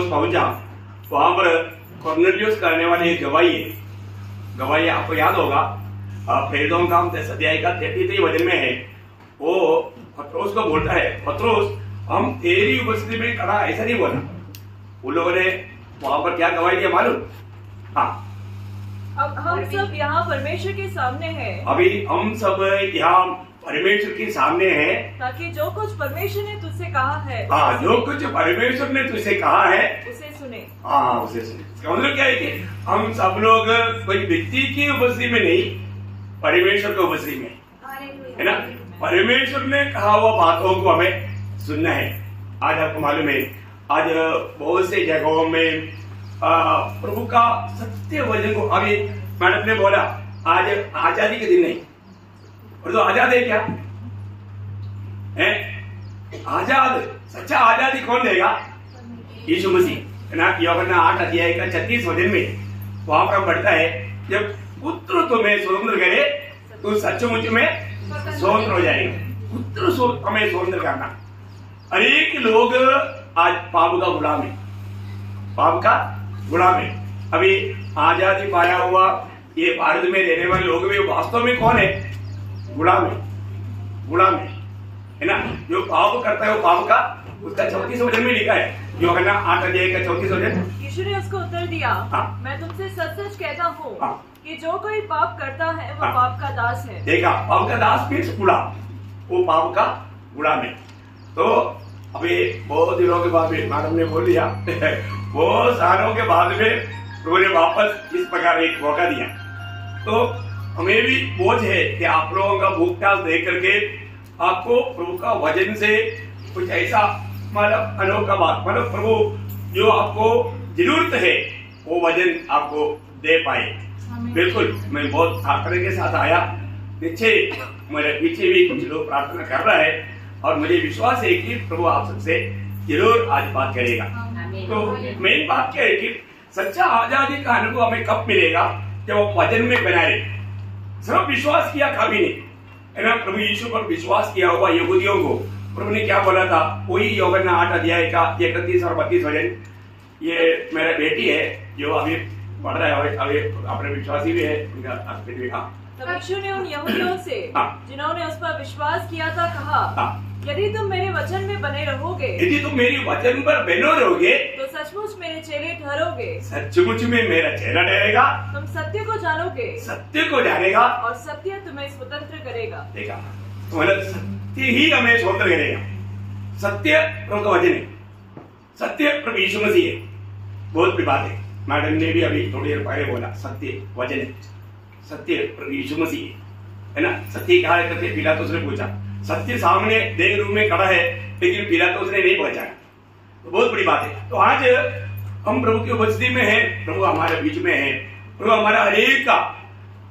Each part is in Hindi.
फिलिप्पोस पहुंचा, वहां पर कॉर्नेलियस करने वाले एक गवाही है। गवाही आपको याद होगा, प्रेरितों का 10 अध्याय का 33 वचन में है। वो पत्रोस को बोलता है, पत्रोस हम तेरी उपस्थिति में खड़ा, ऐसा नहीं बोला। उन लोगों ने वहां पर क्या गवाही दिया मालूम? हाँ, अब हम सब यहाँ परमेश्वर के सामने हैं। अभी हम सब यहाँ परमेश्वर के सामने हैं, ताकि जो कुछ परमेश्वर ने तुझसे कहा है, हाँ, जो कुछ परमेश्वर ने तुझसे कहा है उसे सुने। हाँ, उसे सुने। इसका मतलब क्या है कि हम सब लोग कोई व्यक्ति की उपस्थिति में नहीं, परमेश्वर की उपस्थिति में, है ना। परमेश्वर ने कहा हुआ बातों को हमें सुनना है। आज आपको मालूम है, आज बहुत से जगहों में प्रभु का सत्य वचन को, अभी मैडम ने बोला आज आजादी के दिन नहीं, और तो आजाद है क्या है? आजाद, सच्चा आजादी कौन देगा? यीशु मसीह, है ना। यूहन्ना 8 अध्याय का 36 वचन में वहां पर बढ़ता है, जब पुत्र तुम्हें स्वतंत्र करे तो सचमुच में स्वतंत्र हो जाएगा। पुत्र हमें स्वतंत्र करना। अनेक लोग आज पाप का गुलाम है, पाप का गुलाम है। अभी आजादी पाया हुआ ये भारत में रहने वाले लोग भी वास्तव में कौन है? गुलाम है, गुलाम है ना। जो पाप करता है वो पाप का, उसका 34 वचन में लिखा है, यूहन्ना 8 अध्याय का 34 वचन। यीशु ने उसको उत्तर दिया, हाँ। मैं तुमसे सच सच कहता हूँ, हाँ। कि जो कोई पाप करता है वो हाँ। पाप का दास है। देखा, पाप का दास मीन्स गुलाम, वो पाप का गुलाम है। तो अभी बहुत दिनों के बाद में मैडम ने बोल दिया बहुत सालों के बाद में प्रभु ने वापस इस प्रकार एक मौका दिया। तो हमें भी बोझ है कि आप लोगों का भूख प्यास देख करके आपको प्रभु का वचन से कुछ ऐसा मतलब अनोखा बात, मतलब प्रभु जो आपको जरूरत है वो वचन आपको दे पाए। बिल्कुल, मैं बहुत आग्रह के साथ आया, पीछे मेरे पीछे भी कुछ लोग प्रार्थना कर रहा है, और मुझे विश्वास है कि प्रभु आप सबसे जरूर आज बात करेगा। तो मेन बात क्या है कि सच्चा आजादी का अनुभव हमें कब मिलेगा? जब वो वचन में बना रहे। सब विश्वास किया कभी नहीं, है ना। प्रभु यीशु पर विश्वास किया हुआ यहूदियों को प्रभु ने क्या बोला था? वही यूहन्ना 8 अध्याय का 31 और 32 वचन। ये मेरा बेटी है जो अभी पढ़ रहा है, अभी अपने विश्वासी भी है, उनका तब यीशु ने उन यहूदियों से जिन्होंने उस पर विश्वास किया था कहा, यदि तुम मेरे वचन में बने रहोगे, यदि तुम मेरी वचन पर बने रहोगे तो सचमुच मेरे चेले ठहरोगे, सचमुच में मेरा चेला ठहरेगा, तुम सत्य को जानोगे, सत्य को जानेगा, और सत्य तुम्हें स्वतंत्र करेगा। देखा, मतलब सत्य ही हमें स्वतंत्र करेगा। सत्य प्रभु का वचन है, सत्य प्रभु यीशु मसीह है। बहुत बड़ी बात है, मैडम ने भी अभी थोड़ी देर पहले बोला, सत्य वचन है, सत्य प्रभु यीशु मसीह है ना। सत्य कहा करके पिलातुस ने पूछा, सत्य सामने देख रूम में खड़ा है, लेकिन पिलातुस ने नहीं पहचाना। तो बहुत बड़ी बात है। तो आज हम प्रभु की उपस्थिति में हैं, प्रभु हमारे बीच में है, प्रभु हमारा हरेक का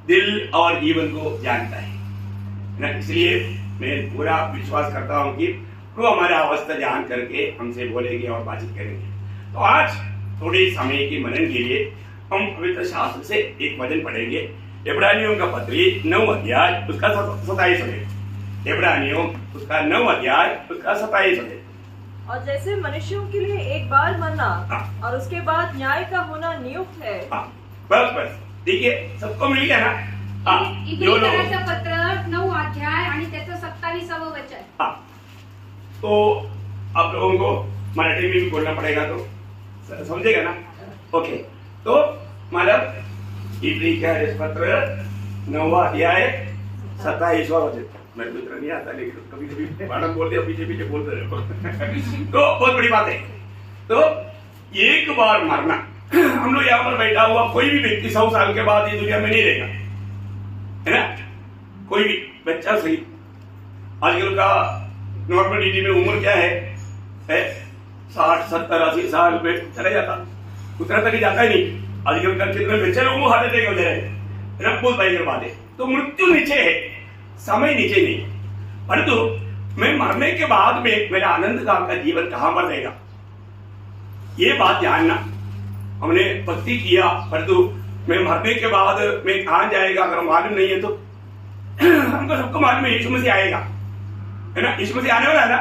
दिल और जीवन को जानता है ना। इसलिए मैं पूरा विश्वास करता हूँ कि प्रभु हमारा अवस्था जान करके हमसे बोलेंगे और बातचीत करेंगे। तो आज थोड़े समय की मनन के लिए हम पवित्र शास्त्र से एक वचन पढ़ेंगे, इब्रानियों का पत्री 9 अध्याय उसका 27 वचन। इब्रानियों उसका 9 अध्याय उसका 27 वचन। और जैसे मनुष्यों के लिए एक बार मरना और उसके बाद न्याय का होना नियुक्त है। बस बस देखिए, सबको मिल गया ना। इब्रानियों पत्र 9 अध्याय आणि त्याचं 27वे वचन। तो आप लोगों को मराठी में भी बोलना पड़ेगा, तो समझेगा ना। ओके, तो मतलब इब्रानियों पत्र 9 अध्याय 27वां वचन। मेरे को इतना नहीं आता, लेकिन कभी कभी मैडम बोलते हैं पीछे पीछे बोलते रहो तो बहुत बड़ी बात है। तो एक बार मरना, हम लोग यहाँ पर बैठा हुआ कोई भी व्यक्ति 100 साल के बाद ये दुनिया में नहीं रहेगा, है ना। कोई भी बच्चा सही, आजकल का नॉर्मलिटी में उम्र क्या है 60, 70, 80 साल में चला जाता, उतना तक ही जाता ही नहीं। आजकल का कितने बच्चे लोग हार्ट अटैक हो जाए, है ना। बहुत भयंकर बात है। तो मृत्यु नीचे है, समय नीचे नहीं। परंतु मैं मरने के बाद में मेरा आनंद काल का जीवन कहां पर रहेगा, ये बात जानना। हमने भक्ति किया, परंतु मैं मरने के बाद मैं कहां जाएगा अगर मालूम नहीं है तो हमको सबको मालूम है यीशु मसीह आएगा, है ना। यीशु मसीह आने वाला है ना।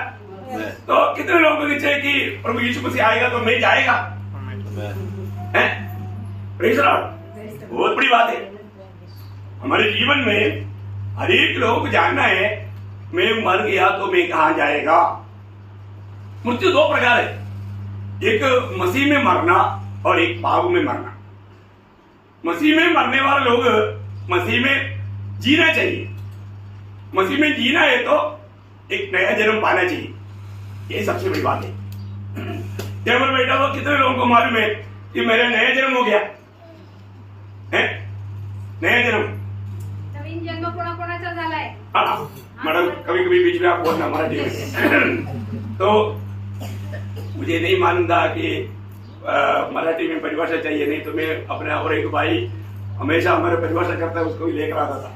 तो कितने लोगों की इच्छा है कि प्रभु यीशु मसीह आएगा तो मैं जाएगा, हैं? Praise the Lord। बहुत बड़ी बात है। हमारे जीवन में हर एक लोगों को जानना है, मैं मर गया तो मैं कहां जाएगा। मृत्यु दो प्रकार है, एक मसीह में मरना और एक पाप में मरना। मसीह में मरने वाले लोग मसीह में जीना चाहिए। मसीह में जीना है तो एक नया जन्म पाना चाहिए, ये सबसे बड़ी बात है। टेबल बैठा हुआ कितने लोगों को मालूम है कि मेरा नया जन्म हो गया है? नया जन्म, नवीन जन्म कोणाकोणाचा झालाय? मैडम कभी कभी बीच में आप बोलना मराठी में। तो मुझे नहीं मालूम था कि मराठी में परिभाषा चाहिए, नहीं तो मैं अपने और एक भाई हमेशा हमारे परिभाषा करता है उसको भी लेकर आता था।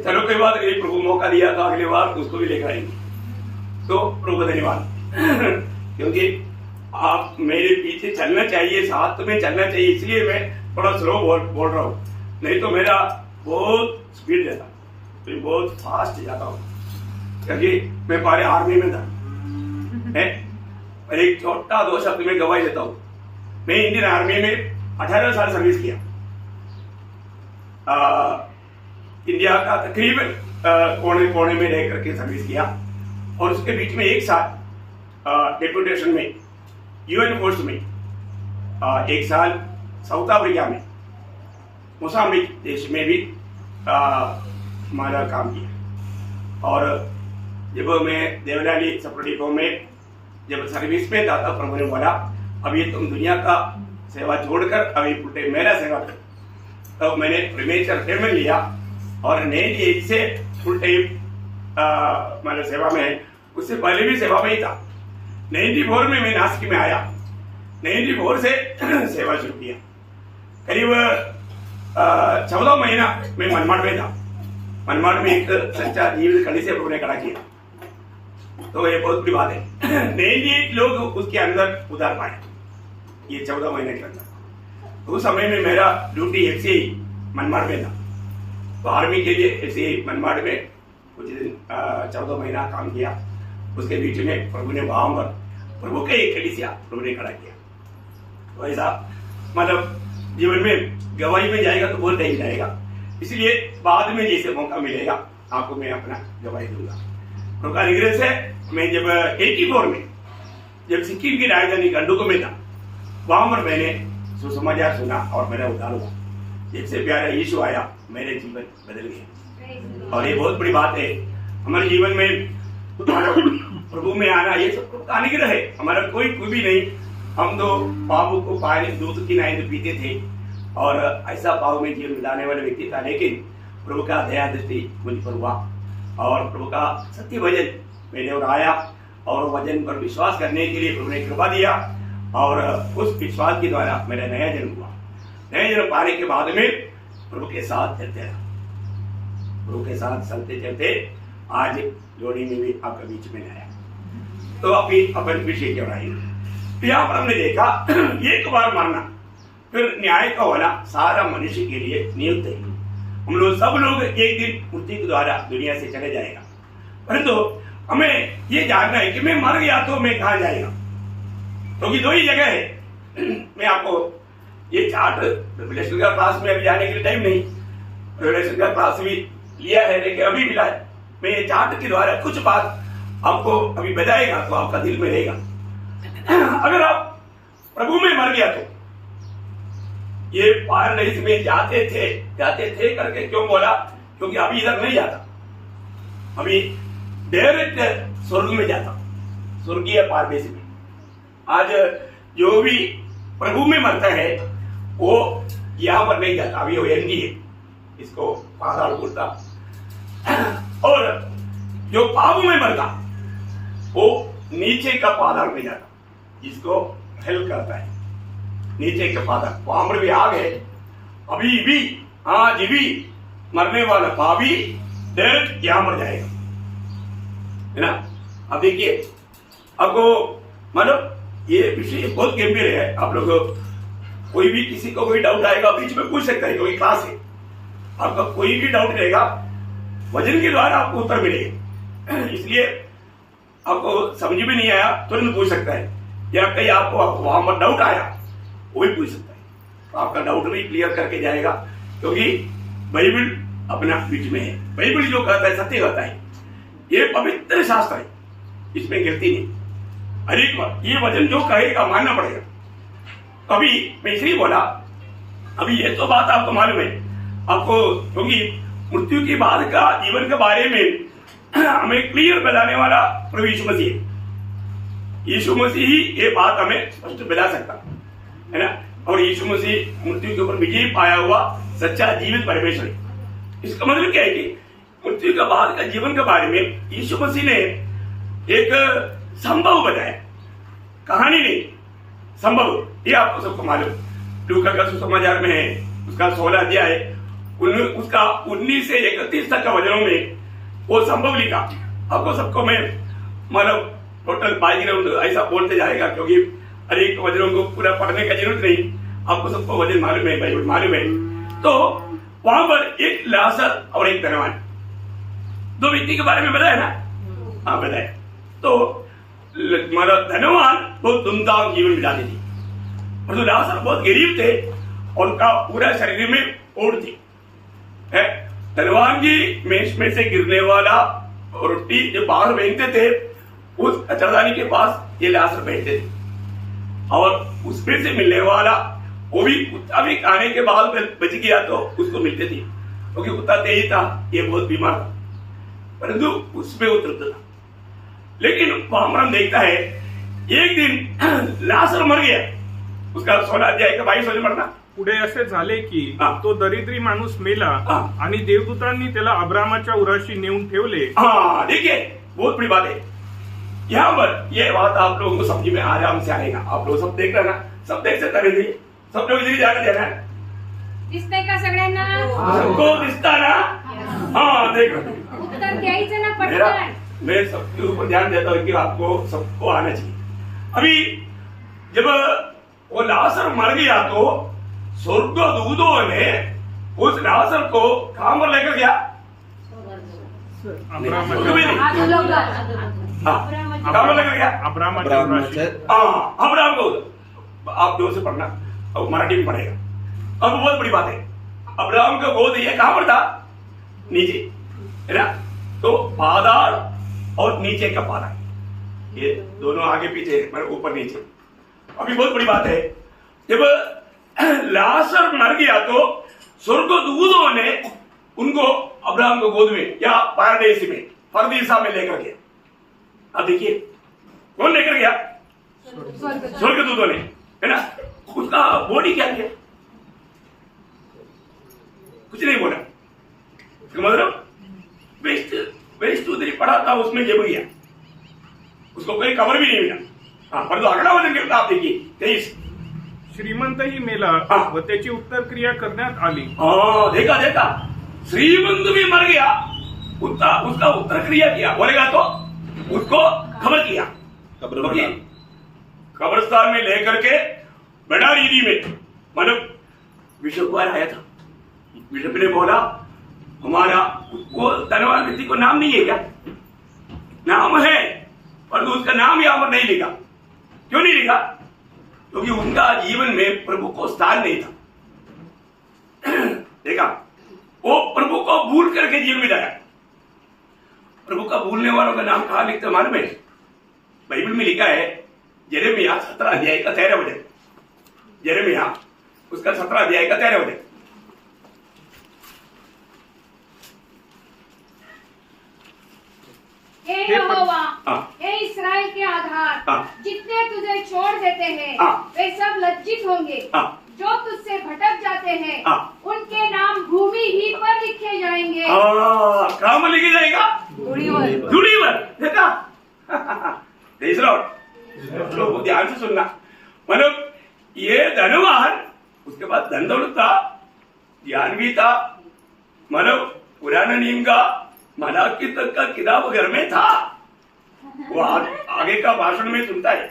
चलो कोई बात नहीं, प्रभु मौका दिया तो अगली बार उसको भी लेकर आएंगे। तो प्रभु को धन्यवाद क्योंकि आप मेरे पीछे चलना चाहिए, साथ में चलना चाहिए, इसलिए मैं थोड़ा स्लो बोल रहा हूँ, नहीं तो मेरा बहुत स्पीड रहता, तो बहुत फास्ट जाता हूँ क्योंकि मैं पहले आर्मी में था। एक छोटा दो शब्द में गवाही देता हूँ, मैं इंडियन आर्मी में 18 साल सर्विस किया। इंडिया का तकरीबन कोने कोने में रह करके सर्विस किया और उसके बीच में एक साल डेपुटेशन में यूएन फोर्स में, एक साल साउथ अफ्रीका में, मोजाम्बिक देश में भी हमारा काम किया। और जब मैं देवलाली सब डिपो में जब सर्विस में था तब प्रभु ने बोला अभी तुम दुनिया का सेवा छोड़कर अभी फुल मेरा सेवा कर। तब मैंने परमेश्वर में लिया और नई एज से फुल टाइम मतलब सेवा में, उससे पहले भी सेवा में ही था। 94 में मैं नासिक में आया, 94 से सेवा शुरू किया। करीब 14 महीना मैं मनमाड़ में था। मनमाड़ में एक सच्चा जीवित कली से प्रभु ने खड़ा किया, तो ये बहुत बड़ी बात है। 98 लोग उसके अंदर उतार पाए ये 14 महीने के अंदर। उस समय में मेरा ड्यूटी एफसीआई मनमाड़ में था, तो आर्मी के लिए एफसीआई मनमाड़ में कुछ दिन 14 महीना काम किया। उसके बीच में प्रभु ने वहां पर प्रभु के एक कलीसिया प्रभु ने खड़ा किया। तो ऐसा मतलब जीवन में गवाही में जाएगा तो बहुत नहीं जाएगा, इसलिए बाद में जैसे मौका मिलेगा आपको मैं अपना गवाही दूंगा। प्रभु का अनुग्रह से मैं जब 84 में जब सिक्किम की राजधानी गंडुको में था, वहां पर मैंने सुसमाचार सुना और मेरा उद्धार हुआ। जब से प्यारा यीशु आया मेरे जीवन बदल गया। और ये बहुत बड़ी बात है हमारे जीवन में प्रभु में आना, ये सब अनुग्रह है, हमारा कोई भी नहीं। हम तो पाप को पानी दूध की नाई पीते थे और ऐसा पाप में जीवन बिताने वाले व्यक्ति था, लेकिन प्रभु का दया दृष्टि मुझ पर हुआ और प्रभु का सत्य वचन मेरे और आया और वचन पर विश्वास करने के लिए प्रभु ने कृपा दिया और उस विश्वास के द्वारा मेरा नया जन्म हुआ। नया जन्म पाने के बाद में प्रभु के साथ चलते रहा, प्रभु के साथ चलते चलते आज जोड़ी में भी आपके बीच में आया। तो अभी अपन विषय क्यों आई, यहाँ पर हमने देखा एक बार मरना फिर न्याय का होना सारा मनुष्य के लिए नियुक्त है। हम लोग सब लोग एक दिन मृत्यु के द्वारा दुनिया से चले जाएगा, परंतु हमें ये जानना है कि मैं मर गया तो मैं कहाँ जाएगा। क्योंकि दो ही जगह है। मैं आपको ये चार्ट रिवलेशन का क्लास में अभी जाने के लिए टाइम नहीं, रिवलेशन का क्लास भी लिया है लेकिन अभी मिला है। मैं ये चार्ट के द्वारा कुछ बात आपको अभी बताएगा तो आपका दिल में रहेगा। अगर आप प्रभु में मर गया तो ये पारदीस में जाते थे करके क्यों बोला, क्योंकि अभी इधर नहीं जाता, अभी डायरेक्ट स्वर्ग में जाता, स्वर्गीय पारदीस में। आज जो भी प्रभु में मरता है वो यहाँ पर नहीं जाता, अभी वो एंडी है, इसको पाताल बोलता। और जो पाप में मरता वो नीचे का पाताल में जाता, जिसको हेल करता है, नीचे के पाताल। वहां पर भी आग है, अभी भी आज भी मरने वाला पापी डायरेक्ट यहाँ मर जाएगा, है ना। अब देखिए आपको मतलब ये विषय बहुत गंभीर है। आप लोग कोई भी किसी को कोई डाउट आएगा बीच में पूछ सकता है, कोई क्लास है, आपका कोई भी डाउट रहेगा वचन के द्वारा आपको उत्तर मिलेगा। इसलिए आपको समझ में नहीं आया तुरंत पूछ सकता है, या कहीं आपको वहां पर डाउट आया वो भी पूछ सकता है, तो आपका डाउट भी क्लियर करके जाएगा, क्योंकि बाइबल अपना बीच में है। बाइबल जो कहता है सत्य कहता है, ये पवित्र शास्त्र है, इसमें गिरती नहीं। हर एक बार ये वचन जो कहेगा मानना पड़ेगा। कभी मैं इसलिए बोला, अभी ये तो बात आपको मालूम है आपको, क्योंकि मृत्यु के बाद का जीवन के बारे में हमें क्लियर बताने वाला प्रभु यीशु मसीह है। यीशु मसीह ही ये बात हमें स्पष्ट बता सकता है ना। और यीशु मसीह मृत्यु के ऊपर विजय पाया हुआ सच्चा जीवित परमेश्वर है। इसका मतलब क्या है कि मृत्यु के बाद का जीवन के बारे में यीशु मसीह ने एक संभव बताया, कहानी नहीं, संभव। ये आपको सबको मालूम, लूका का सुसमाचार में है, उसका 16 अध्याय है, उसका 19 से 31 तक का वचनों में वो संभव लिखा। आपको सबको मैं मतलब टोटल बैकग्राउंड ऐसा बोलते जाएगा, क्योंकि हर एक वचनों को पूरा पढ़ने का जरूरत नहीं, आपको सबको वचन मालूम है, बाइबल मालूम है। तो वहां पर एक लाजर और एक धनवान, दो व्यक्ति के बारे में बताया ना, हाँ बताया। तो मतलब धनवान बहुत धूमधाम जीवन बिताते थे, और जो लाजर बहुत गरीब थे और उनका पूरा शरीर में ओढ़ थी। धनवान की मेज में से गिरने वाला रोटी जो बाहर फेंकते थे, उस अचरदानी के पास ये लाजर बैठते थे, और उसमें से मिलने वाला वो भी कुत्ता भी खाने के बाद बच गया तो उसको मिलते थे, क्योंकि कुत्ता तेज था, ये बहुत बीमार था, परंतु उसमें वो तृप्त था। लेकिन वहां पर हम देखता है एक दिन लाजर मर गया, उसका 16 अध्याय का 22 वचन पढ़ना। पुढे असे झाले की हाँ. तो दरिद्री माणूस मेला हाँ. आणि देवदूतांनी त्याला अब्रामाच्या उराशी नेऊन ठेवले। हाँ देखिए, बहुत बड़ी बात है यहाँ पर। ये बात आप लोगों को समझ में आराम से आएगा। आप लोग सब देख रहे ना, सब देख सकते हैं, सब लोग इधर जाना देना है, दिसतंय का सगळ्यांना? सबको दिसता ना? हाँ देख उत्तर द्यायचं ना मेरा पटकन। मैं सबके ऊपर ध्यान देता हूँ कि आपको सबको आना चाहिए। अभी जब वो लाजर मर गया तो स्वर्गदूतों ने उस लाजर को कहां पर लेकर गया? कहां पर लेकर गया? अब्रामाच्या उराशी। हाँ, अब्राहम को आप जोर से पढ़ना, अब मराठी में पढ़ेगा। अब बहुत बड़ी बात है, अब्राहम का गोद ये कहां पर था? नीचे, है ना। तो पादार और नीचे का पादार, ये दोनों आगे पीछे, मतलब ऊपर नीचे। अभी बहुत बड़ी बात है, जब लाजर मर गया तो स्वर्गदूतों ने उनको अब्राहम को गोद में या पारदेश में, परदीसा में लेकर गया। अब देखिए कौन लेकर गया? स्वर्गदूतों ने, है ना। उसका बॉडी क्या किया? कुछ नहीं बोला। मतलब वेस्ट उधर ही पड़ा था, उसमें गिर गया, उसको कोई कवर भी नहीं मिला। हाँ, पर तो अगला वचन गिरता आप देखिए 23। श्रीमंतही मेला व त्याची उत्तर क्रिया करण्यात आली। हाँ देखा देखा, श्रीमंत भी मर गया, उसका उत्तर क्रिया किया, बोलेगा तो उसको खबर किया, कब्रिस्तान में लेकर के बड़ा रीति में, मतलब बिशप कुमार आया था, बिशप ने बोला हमारा, वो धनवान व्यक्ति को नाम नहीं है क्या? नाम है, पर उसका नाम यहां पर नहीं लिखा। क्यों नहीं लिखा? क्योंकि उनका जीवन में प्रभु को स्थान नहीं था। देखा, वो प्रभु को भूल करके जीवन में जाया। प्रभु का भूलने वालों का नाम कहां लिखते मालूम है? बाइबल में लिखा है, यिर्मयाह 17 अध्याय का 13 वचन, यिर्मयाह उसका 17 अध्याय का 13 वचन। हे यहोवा, हाँ। हे इस्राएल के आधार, हाँ। जितने तुझे छोड़ देते हैं हाँ। वे सब लज्जित होंगे। हाँ। जो तुझसे भटक जाते हैं हाँ। उनके नाम भूमि ही पर लिखे जाएंगे। कहां पर लिखे जाएगा? धूली पर। देखा, लोग ध्यान से सुनना। मतलब ये धनवान, उसके बाद धन दौलत था, ज्ञान भी था, मतलब पुराना नियम का मलाकी तक का किताब घर में था, वो आगे का भाषण में सुनता है?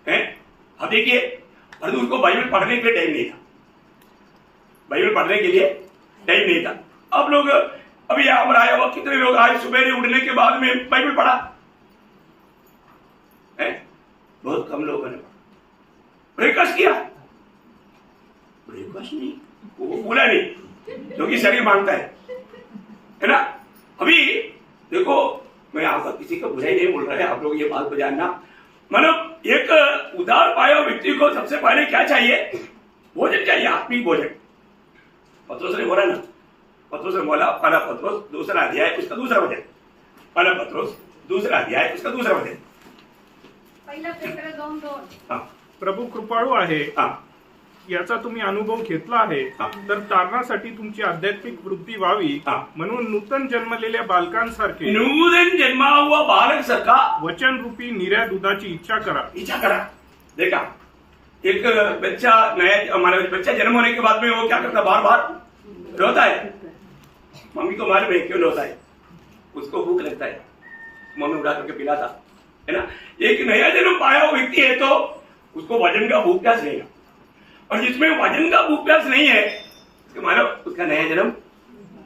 अब देखिए, परंतु उसको बाइबल पढ़ने के लिए टाइम नहीं था, बाइबल पढ़ने के लिए टाइम नहीं था। अब लोग अभी यहां पर आया हुआ कितने लोग आज सुबह उठने के बाद में बाइबल पढ़ा है? बहुत कम लोगों ने ब्रेकफास्ट किया, कुछ नहीं, वो बोला नहीं, क्योंकि शरीर मांगता है ना। अभी देखो, मैं आपका किसी को बुराई नहीं बोल रहा है, आप लोग ये बात को जानना। मतलब एक उदार पाया व्यक्ति को सबसे पहले क्या चाहिए? भोजन चाहिए, आत्मिक भोजन। पत्रोस ने बोला ना, पत्रोस ने बोला पहला पत्रोस दूसरा अध्याय उसका दूसरा वचन, पहला पत्रोस दूसरा अध्याय उसका दूसरा वचन। पहिला पेत्र 2:2. प्रभू कृपाळू आहे, हा, याचा तुम्ही अनुभव घेतला आहे, हा. तर तारणासाठी तुमची आध्यात्मिक वृद्धी व्हावी हा. म्हणून नूतन जन्मलेल्या बालकांसारखे नूतन जन्मा हुआ बालक सरका वचन रूपी निऱ्या दुधाची इच्छा करा। इच्छा करा। देखा, एक बच्चा नया, हमारा बच्चा जन्म होने के बाद में वो क्या करता? बार बार रोता है। मम्मी को मालूम है क्यों रोता है, उसको भूख लगता है, मम्मी उठा करके पिलाता है ना। एक नया जन्म पाया हुआ व्यक्ति है तो उसको वजन का भूख प्यास नहीं है, और जिसमें वजन का भूख प्यास नहीं है उसके मानो उसका नया जन्म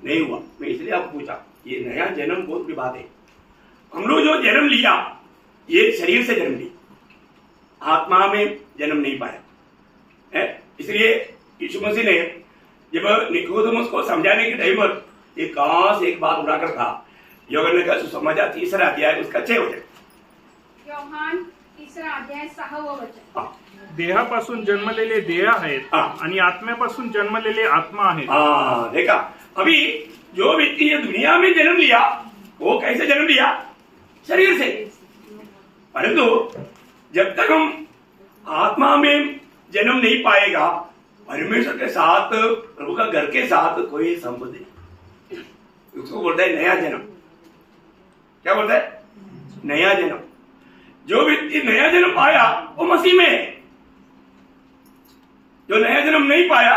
नहीं हुआ। मैं इसलिए आपको पूछा, ये नया जन्म बहुत बड़ी बात है। हम लोग जो जन्म लिया ये शरीर से जन्म ली, आत्मा में जन्म नहीं पाया है। इसलिए यीशु मसीह ने जब निकोदेमुस को समझाने के टाइम पर एक कहां से एक बात उड़ाकर कहा, यूहन्ना का सुसमाचार 3 अध्याय उसका 6 वचन। योहान 3 अध्याय 6 वचन. देहापासून जन्मलेले देह आहेत हा. आणि आत्म्यापासून जन्मलेले आत्मा आहेत। हाँ, देखा, अभी जो व्यक्ति ये दुनिया में जन्म लिया वो कैसे जन्म लिया? शरीर से। परंतु जब तक हम आत्मा में जन्म नहीं पाएगा, परमेश्वर के साथ, प्रभु का घर के साथ कोई संबंध नहीं। उसको बोलता है नया जन्म। क्या बोलता है? नया जन्म। जो व्यक्ति नया जन्म पाया वो मसीह में है, जो नया जन्म नहीं पाया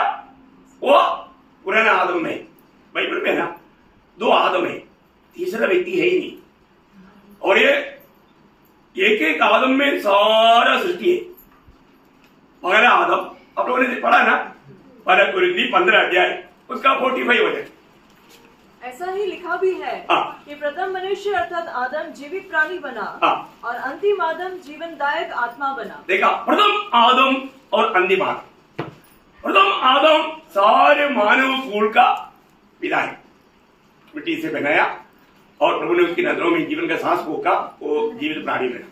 वो पुराना आदम में। बाइबल में ना 2 आदम है, तीसरा व्यक्ति है ही नहीं। और ये एक एक आदम में सारा सृष्टि है। पहला आदम आप लोगों ने पढ़ा ना, पहला कुरिन्थी 15 अध्याय उसका 45 वचन। ऐसा ही लिखा भी है हाँ। कि प्रथम मनुष्य अर्थात आदम जीवित प्राणी बना हाँ। और अंतिम आदम जीवनदायक आत्मा बना। देखा, प्रथम आदम और अंतिम आदम। प्रथम आदम सारे मानव कुल का पिता है, मिट्टी से बनाया और प्रभु ने उसकी नजरों में जीवन का सांस फूका, वो जीवित प्राणी बना।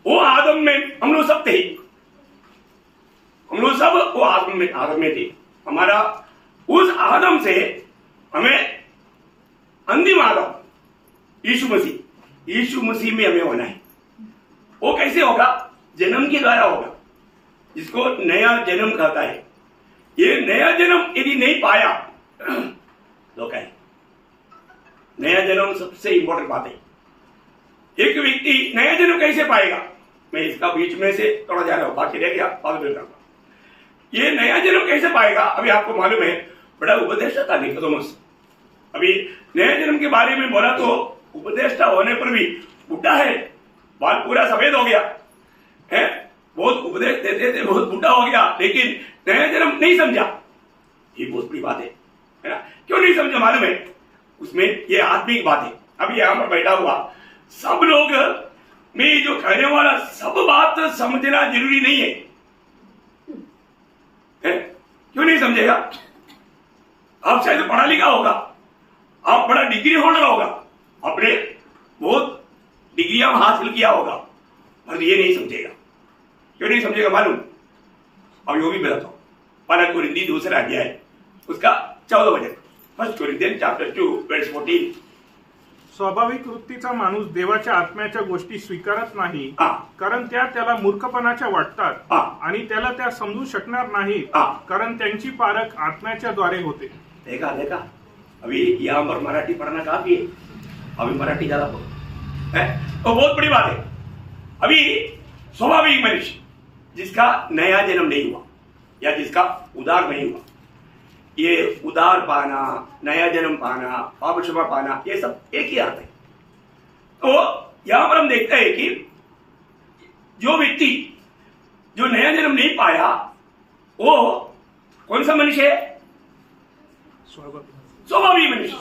वो आदम में हम लोग सब थे, हम लोग सब वो आदम में थे। हमारा उस आदम से हमें अंतिम आदम यीशु मसीह में हमें होना है। वो कैसे होगा? जन्म के द्वारा होगा, जिसको नया जन्म कहता है। ये नया जन्म यदि नहीं पाया धोखा है। नया जन्म सबसे इंपॉर्टेंट बात है। एक व्यक्ति नया जन्म कैसे पाएगा? मैं इसका बीच में से थोड़ा जा रहा हूं, बाकी रह गया बाद में करूंगा। ये नया जन्म कैसे पाएगा? अभी आपको मालूम है, बड़ा उपदेष्टा था निकोदेमुस। अभी नया जन्म के बारे में बोला तो उपदेष्टा होने पर भी बुढ़ा है, बाल पूरा सफेद हो गया है, बहुत उपदेश देते थे, बहुत बुढ़ा हो गया, लेकिन नया जन्म नहीं समझा। ये बहुत बड़ी बात है ना? क्यों नहीं समझा मालूम है? उसमें ये आत्मिक बात है। अभी यहां पर बैठा हुआ सब लोग में जो कहने वाला सब बात समझना जरूरी नहीं है, क्यों नहीं समझेगा? आप शायद पढ़ा लिखा होगा, आप बड़ा डिग्री होल्डर होगा, आपने बहुत डिग्रियां हासिल किया होगा, पर ये नहीं समझेगा। क्यों नहीं समझेगा मालूम? अब यो भी बताता हूं। पहला कुरिन्थी 2 अध्याय उसका 14 वचन। First Corinthian chapter 2 verse 14। स्वाभाविक वृत्तीचा माणूस देवाच्या आत्म्याच्या गोष्टी स्वीकारत नाही, हा. कारण त्या त्याला मूर्खपणाच्या वाटतात हा. आणि त्याला त्या समजू शकणार नाही, हा. कारण त्यांची पारख आत्म्याच्या द्वारे होते। देखा, अभी यहाँ पर मराठी पढ़ना काफी है, अभी मराठी ज्यादा पढ़ो है तो बहुत बड़ी बात है। अभी स्वाभाविक मनुष्य जिसका नया जन्म नहीं हुआ या जिसका उदार नहीं हुआ, ये उदार पाना, नया जन्म पाना, पाप क्षमा पाना, ये सब एक ही अर्थ है। तो यहां पर हम देखते हैं कि जो व्यक्ति जो नया जन्म नहीं पाया वो कौन सा मनुष्य है? स्वाभाविक मनुष्य,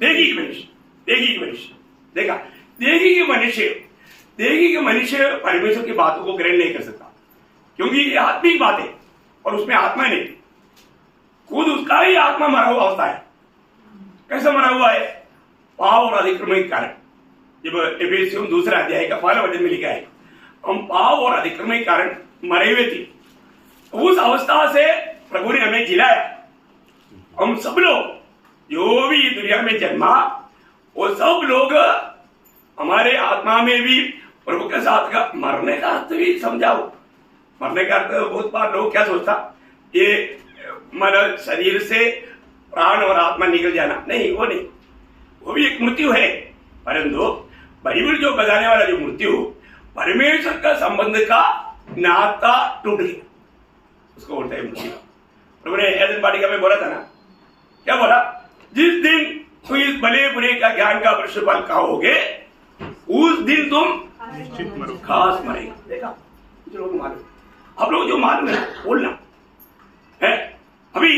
दैहिक मनुष्य। देखा, दैहिक मनुष्य परमेश्वर की बातों को ग्रहण नहीं कर सकता, क्योंकि ये आत्मिक बात है और उसमें आत्मा नहीं। खुद उसका ही आत्मा मरा हुआ होता है। कैसे मरा हुआ है? पाप और अतिक्रमण के कारण। जब एफेसियों 2 अध्याय का 12 वचन में लिखा है, हम पाप और अतिक्रमण के कारण मरे हुए थे, उस अवस्था से प्रभु ने हमें जिलाया। हम सब लोग जो भी दुनिया में जन्मा, वो सब लोग हमारे आत्मा में भी प्रभु के साथ का मरने का अर्थ भी समझाओ। मरने का अर्थ बहुत बार लोग क्या सोचता, ये मतलब शरीर से प्राण और आत्मा निकल जाना, नहीं, वो नहीं, वो भी एक मृत्यु है। परंतु बाइबल जो बताने वाला जो मृत्यु, परमेश्वर का संबंध का नाता टूट गया, उसको बोलते हैं मृत्यु। प्रभु ने एदन वाटिका में बोला था ना, क्या बोला? जिस दिन तुम इस भले बुरे का ज्ञान का वृक्ष फल खाओगे, उस दिन तुम निश्चित मरो। खास मरेगा। देखा, जो लोग मालूम, आप लोग जो मालूम है बोलना है। अभी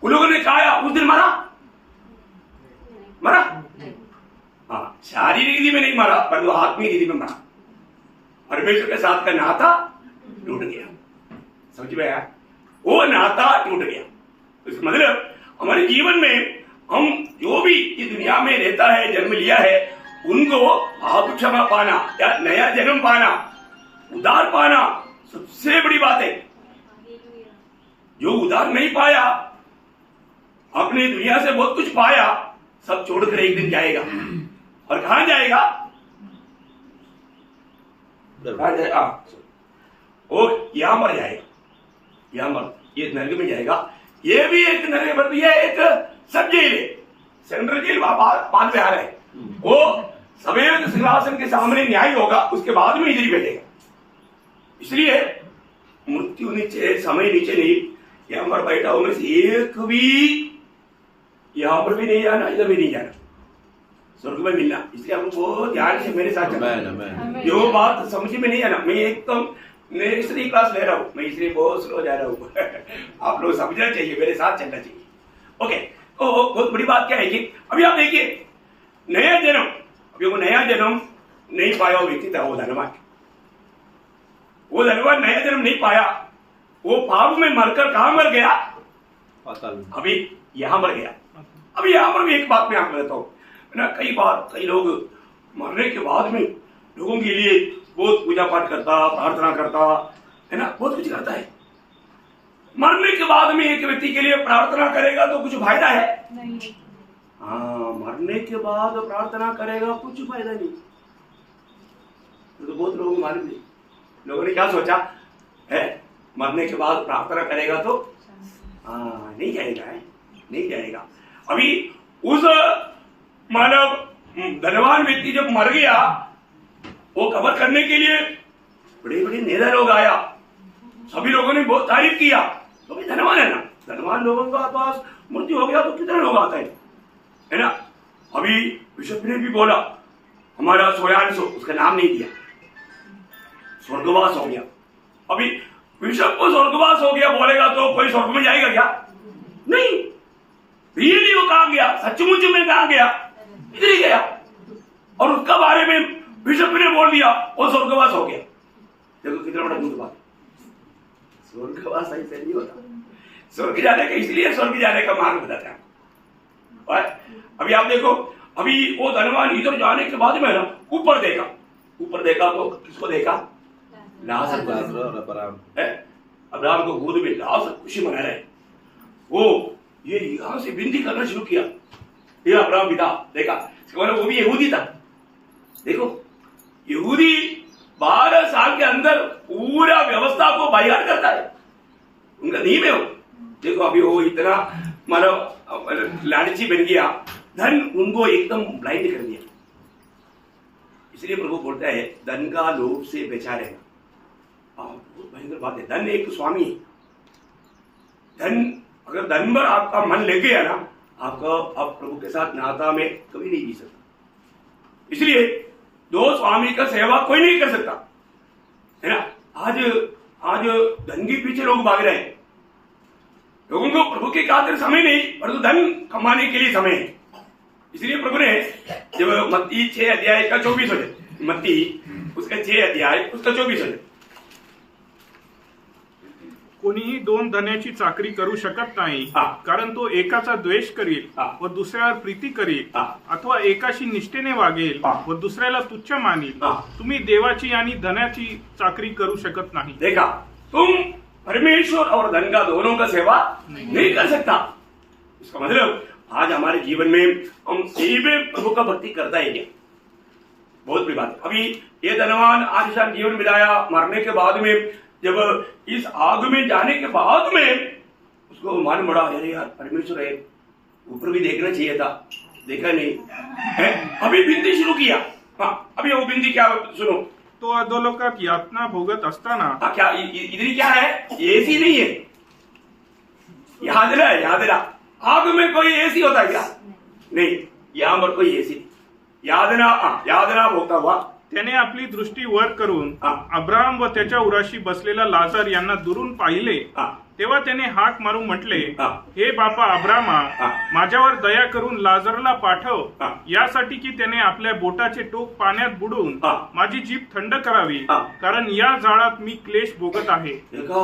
उन लोगों ने कहा उस दिन मरा, हाँ, शारीरिक रीति में नहीं मरा, परंतु आत्मिक रीति में मरा। परमेश्वर के साथ का नाता टूट गया। समझ में आया? वो नाता टूट गया। इसका मतलब हमारे जीवन में हम जो भी इस दुनिया में रहता है, जन्म लिया है, उनको पाप क्षमा पाना या नया जन्म पाना, उद्धार पाना सबसे बड़ी बात है। जो उद्धार नहीं पाया, अपनी दुनिया से बहुत कुछ पाया, सब छोड़कर एक दिन जाएगा। और कहां जाएगा? वो यहां मर जाएगा, यहां मर, ये नरक में जाएगा। ये भी एक नरक, पर ये एक सब जेल है, सेंट्रल जेल बाद में आ रहा है। वो सवेद सिंहासन के सामने न्याय होगा, उसके बाद में इधर बैठेगा। इसलिए मृत्यु नीचे, समय नीचे नहीं, यहां पर बैठा होने से एक भी यहां पर भी नहीं जाना, इधर भी नहीं जाना, स्वर्ग में मिलना। इसलिए आपको बहुत ध्यान से मेरे साथ चलना। जो बात समझ में नहीं आना, मैं एकदम नर्सरी क्लास ले रहा हूँ, मैं इसलिए बहुत स्लो जा रहा हूँ। आप लोग समझना चाहिए, मेरे साथ चलना चाहिए। ओके, तो बहुत बड़ी बात क्या है कि अभी आप देखिए, नया जन्म, अभी वो नया जन्म नहीं पाया वो व्यक्ति था, वो धनवान, वो धनवान नया जन्म नहीं पाया। वो पाप में मरकर कहां मर गया? अभी यहां मर गया। अभी यहां पर भी एक बात मैं आपको बताता हूं ना, कई बार कई लोग मरने के बाद में लोगों के लिए बहुत पूजा पाठ करता, प्रार्थना करता है ना, बहुत कुछ करता है। मरने के बाद में एक व्यक्ति के लिए प्रार्थना करेगा तो कुछ फायदा है? नहीं। हाँ, मरने के बाद प्रार्थना करेगा कुछ फायदा नहीं। तो बहुत लोगों को मालूम नहीं, लोगों ने क्या सोचा है, मरने के बाद प्रार्थना करेगा तो नहीं जाएगा, है नहीं जाएगा। अभी उस मानव धनवान व्यक्ति जब मर गया, वो कवर करने के लिए बड़े बड़े नेता लोग आया, सभी लोगों ने बहुत तारीफ किया। तो भी धनवान है ना, धनवान लोगों के पास मृत्यु हो गया तो कितने लोग आते हैं, है ना। अभी बिशप ने भी बोला, हमारा सोयांशु, उसका नाम नहीं दिया, स्वर्गवास हो गया। अभी बिशप को स्वर्गवास हो गया बोलेगा तो कोई स्वर्ग में जाएगा क्या? नहीं। रियली वो कहां गया? सचमुच में कहां गया? इधर ही गया। और उसका बारे में बिशप ने बोल दिया, वो स्वर्गवास हो गया। देखो कितना बड़ा झूठ बात। स्वर्गवास ऐसे नहीं होता। स्वर्ग जाने का, इसलिए स्वर्ग जाने का मार्ग बताता है। और अभी आप देखो, अभी वो धनवान इधर जाने के बाद में ना ऊपर देखा तो किसको देखा? लाजर अब्राहम को गोद में लाजर खुशी मना रहे। वो ये यहां से विनती करना शुरू किया, ये अब्राहम पिता देखा, वो भी यहूदी था। देखो, यहूदी 12 साल के अंदर पूरा व्यवस्था को बाइकाट करता है, उनका नियम है वो। देखो अभी वो इतना मतलब लालची बन गया, धन उनको एकदम ब्लाइंड कर दिया। इसलिए प्रभु बोलता है, धन का लोभ से बचा रहना। बहुत भयंकर बात है। धन एक स्वामी है। धन, अगर धन पर आपका मन लग गया ना, आपका आप प्रभु के साथ नाता में कभी नहीं जी सकता। इसलिए दो स्वामी का सेवा कोई नहीं कर सकता, है ना। आज धन के पीछे लोग भाग रहे हैं। लोगों को प्रभु के खातिर समय नहीं, परंतु धन कमाने के लिए समय है। इसलिए प्रभु ने जब मत्ती 6 अध्याय का 24 हो जाए, मत्ती उसका 6 अध्याय उसका 24 हो जाए, कोणीही दोन धन्याची चाकरी करू शकत नाही, हा. कारण तो एकाचा द्वेष करील हा. व दुसऱ्यावर प्रीती करील, हा. अथवा एकाशी निष्ठेने वागेल हा. व दुसऱ्याला तुच्छ मानील. हा. तुम्ही देवाची आणि धनाची चाकरी करू शकत नाही. देखा, तुम परमेश्वर और धन का दोनों का सेवा नहीं कर सकता. इसका मतलब आज हमारे जीवन में हम सही में प्रभु का भक्ति करता ही क्या, बहुत बड़ी बात है. अभी ये धनवान आलिशान जीवन बिताया, मरने के बाद में जब इस आग में जाने के बाद में उसको मालूम पड़ा, अरे यार परमेश्वर है, ऊपर भी देखना चाहिए था, देखा नहीं है. अभी बिनती शुरू किया. हाँ, अभी वो बिनती क्या सुनो. तो अधोलोकात यातना भोगत असताना हाँ, क्या इधर क्या है, एसी नहीं है. याद रहा आग में कोई एसी होता है क्या, नहीं, यहाँ पर कोई एसी नहीं. यादना भोगता हुआ त्याने आपली दृष्टी वर करून हा. अब्राहम व त्याच्या उराशी बसलेला लाजर यांना दुरून पाहिले. हा. तेव्हा त्याने हाक मारून म्हटले, हा. हे बापा अब्रामा, हा. माझ्यावर दया करून लाजरला पाठव, हा. यासाठी की त्याने आपल्या बोटाचे टोक पाण्यात बुडून हा. माझी जीभ थंड करावी, हा. कारण या जाळात मी क्लेश भोगत आहे. देखा,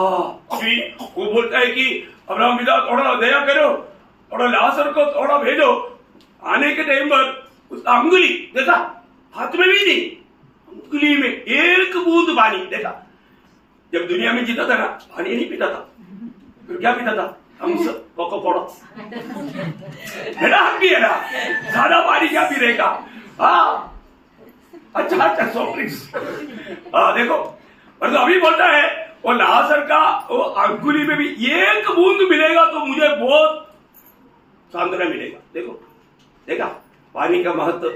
अभी वो बोलता है कि अब्राहम पिता थोड़ा दया करो, थोड़ा लाजर को थोड़ा भेजो. आने के टाइम पर उसका अंगुली देखा, हाथ में भी नहीं, अंगुली में एक बूंद पानी. देखा, जब दुनिया में जीता था ना, पानी नहीं पीता था, फिर क्या पीता था, हम सब कोको फोड़ो है ना, हम भी है ना, ज्यादा पानी क्या पी रहेगा. हाँ, अच्छा सॉफ्ट ड्रिंक्स. देखो, और तो अभी बोलता है वो लाजर का वो अंगुली में भी एक बूंद मिलेगा तो मुझे बहुत सांत्वना मिलेगा. देखो, देखा पानी का महत्व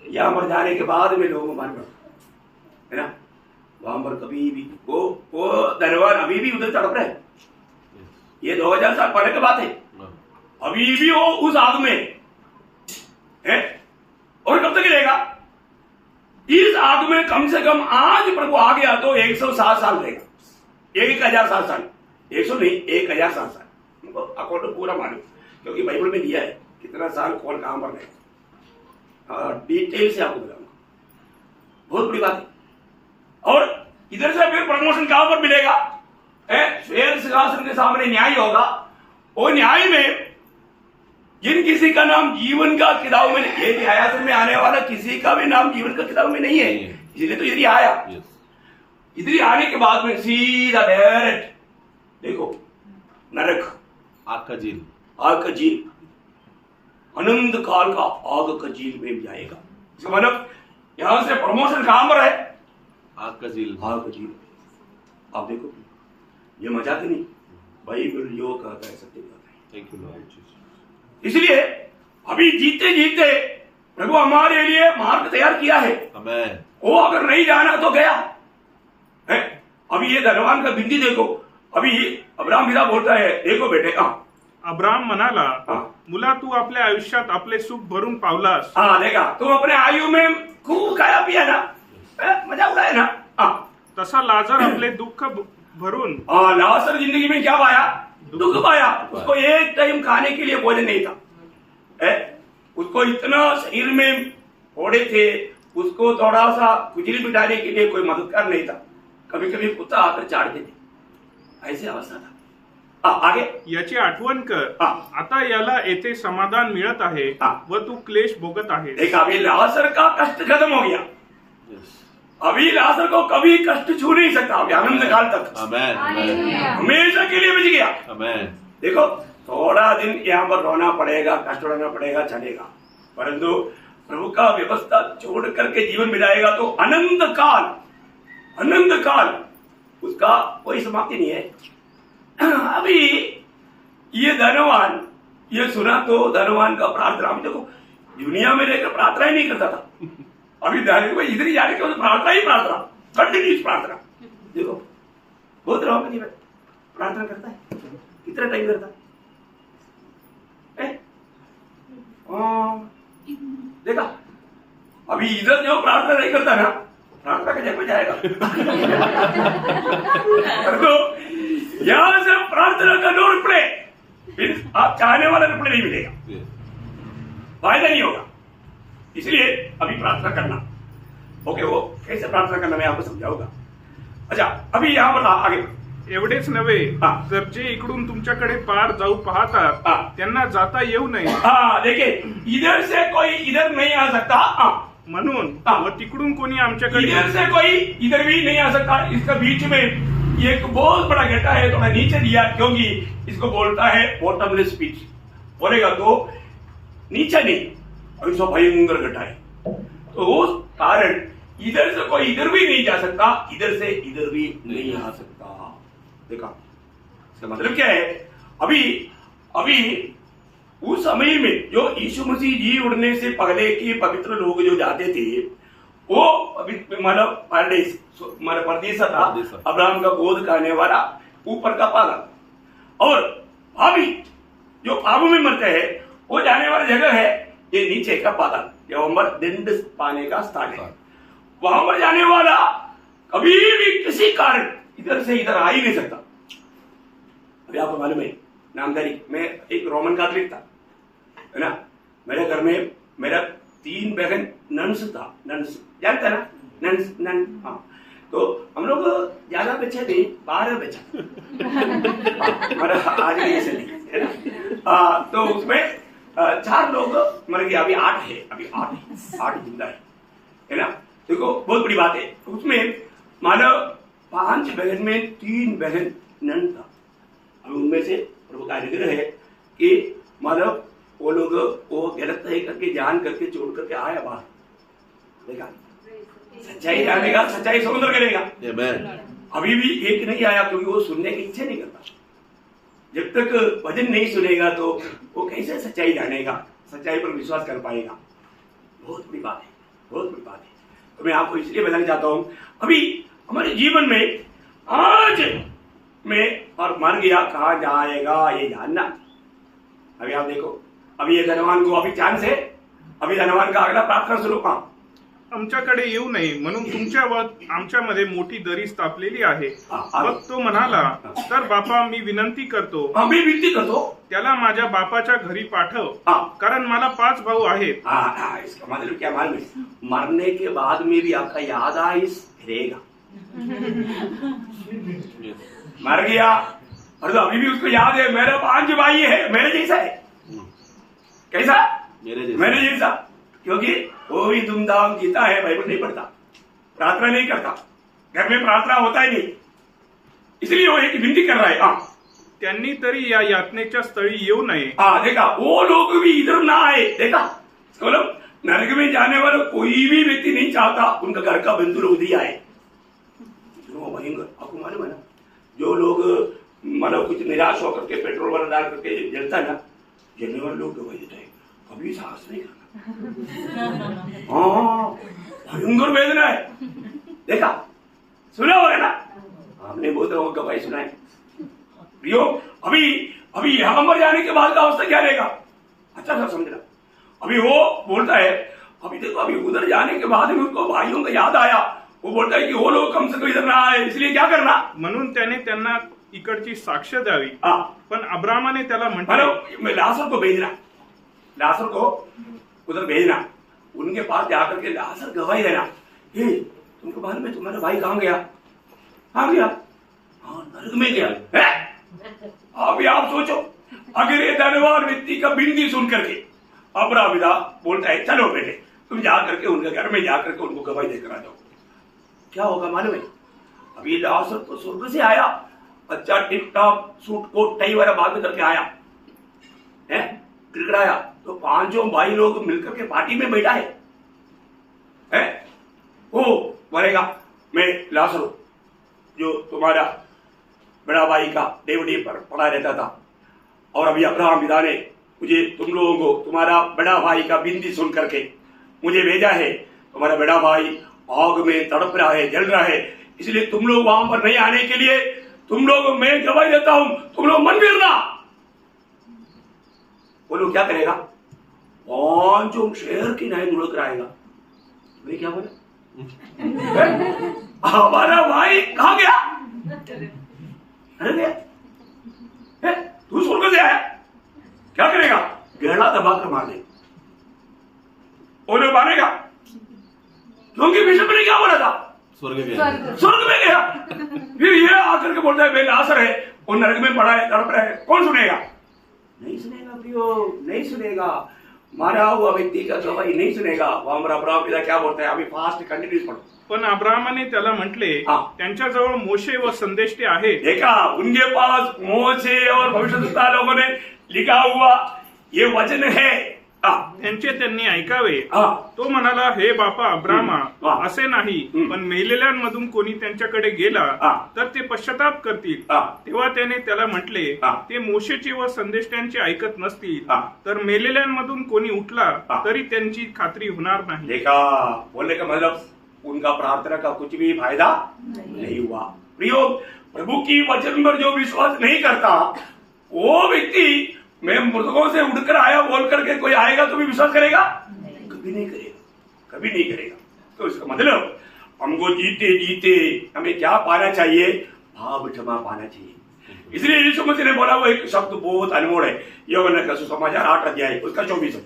यहां पर जाने के बाद में लोगों को मालूम है ना. वहां पर कभी भी वो धनवान अभी भी उधर तड़प रहे. ये 2000 साल पहले की बात है, अभी भी वो उस आग में है. और कब तक रहेगा इस आग में? कम से कम आज प्रभु आ गया तो 107 साल रहेगा. 1007 साल, 100 नहीं, 1007 साल. अकॉर्डिंग पूरा मालूम, क्योंकि बाइबल में दिया है कितना साल कौन कहां पर रहेगा. डिटेल से आपको बताऊंगा, बहुत बड़ी बात है. और इधर से फिर प्रमोशन कहां पर मिलेगा, श्वेत सिंहासन के सामने न्याय होगा. वो न्याय में जिन किसी का नाम जीवन का किताब में, ये न्यायासन में आने वाला किसी का भी नाम जीवन का किताब में नहीं है, इसलिए तो इधर आया. इधर आने के बाद में सीधा डायरेक्ट देखो नरक, आग का झील, अनंत काल का आग का झील में जाएगा. इसका मतलब यहां से प्रमोशन कहां पर है, आग का झील. आप देखो, ये मजाक नहीं, बाइबल जो कहता है सत्य कहता है. Thank you Lord. इसलिए अभी जीते जीते प्रभु हमारे लिए मार्ग तैयार किया है. आमेन. वो अगर नहीं जाना तो गया है. अभी ये धनवान का बिंदी देखो, अभी अब्राहम पिता बोलता है, देखो बेटे. अब्राहम म्हणाला, हा. मुला तू आपल्या आयुष्यात आपले सुख भरून पावलास. हाँ देखा, तुम अपने आयु में खूब खाया पिया ना, मजा उड़ाया ना. तसा लाजर आपले दुःख भरून लाजर जिंदगी में क्या पाया, दुख पाया. उसको एक टाइम खाने के लिए भोजन नहीं था. उसको इतना शरीर में फोड़े थे, उसको थोड़ा सा कुचली बिठाने के लिए कोई मददगार नहीं था. कभी कभी कुत्ता आकर चाटते थे, ऐसी अवस्था था. आगे याची आठवण कर. हा. आता याला येथे समाधान मिळत आहे हा. व तू क्लेश भोगत आहे. देखा, अभी लाजर का कष्ट खत्म हो गया. अभी लाजर को कभी कष्ट छू नहीं सकता, अभी आनंद काल तक आमेन. हमेशा के लिए बच गया. आमेन. देखो, थोड़ा दिन यहाँ पर रोना पड़ेगा, कष्ट उठाना पड़ेगा, चलेगा, परंतु प्रभु का व्यवस्था छोड़ करके जीवन बिताएगा तो अनंत काल उसका कोई समाप्ति नहीं है. अभी ये धनवान, ये सुना तो धनवान का प्रार्थना, अभी देखो दुनिया में रहकर प्रार्थना ही नहीं करता था. अभी इधर ही जाने के बाद प्रार्थना, कंटिन्यूस प्रार्थना. देखो बहुत रहा जीवन प्रार्थना करता है, कितना टाइम करता है. देखा, अभी इधर जो प्रार्थना नहीं करता ना, प्रार्थना के जगह जाएगा. तो यहां से प्रार्थना का नो रिप्ले, फिर आप चाहने वाला रिप्ले नहीं मिलेगा, फायदा नहीं होगा. इसलिए अभी प्रार्थना करना. ओके, वो कैसे प्रार्थना करना मैं आपको समझाऊंगा. अच्छा, अभी यहां पर आगे एवढेच नव्हे हा. तर जे इकडून तुमच्याकडे पार जाऊ पाहतात हा. त्यांना जाता येऊ नये हाँ देखिए, इधर से कोई इधर नहीं आ सकता। हाँ, म्हणून हा. व तिकडून कोणी आमच्याकडे इधर से कोई इधर भी नहीं आ सकता। इसका बीच में एक बहुत बड़ा गड्ढा है, थोड़ा नीचे दिया क्योंकि इसको बोलता है बॉटमलेस पिच। बोलेगा तो नीचे नहीं, ऐसा भयंकर गड्ढा है, तो उस कारण इधर से कोई इधर भी नहीं जा सकता, इधर से इधर भी नहीं आ सकता। देखा, इसका मतलब क्या है? अभी अभी उस समय में जो यीशु मसीह जी उड़ने से पहले के पवित्र लोग जो जाते थे, वो मतलब परदेश, मतलब परदेश था, अब्राहम का गोद खाने वाला ऊपर का पालन, और अभी जो पाप में मरते हैं वो जाने वाली जगह है ये नीचे का पालन, जो हमारे दंड पाने का स्थान है। वहां पर जाने वाला कभी भी किसी कारण इधर से इधर आ ही नहीं सकता। अभी आपको मालूम है, नामधारी, मैं एक रोमन कैथोलिक था, है ना। मेरे घर में मेरा 3 बहन नन्स था, नन्स जानता ना, नन्स नन, हाँ। तो हम लोग ज्यादा बच्चे थे, 12 बच्चा हमारा आज भी ऐसे नहीं है ना। तो उसमें 4 लोग मर गए, अभी 8 है, अभी 8 जिंदा है ना। देखो बहुत बड़ी बात है, उसमें मानो 5 बहन में 3 बहन नन था। अब उनमें से प्रभु का अनुग्रह है कि मानो वो लोग वो गलत तय करके जान करके छोड़ करके आया बाहर, देखा सच्चाई जानेगा, सच्चाई समुद्र करेगा। अभी भी एक नहीं आया क्योंकि वो सुनने की इच्छा नहीं करता। जब तक भजन नहीं सुनेगा तो वो कैसे सच्चाई जानेगा, सच्चाई पर विश्वास कर पाएगा। बहुत बड़ी बात है, बहुत बड़ी बात है। तो मैं आपको इसलिए बताना चाहता हूं, अभी हमारे जीवन में आज मैं और मर गया कहां जाएगा ये जानना। अभी आप देखो, अभी ये धनवान को अभी चांस है, अभी धनवान का अगला प्रार्थना स्वरूप आमच्याकडे येऊ नये म्हणून तुमच्या व आमच्यामध्ये मोठी दरी स्थापलेली आहे। हा. मग तो म्हणाला, तर बापा मी विनंती करतो, मी विनती करतो त्याला माझ्या बापाच्या घरी पाठव, हा. कारण मला 5 भाऊ आहेत। इसका मतलब क्या मालूम है? मरने के बाद में भी आपका याद आइस रहेगा। मर गया और तो अभी भी उसको याद है, मेरा 5 भाई है, मेरे जैसा है। कैसा? मेरे जैसा, क्योंकि वो भी धूमधाम जीता है, बाइबल नहीं पढ़ता, प्रार्थना नहीं करता, घर में प्रार्थना होता ही नहीं, इसलिए वो एक विनती कर रहा है। हाँ, त्यांनी तरी या यातनेच्या स्थळी येऊ नये। हाँ देखा, वो लोग भी इधर ना आए। देखा, मतलब नरक में जाने वाला कोई भी व्यक्ति नहीं चाहता उनका घर का बंधु लोग ही आए। भयंकर, आपको मालूम है ना, जो लोग मतलब कुछ निराश होकर के पेट्रोल वाला डाल करके जलता है ना, जलने वाले लोग गवाही देते हैं, कभी साहस नहीं करना। हाँ, भयंकर वेदना है। देखा, सुना होगा ना, हमने बहुत लोगों गवाही सुनाई। प्रियो, अभी यहां पर जाने के बाद का अवस्था क्या रहेगा, अच्छा सा समझना। अभी वो बोलता है, अभी देखो, अभी उधर जाने के बाद में उनको भाइयों का याद आया, वो बोलता है कि वो लोग कम से कम इधर ना आए, इसलिए क्या करना, म्हणून त्याने त्यांना इकडची साक्ष द्यावी। हाँ, पण अब्रामाने त्याला म्हटले, लासर को भेजना, लासर को उधर भेजना, उनके पास जाकर के लासर गवाही देना, हे तुमको मालूम है तुम्हारा भाई कहाँ गया? कहाँ गया? हाँ, नरक में गया है। अभी आप सोचो, अगर ये धनवान व्यक्ति का बिंदी सुन करके अब्राहम बोलता है, चलो बेटे तुम जा करके उनके घर में जा करके उनको गवाही देकर आ जाओ, क्या होगा मालूम है? अभी लासर तो स्वर्ग से आया, अच्छा tip top suit coat tie वाला बात करके आया है, गिड़गिड़ाया, तो 5 भाई लोग मिलकर के पार्टी में बैठा है? वो बोलेगा, मैं लासर जो तुम्हारा बड़ा भाई का डेवडी पर पड़ा रहता था, और अभी अब्राहम पिता ने मुझे तुम लोगों को तुम्हारा बड़ा भाई का बिंदी सुन करके मुझे भेजा है। तुम्हारा बड़ा भाई आग में तड़प रहा है, जल रहा है, इसलिए तुम लोग वहां पर नहीं आने के लिए तुम लोग, मैं गवाही देता हूं, तुम लोग मन फिरना। वो लोग क्या करेगा? 5 शहर की नाई मुड़क कराएगा। मैं क्या बोला? हमारा भाई कहाँ गया? अरे गया, तू स्वर्ग से आया, क्या करेगा? गहरा दबाकर मार दे, वो लोग मारेगा, क्योंकि बिशप ने क्या बोला था? स्वर्ग गया। स्वर्ग में गया। फिर ये आकर के बोलता है बेलासर है, वो नरक में पड़ा है, तड़प रहा है, कौन सुनेगा? नहीं सुनेगा प्रियो, नहीं सुनेगा। मारा हुआ व्यक्ति का गवाही नहीं सुनेगा। वो हमारा अब्राहम पिता क्या बोलता है, अभी फास्ट कंटिन्यूस पढ़ो। पण अब्राहमाने त्याला म्हटले, हा. त्यांच्याजवळ मोशे व संदेष्टे आहेत. देखा, उनके पास मोशे और भविष्यवक्ता लोगों ने लिखा हुआ ये वचन है। त्यांचे त्यांनी ऐकावे. हा. तो म्हणाला, हे बापा अब्रामा, हा. असे नाही, पण मेलेल्यांमधून कोणी त्यांच्याकडे हा. गेला तर ते पश्चाताप करतील. हा. तेव्हा त्याने त्याला म्हटले, हा. ते मोशेचे व संदेष्टांचे ऐकत नसतील, हा. तर मेलेल्यांमधून कोणी उठला हा. तरी त्यांची खात्री होणार नाही. देखा, बोलने का मतलब उनका प्रार्थना का कुछ भी फायदा नहीं हुआ। प्रियो, प्रभु की वचन पर जो विश्वास नहीं करता वो व्यक्ति, मैं मृतकों से उड़कर आया बोल करके कोई आएगा तो भी विश्वास करेगा? कभी नहीं करेगा, कभी नहीं करेगा। तो इसका मतलब हमको जीते जीते हमें क्या पाना चाहिए? भाव क्षमा पाना चाहिए। इसलिए यीशु मसीह ने बोला वो एक शब्द बहुत अनमोल है, यूहन्ना का सुसमाचार 8 अध्याय उसका 24 है,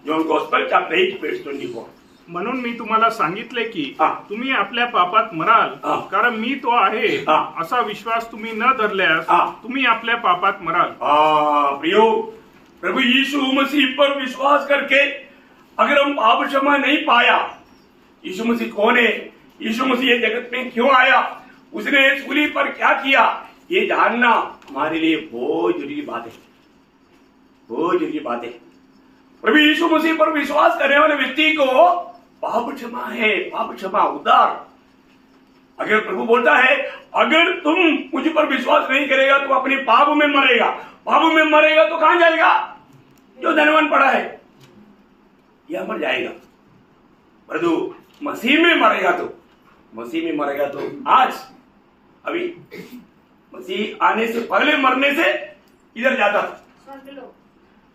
जॉन गॉस्पेल चैप्टर 8 वर्स 24। म्हणून मी तुम्हाला सांगितले की हा. तुम्ही आपल्या पापात मराल, हा. कारण मी तो आहे हा. असा विश्वास तुम्ही न धरल्यास हा. तुम्ही आपल्या पापात मराल. प्रियो, प्रभु यीशु मसीह पर विश्वास करके अगर हम पाप क्षमा नहीं पाया, यीशु मसीह कौन है, यीशु मसीह ये जगत में क्यों आया, उसने सूली पर क्या किया, ये जानना हमारे लिए बहुत जरूरी बात है, बहुत जरूरी बात है। प्रभु यीशु मसीह पर विश्वास करने वाले व्यक्ति को पाप क्षमा है, पाप क्षमा उद्धार। अगर प्रभु बोलता है अगर तुम मुझ पर विश्वास नहीं करेगा तो अपने पाप में मरेगा, पाप में मरेगा तो कहां जाएगा? जो धनवान पड़ा है यह मर जाएगा। परंतु मसीह में मरेगा तो, मसीह में मरेगा तो आज अभी मसीह आने से पहले मरने से इधर जाता था,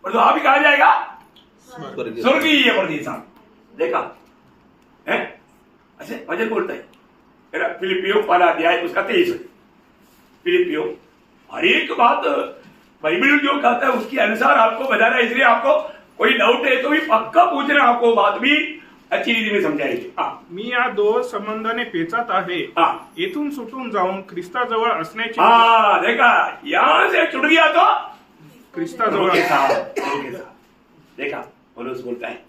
परंतु अभी कहा जाएगा? स्वर्गीय परदेसा। देखा है, अच्छा वचन बोलता है फिलिपियो पहला अध्याय उसका 23। फिलिपियो हर एक बात बाइबल जो कहता है उसके अनुसार आपको बताना है, इसलिए आपको कोई डाउट है तो भी पक्का पूछना, आपको बात भी अच्छी रीति में समजाएगी। मी या दोन संबंधाने पेचात आहे, येथून सुटून जाऊन ख्रिस्ताजवळ असण्याची. देखा, यहां से छुट गया तो ख्रिस्ताजवळ. देखा, पौलुस बोलता है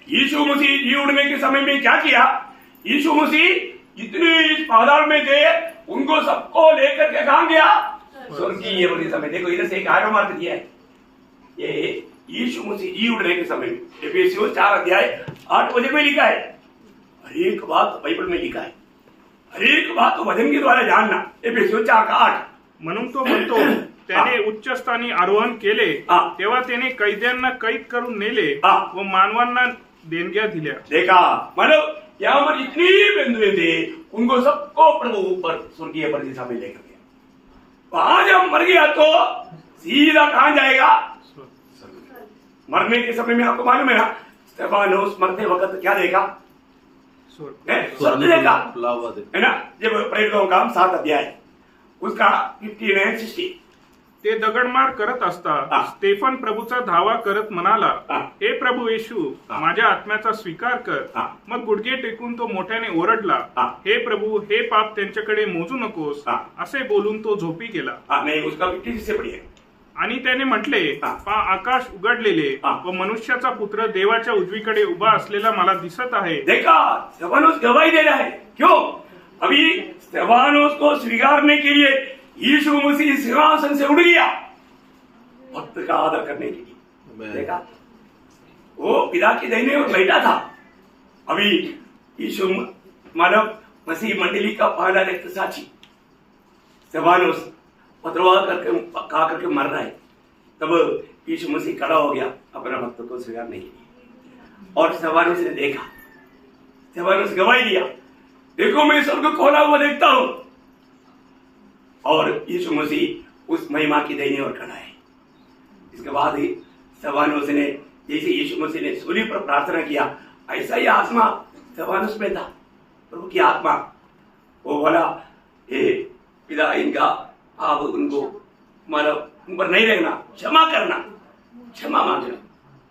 यीशु मसीह जी उड़ने के समय में क्या किया? यीशु मसीह जितने इस पाताल में थे उनको सबको लेकर के कहां गया? स्वर्गीय बड़ी समय। देखो इधर से एक आरो मार्ग दिया है, ये यीशु मसीह जी उड़ने के समय में एफेसियों 4 अध्याय 8 वचन में लिखा है। हर एक बात बाइबल में लिखा है, हर एक बात वचन के द्वारा जानना। एफेसियों 4 का 8 म्हणून तो म्हणतो, त्याने उच्च स्थानी आरोहण केले, तेव्हा त्याने कैद्यांना कैद करून नेले व मानवांना देणग्या दिल्या. देखा, मतलब यहाँ पर जितनी बंधुए थे उनको सबको प्रभु ऊपर स्वर्गीय परदेसा में लेकर गया। वहां जब मर गया तो सीधा कहां जाएगा? मरने के समय में आपको मालूम है ना, स्तेफानोस मरते वक्त क्या देखा? स्वर्ग देखा है ना। जब प्रेरितों का 7 अध्याय उसका 59 and 60 ते दगडमार करत असता स्तेफन प्रभूचा धावा करत म्हणाला, हे प्रभू येशू, माझ्या आत्म्याचा स्वीकार कर. मग गुडघे टेकून तो मोठ्याने ओरडला, हे प्रभू, हे पाप त्यांच्याकडे मोजू नकोस. असे बोलून तो झोपी गेला. नहीं, उसका 50 से बढ़िया। आणि त्याने म्हटले, पहा आकाश उघडलेले व मनुष्याचा पुत्र देवाच्या उजवीकडे उभा असलेला मला दिसत आहे. देखा, स्तेफानोस गवाही दे रहा है। क्यों? अभी स्तेफानोस को स्वीकारने के लिए यीशु मसीह सिंहासन से उड़ गया भक्त का आदर करने के लिए। देखा, वो पिता की दाहिने ओर बैठा था। अभी यीशु मानव मसीह मंडली का पहला रक्त साक्षी स्तेफानोस पथरवाह करके मर रहा है, तब यीशु मसीह खड़ा हो गया अपना भक्त को स्वीकारने के लिए। और स्तेफानोस ने देखा, स्तेफानोस गवाही दिया, देखो मैं स्वर्ग खोला हुआ देखता हूं, और यीशु मसीह उस महिमा की दाहिनी ओर खड़ा है। इसके बाद ही स्तेफानोस ने, जैसे यीशु मसीह ने सूली पर प्रार्थना किया, ऐसा ही आत्मा स्तेफानोस में था, प्रभु की आत्मा। वो बोला, हे पिता, इनका आप उनको मतलब उन पर नहीं रहना, क्षमा करना, क्षमा मांगना।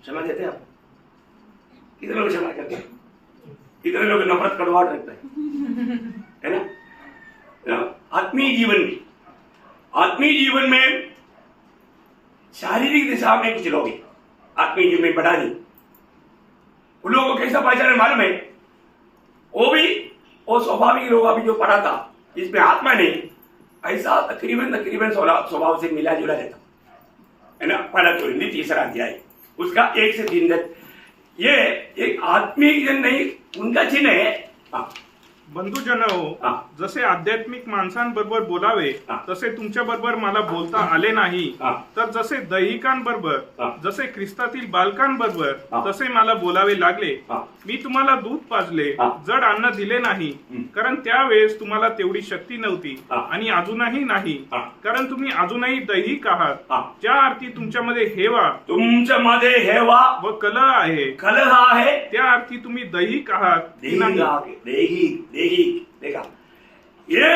क्षमा देते आप? कितने लोग क्षमा करते हैं? इतने लोग नफरत कड़वाहट रखते है ना। आत्मीय जीवन में शारीरिक दिशा में कुछ लोग आत्मीय जीवन में बढ़ा नहीं, उन लोगों को कैसा पहचान मालूम है? वो स्वाभाविक लोग अभी जो पढ़ा था जिसमें आत्मा नहीं, ऐसा तकरीबन स्वभाव से मिला जुला रहता है ना। पहला कोरिन्थी 3 अध्याय उसका 1 से 3 तक। ये एक आत्मिक जन नहीं, उनका चिन्ह है। बंधुजन हो, जसे आध्यात्मिक माणसांबरोबर बोलावे तसे तुमच्या बरोबर मला बोलता आले नाही, तर जसे दैहिकांबरोबर जसे ख्रिस्तातील बालकांबरोबर तसे मला बोलावे लागले। मी तुम्हाला दूध पाजले, जड अन्न दिले नाही, कारण त्यावेळेस तुम्हाला तेवढी शक्ती नव्हती आणि अजूनही नाही, कारण तुम्ही अजूनही दैहिक आहात। ज्या अर्थी तुमच्यामध्ये हेवा व कलह आहे, त्या अर्थी तुम्ही दैहिक आहात की नाही। देखा, ये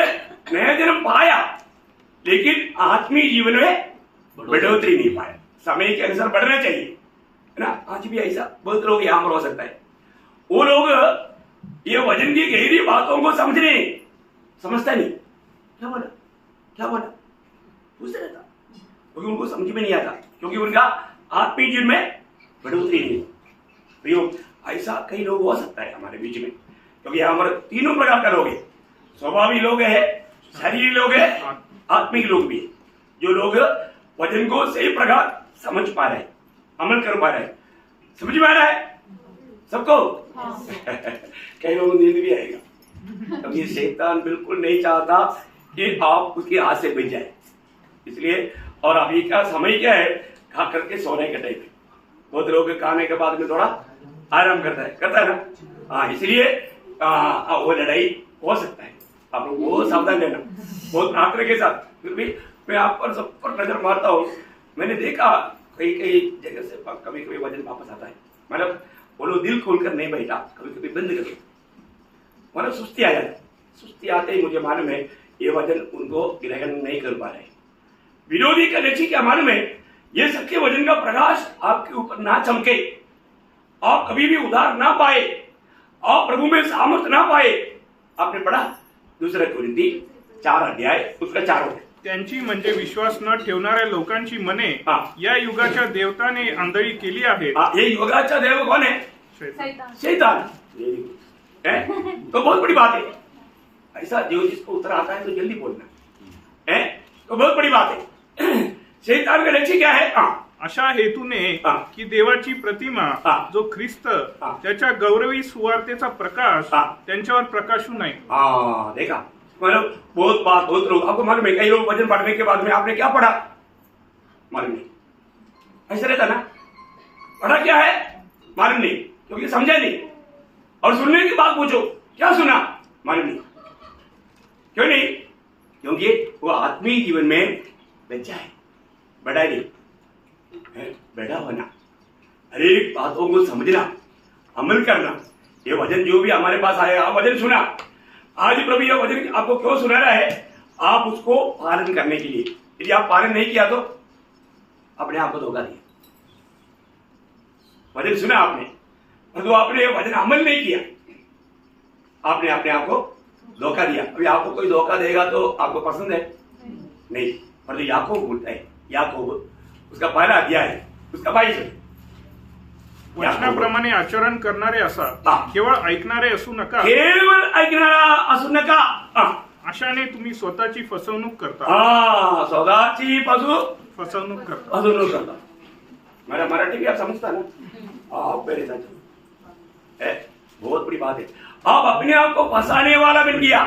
नया जन्म पाया लेकिन आत्मीय जीवन में बढ़ोतरी नहीं पाया। समय के अनुसार बढ़ना चाहिए, है ना। आज भी ऐसा बहुत लोग यहां पर हो सकता है, वो लोग ये वजन की गहरी बातों को समझता नहीं। क्या बोला पूछते रहता, क्योंकि उनको समझ में नहीं आता, क्योंकि उनका आत्मीय जीवन में बढ़ोतरी नहीं। तो ऐसा कई लोग हो सकता है हमारे बीच में, क्योंकि हमारे तीनों प्रकार का लोग है। स्वाभाविक लोग है, शारीरिक लोग है, आत्मिक लोग भी है। जो लोग वचन को सही प्रकार समझ पा रहे हैं, अमल कर पा रहे हैं। समझ में आ रहा है सबको? कई लोगों को नींद भी आएगा, क्योंकि शैतान बिल्कुल नहीं चाहता कि आप उसके हाथ से बच जाए। इसलिए, और अभी का समय क्या है, खा करके सोने का टाइम है। बहुत लोग खाने के बाद में थोड़ा आराम करता है ना। हाँ, इसलिए वो लड़ाई हो सकता है। आप लोग वो सावधान रहना, बहुत प्रार्थना के साथ। फिर भी मैं आप पर सब पर नजर मारता हूँ। मैंने देखा कई जगह से कभी वजन वापस आता है, मतलब वो लोग दिल खोलकर नहीं बैठा, कभी बंद कर, मतलब सुस्ती आ जाती। सुस्ती आते ही मुझे मालूम है ये वजन उनको ग्रहण नहीं कर पा रहे। विरोधी का लक्ष्य क्या मालूम है? ये सबके वजन का प्रकाश आपके ऊपर ना चमके, आप कभी भी उधार ना पाए, आप प्रभु में सामर्थ्य ना पाए। आपने पढ़ा 2 कोरिन्थी 4 अध्याय उसका 4 होते। त्यांची म्हणजे विश्वास न ठेवणाऱ्या लोकांची मने या युगाच्या देवताने आंधळी केली आहे। ये युगाचा देव कौन है? शैतान। तो बहुत बड़ी बात है। ऐसा जो जिसको उत्तर आता है तो जल्दी बोलना है, तो बहुत बड़ी बात है। शैतान का लक्ष्य क्या है? अशा हेतूने की देवाची प्रतिमा जो ख्रिस्त त्याच्या गौरवी सुवार्तेचा प्रकाश त्यांच्यावर प्रकाशू नाही। देखा, मतलब बहुत लोग, आपको मालूम है कई लोग वचन पढ़ने के बाद में आपने क्या पढ़ा मालूम नहीं, ऐसा रहता ना। पढ़ा क्या है मालूम नहीं, क्योंकि समझा नहीं। और सुनने की बात पूछो, क्या सुना मालूम नहीं। क्यों नहीं? क्योंकि वो आत्मीय जीवन में बच्चा है, बड़ा नहीं, बड़ा होना, हर एक बातों को समझना, अमल करना। ये वचन जो भी हमारे पास आया, वचन सुना, आज प्रभु ये वचन आपको क्यों सुना रहा है? आप उसको पालन करने के लिए। यदि आप पालन नहीं किया तो अपने आप को धोखा दिया। वचन सुना आपने, परंतु आपने वचन अमल नहीं किया, आपने अपने आप को धोखा दिया। अभी आपको कोई धोखा देगा तो आपको पसंद है नहीं, परंतु याकूब बोलता है, याकूब उसका 1 अध्याय उसका 22 वचनाप्रमाणे आचरण करणारे असा, केवळ ऐकणारे असू नका, केवळ ऐकणारा असू नका। अशाने तुम्ही स्वतःची फसवणूक करता। स्वतःची फसवणूक करता। मेरा मराठी भी आप समझता ना? आप मेरे साथ बहुत बड़ी बात है। आप अपने आप को फंसाने वाला बन गया।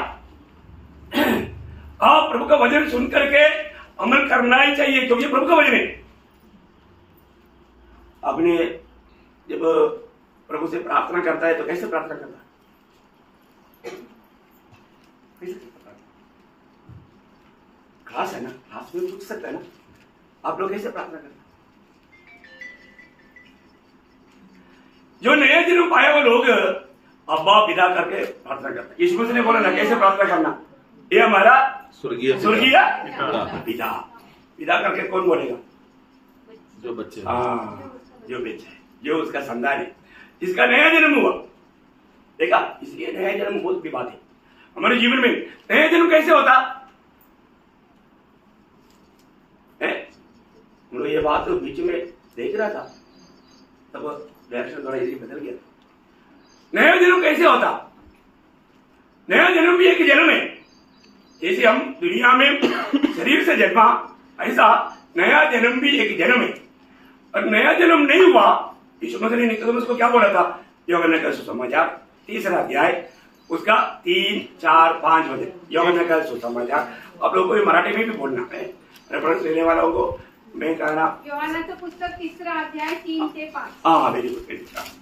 आप प्रभु का वचन सुन करके अमल करना ही चाहिए, क्योंकि प्रभु का वचन है। आपने जब प्रभु से प्रार्थना करता है तो कैसे प्रार्थना करता है? क्लास है ना, क्लास में पूछ सकता है ना, आप लोग कैसे प्रार्थना करते हैं? जो नया जन्म पाया वो लोग अब्बा पिता करके प्रार्थना करते हैं। यीशु मसीह ने बोला ना कैसे प्रार्थना करना, ये हमारा स्वर्गीय पिता। पिता करके कौन बोलेगा? जो बच्चे, जो बच्चा है, जो उसका संतान है, जिसका नया जन्म हुआ, देखा, इसलिए नया जन्म बहुत बड़ी बात है हमारे जीवन में। नया जन्म कैसे होता है? हम लोग ये बात तो बीच में देख रहा था, तब रिएक्शन थोड़ा इसी बदल गया। नया जन्म कैसे होता? नया जन्म भी एक जन्म है। जैसे हम दुनिया में शरीर से जन्मा, ऐसा नया जन्म भी एक जन्म है। और नया जन्म नहीं हुआ, यीशु मसीह ने निकोदेमुस को क्या बोला था? यूहन्ना का सुसमाचार 3 अध्याय उसका 3, 4, 5 वचन। यूहन्ना का सुसमाचार आप लोगों को मराठी में भी बोलना है, रेफरेंस लेने वालों को मैं कहना। योहानाचं पुस्तक 3 अध्याय 3 ते 5। हा, व्हेरी गुड।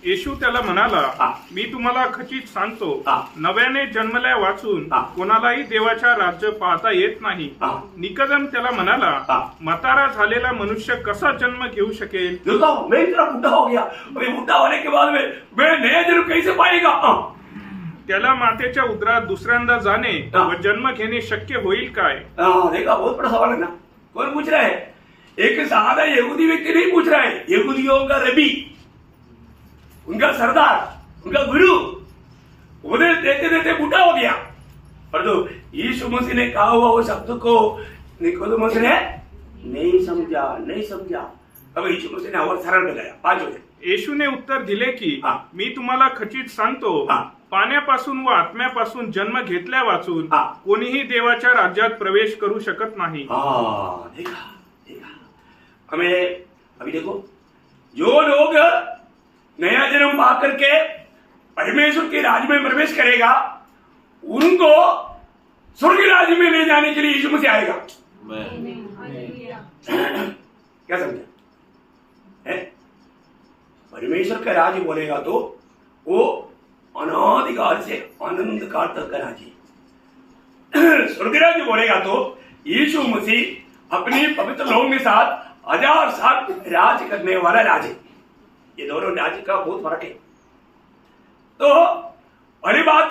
येशू त्याला म्हणाला, हा. मी तुम्हाला खचित सांगतो, हा. नव्याने जन्मल्या वाचून हा. कोणालाही देवाच्या राज्य पाहता येत नाही. हा. निकोदेम त्याला म्हणाला, हा. म्हातारा झालेला मनुष्य कसा जन्म घेऊ शकेल? देखो, मैं इतना बुढ़ा हो गया, अभी बुढ़ा होने के बाद में मैं नया जन्म कैसे पाएगा? त्याला मातेच्या उदरात दुसऱ्यांदा जाणे हा. व जन्म घेणे शक्य होईल काय? देखा, बहुत बड़ा सवाल है ना। कौन पूछ रहा है? एक सादा यहूदी व्यक्ति नहीं पूछ रहा है, यहूदियों का रबी, उनका सरदार, उनका गुरु उपदेश देते देते बूढ़ा हो गया। पर तो यीशु मसीह ने कहा हुआ वो शब्द को निकोदेमुस ने नहीं समझा। अब यीशु मसीह ने और सरल बताया 5 वचन। येशूने उत्तर दिले की, हा. मी तुम्हाला खचित सांगतो, हा. पाण्यापासून व आत्म्यापासून जन्म घेतल्या वाचून हा. कोणीही देवाच्या राज्यात प्रवेश करू शकत नाही. देखा, हमें अभी देखो, जो लोग नया जन्म पा करके परमेश्वर के राज्य में प्रवेश करेगा, उनको स्वर्ग राज्य में ले जाने के लिए यीशु मसीह आएगा। क्या समझा है? परमेश्वर का राज्य बोलेगा तो वो अनादिकाल से आनंद काल तक का राज्य। स्वर्ग राज्य बोलेगा तो यीशु मसीह अपनी पवित्र लोगों के साथ 1000 साल राज करने वाला राज्य। ये दोनों राज्य का बहुत फर्क है। तो पहली बात,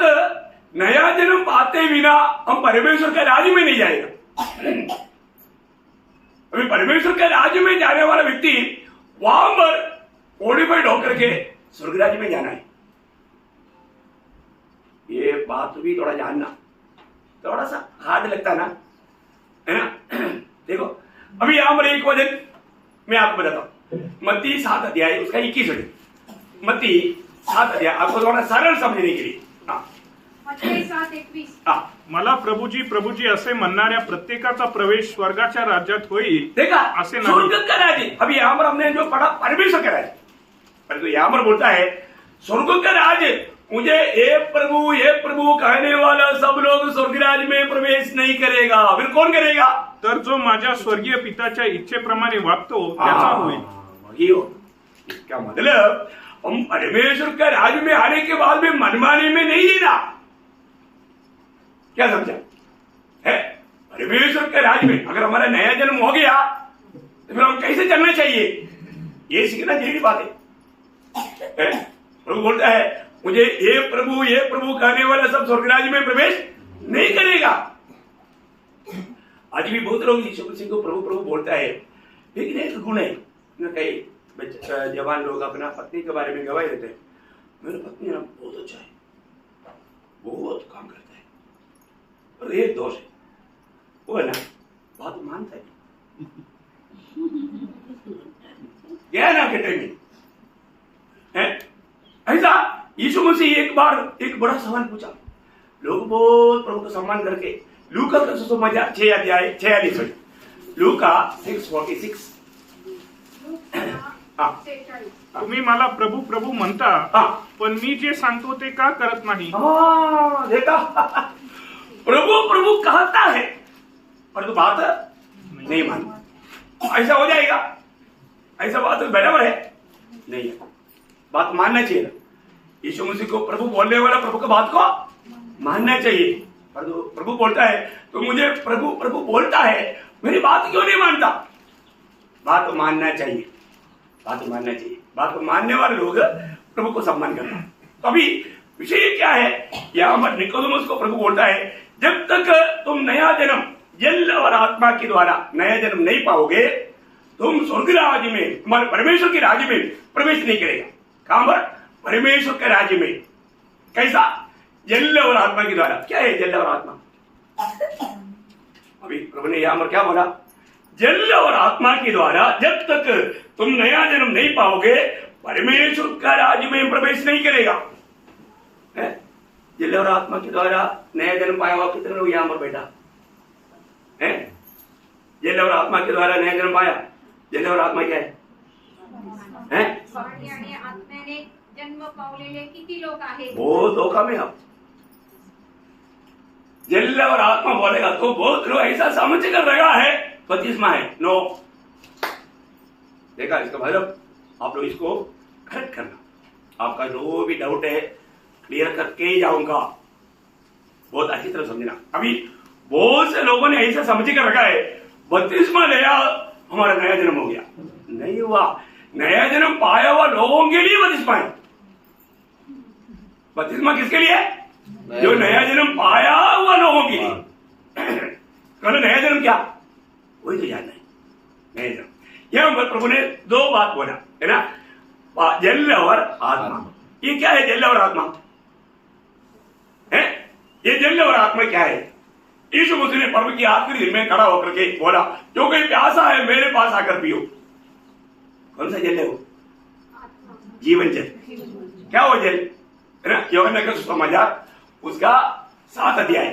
नया जन्म पाते बिना हम परमेश्वर के राज्य में नहीं जाएगा। अभी परमेश्वर के राज्य में जाने वाला व्यक्ति वहां पर क्वालिफाइड होकर के स्वर्ग राज्य में जाना है। ये बात भी थोड़ा जानना, थोड़ा सा हार्ड लगता ना, है ना? देखो, अभी यहां पर एक वचन मैं आपको बताता हूं, मत्ती 7 अध्याय उसका 21 वचन। मत्ती 7 अध्याय आपको थोड़ा सरल समझने के लिए। मत्ती 7:21। मला प्रभुजी असे म्हणणाऱ्या प्रत्येकाचा प्रवेश स्वर्गाच्या राज्यात होईल, देखा, असे नाही. स्वर्ग का राज्य। अभी यहां पर हमने जो पढ़ा परमेश्वर का राज्य, परंतु यहां पर बोलता है स्वर्ग का राज्य। मुझे ये प्रभु कहने वाला सब लोग स्वर्ग राज्य में प्रवेश नहीं करेगा। फिर कौन करेगा? तर जो माझ्या स्वर्गीय पिताच्या इच्छेप्रमाणे वागतो त्याचा होईल. क्या मतलब, हम परमेश्वर के राज्य में आने के बाद में मनमानी में नहीं जीना। क्या समझा है? परमेश्वर के राज्य में अगर हमारा नया जन्म हो गया तो फिर हम कैसे चलना चाहिए, ये सीखना जरूरी बात है। प्रभु बोलता है, मुझे ये प्रभु कहने वाला सब स्वर्ग राज्य में प्रवेश नहीं करेगा। आज भी बहुत लोग यीशु मसीह को प्रभु बोलता है, लेकिन एक गुण है ना, कई जवान लोग अपना पत्नी के बारे में गवाही देते हैं, मेरी पत्नी ना बहुत अच्छा है, बहुत काम करता है, और एक दोष है, वो है ना बात मानता है। क्या ना कहते हैं ऐसा। यीशु मसीह एक बार एक बड़ा सवाल पूछा, लोग बहुत प्रभु का सम्मान करके लूका का सुसमाचार 6 अध्याय 46 लूका 6:46। तुम्ही मला प्रभू म्हणता, पण मी जे सांगतो ते का करत नाही? देखा, प्रभु कहता है पर तो बात नहीं मानता। ऐसा हो जाएगा? ऐसा बात बराबर है नहीं है, बात मानना चाहिए ना। यीशु मसीह को प्रभु बोलने वाला प्रभु की बात को मानना चाहिए। पर तो प्रभु बोलता है तो मुझे प्रभु बोलता है, मेरी बात क्यों नहीं मानता? बात मानना चाहिए, बात मानना चाहिए। बात को मानने वाले लोग प्रभु को सम्मान करना। तो अभी विषय क्या है, यहाँ पर निकोदेमुस को प्रभु बोलता है, जब तक तुम नया जन्म जल और आत्मा के द्वारा नया जन्म नहीं पाओगे, तुम स्वर्ग राज्य में, तुम्हारे परमेश्वर के राज्य में प्रवेश नहीं करेगा। कहां पर? परमेश्वर के राज्य में। कैसा? जल और आत्मा के द्वारा। क्या है जल और आत्मा? अभी प्रभु ने यहां पर क्या बोला? जल और आत्मा के द्वारा जब तक तुम नया जन्म नहीं पाओगे परमेश्वर का राज्य में प्रवेश नहीं करेगा। जल और आत्मा के द्वारा नया जन्म पाया हुआ कितने लोग यहां पर बैठा है? जल और आत्मा के द्वारा नया जन्म पाया। जल और आत्मा क्या है? पाणी आणि आत्म्याने जन्म पावलेले किती लोक आहेत? बहुत धोखा में आप जल और आत्मा बोलेगा तो बहुत लोग ऐसा समझ कर रहा है बपतिस्मा है। नो, देखा इसका मतलब आप लोग इसको करेक्ट करना। आपका जो भी डाउट है क्लियर करके ही जाऊंगा, बहुत अच्छी तरह समझना। अभी बहुत से लोगों ने ऐसा समझ कर रखा है बपतिस्मा लिया हमारा नया जन्म हो गया। नहीं हुआ। नया जन्म पाया हुआ लोगों के लिए बपतिस्मा है। बपतिस्मा किसके लिए है? जो नया जन्म पाया हुआ लोगों के लिए। कहना नया जन्म क्या? वही तो याद नहीं। नया जन्म यहां पर प्रभु ने दो बात बोला है ना, जल और आत्मा। ये क्या है जल और आत्मा? है ये जल और आत्मा क्या है? यीशु मसीह ने प्रभु की आखिरी दिन में खड़ा होकर के बोला, जो कोई प्यासा है मेरे पास आकर पियो। कौन सा जल है वो? जीवन जल। क्या वो जल है ना? यूहन्ना का सुसमाचार उसका 7 अध्याय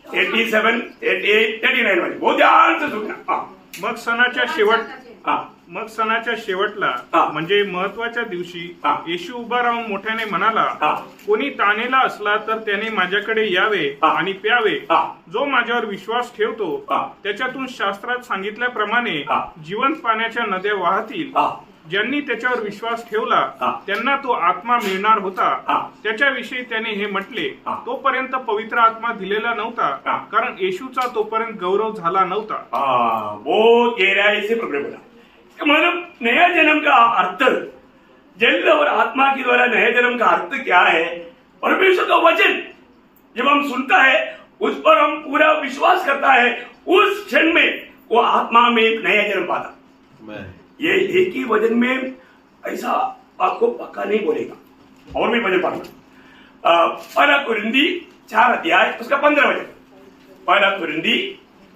87, 88, 39 वाले वो ध्यान से सुनना। मग सणाच्या शेवटला म्हणजे महत्वाच्या दिवशी येशू उभा राहून मोठ्याने म्हणाला, कोणी ताणेला असला तर त्याने माझ्याकडे यावे आणि प्यावे. जो माझ्यावर विश्वास ठेवतो त्याच्यातून शास्त्रात सांगितल्याप्रमाणे जीवंत पाण्याच्या नद्या वाहतील. ज्यांनी त्याच्यावर विश्वास ठेवला त्यांना तो आत्मा मिळणार होता. त्याच्याविषयी त्याने हे म्हटले, तोपर्यंत पवित्र आत्मा दिलेला नव्हता, कारण येशूचा तोपर्यंत गौरव झाला नव्हता. वो गहराई से प्रभु बोला। मतलब नया जन्म का अर्थ, जल और आत्मा के द्वारा नया जन्म का अर्थ क्या है? परमेश्वर का वचन जब हम सुनता है, उस पर हम पूरा विश्वास करता है, उस क्षण में वो आत्मा में नया जन्म पाता। ये एक ही वचन में ऐसा आपको पक्का नहीं बोलेगा। और भी वचन पढ़ना, पहला कुरिन्दी 4 अध्याय उसका 15 वचन। पहला कुरिन्दी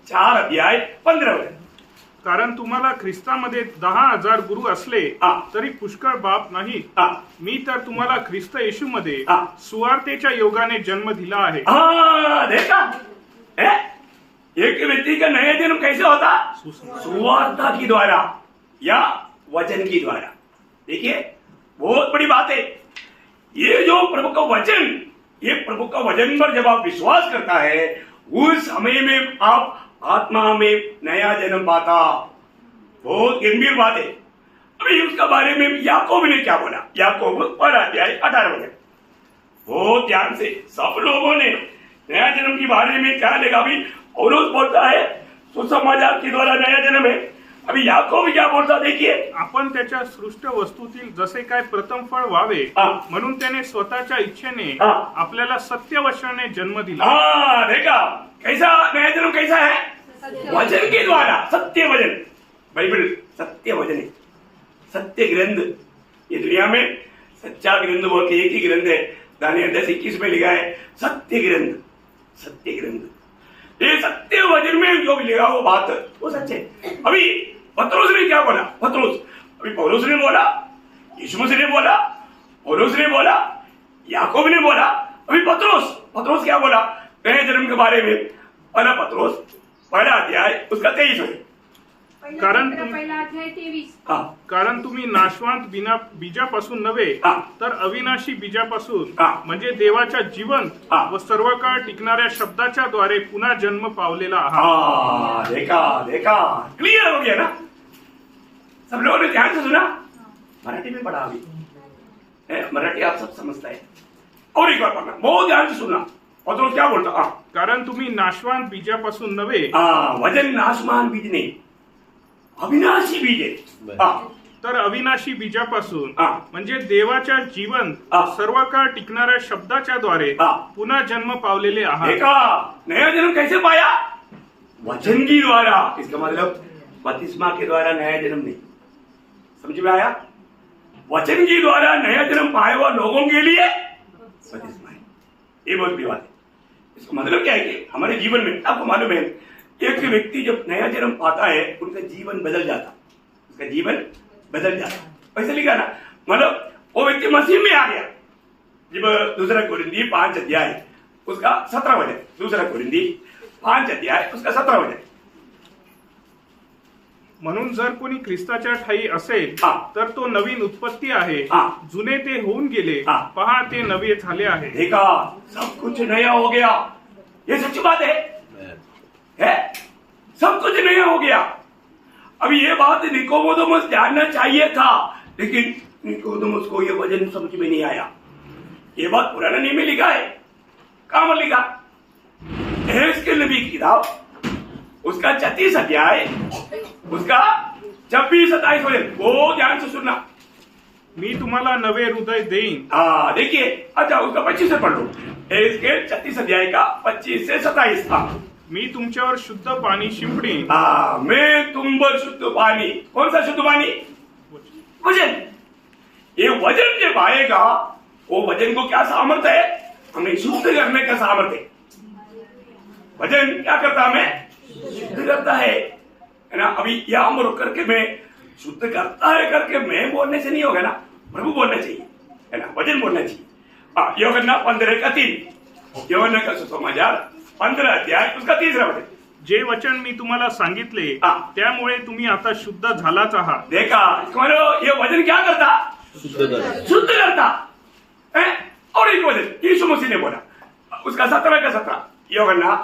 4 अध्याय 15 वचन। कारण तुम्हाला ख्रिस्तामध्ये 10,000 गुरु असले तरी पुष्कळ बाप नाही. मी तर तुम्हाला ख्रिस्त येशूमध्ये सुवार्तेच्या योगाने जन्म दिला आहे. देखा एक व्यक्ति का नया जन्म कैसे होता? सुवार्ता की द्वारा या वचन की द्वारा। देखिए बहुत बड़ी बात है ये जो प्रभु का वचन, ये प्रभु का वचन पर जब आप विश्वास करता है उस समय में आप आत्मा में नया जन्म पाता। बहुत गंभीर बात है। अभी उसका बारे में याकूब ने क्या बोला? याकूब 1 अध्याय 18 वचन। बहुत ध्यान से सब लोगों ने नया जन्म के बारे में क्या लेगा? अभी पौलुस बोलता है सुसमाचार के द्वारा नया जन्म है। अभी याकूब क्या बोलता देखिए, आपण त्याच्या सृष्ट वस्तूतील जसे काय प्रथम फळ व्हावे म्हणून त्याने स्वतःच्या इच्छेने आपल्याला सत्य वचनाने जन्म दिला. देखा कैसा नया जन्म कैसा है? वचन के द्वारा। सत्य वचन, बाइबल सत्य वचन है, सत्य ग्रंथ। ये दुनिया में सच्चा ग्रंथ बोल के एक ही ग्रंथ है, दानियल 10:21 में लिखा है सत्य ग्रंथ। सत्य ग्रंथ ये सत्य वचन में जो भी लिखा वो बात वो सच्चे। अभी पत्रोस ने क्या बोला? पत्रोस अभी पौलुस ने बोला, यीशु मसीह ने बोला, पौलुस ने बोला, याकूब ने बोला, अभी पत्रोस क्या बोला नए जन्म के बारे में? पहला पत्रोस 1 अध्याय उसका 23 है। पहिला अध्याय 23। कारण तुम्ही नाशवंत बीजापासून नव्हे तर अविनाशी बीजापासून म्हणजे देवाच्या जिवंत व सर्व काळ टिकणाऱ्या शब्दाच्या द्वारे पुन्हा जन्म पावलेला आहात. देखा क्लियर हो गया ना? सब लोगों ने ध्यान से सुना? मराठी में पढ़ा अभी, मराठी आप सब समझता है। और एक बार पढ़ना, बहुत ध्यान से सुनना। और तो क्या बोलता? कारण तुम्ही नाशवान बीजापासून नव्हे, वचन नाशवान बीज नहीं, अविनाशी बीज है। तर अविनाशी बीजापासून म्हणजे देवाच्या जिवंत सर्व काळ टिकणाऱ्या शब्दाच्या द्वारे पुन्हा जन्म पावलेले आहात. देखा नया जन्म कैसे पाया? वचन की द्वारा। इसका मतलब बपतिस्मा के द्वारा नया जन्म नहीं। समझ में आया? वचन की द्वारा नया जन्म पाए हुआ लोगों के लिए बपतिस्मा है। ये बहुत बड़ी बात है। इसका मतलब क्या है कि हमारे जीवन में आपको मालूम है, एक व्यक्ति जब नया जन्म पाता है उनका जीवन बदल जाता, उसका जीवन बदल जाता। वैसे लिखा ना, मतलब वो व्यक्ति मसीह में आ गया। जब दूसरा कोरिन्थी 5 अध्याय उसका 17 वचन, दूसरा कोरिन्थी 5 अध्याय उसका 17 वचन। म्हणून जर कोणी ख्रिस्ताच्या ठाई असेल हा. तर तो नवीन उत्पत्ती आहे, हा. जुने ते होऊन गेले, हा. पहा ते नवे झाले आहे. देखा, सब कुछ नया हो गया। ये सच्ची बात है? सब कुछ नया हो गया। अभी ये बात निकोदेमुस जानना चाहिए था, लेकिन निकोदेमुस को ये वचन समझ में नहीं आया। ये बात पुराने नियम में लिखा है। कहां पर लिखा? यहेजकेल नबी की किताब उसका 36 अध्याय उसका 26-27 वचन, वो ध्यान से सुनना। मी तुम्हाला नवे हृदय देईन. हाँ देखिए, अच्छा उसका 25 से पढ़ लो। यहेजकेल 36 अध्याय का 25 से 27। मी तुमच्यावर शुद्ध पाणी शिंपडीन. मैं तुम पर शुद्ध पानी, कौन सा शुद्ध पानी? वजन। ये वजन जब आएगा, वो वजन को क्या सामर्थ्य है? हमें शुद्ध करने का सामर्थ्य है। वजन क्या करता हमें? शुद्ध करता है ना। अभी यहां पर रुक करके मैं शुद्ध करता है करके मैं बोलने से नहीं होगा ना, प्रभु बोलना चाहिए, है ना, वचन बोलना चाहिए। यूहन्ना 15:3, यूहन्ना का सुसमाचार 15 अध्याय उसका 3रा वचन। जे वचन मी तुम्हाला सांगितले हा. त्यामुळे तुम्ही आता शुद्ध झालाच आहात. देखा, ये वचन क्या करता? शुद्ध करता है। और एक वचन यीशु मसीह ने बोला, उसका 17 का 17, यूहन्ना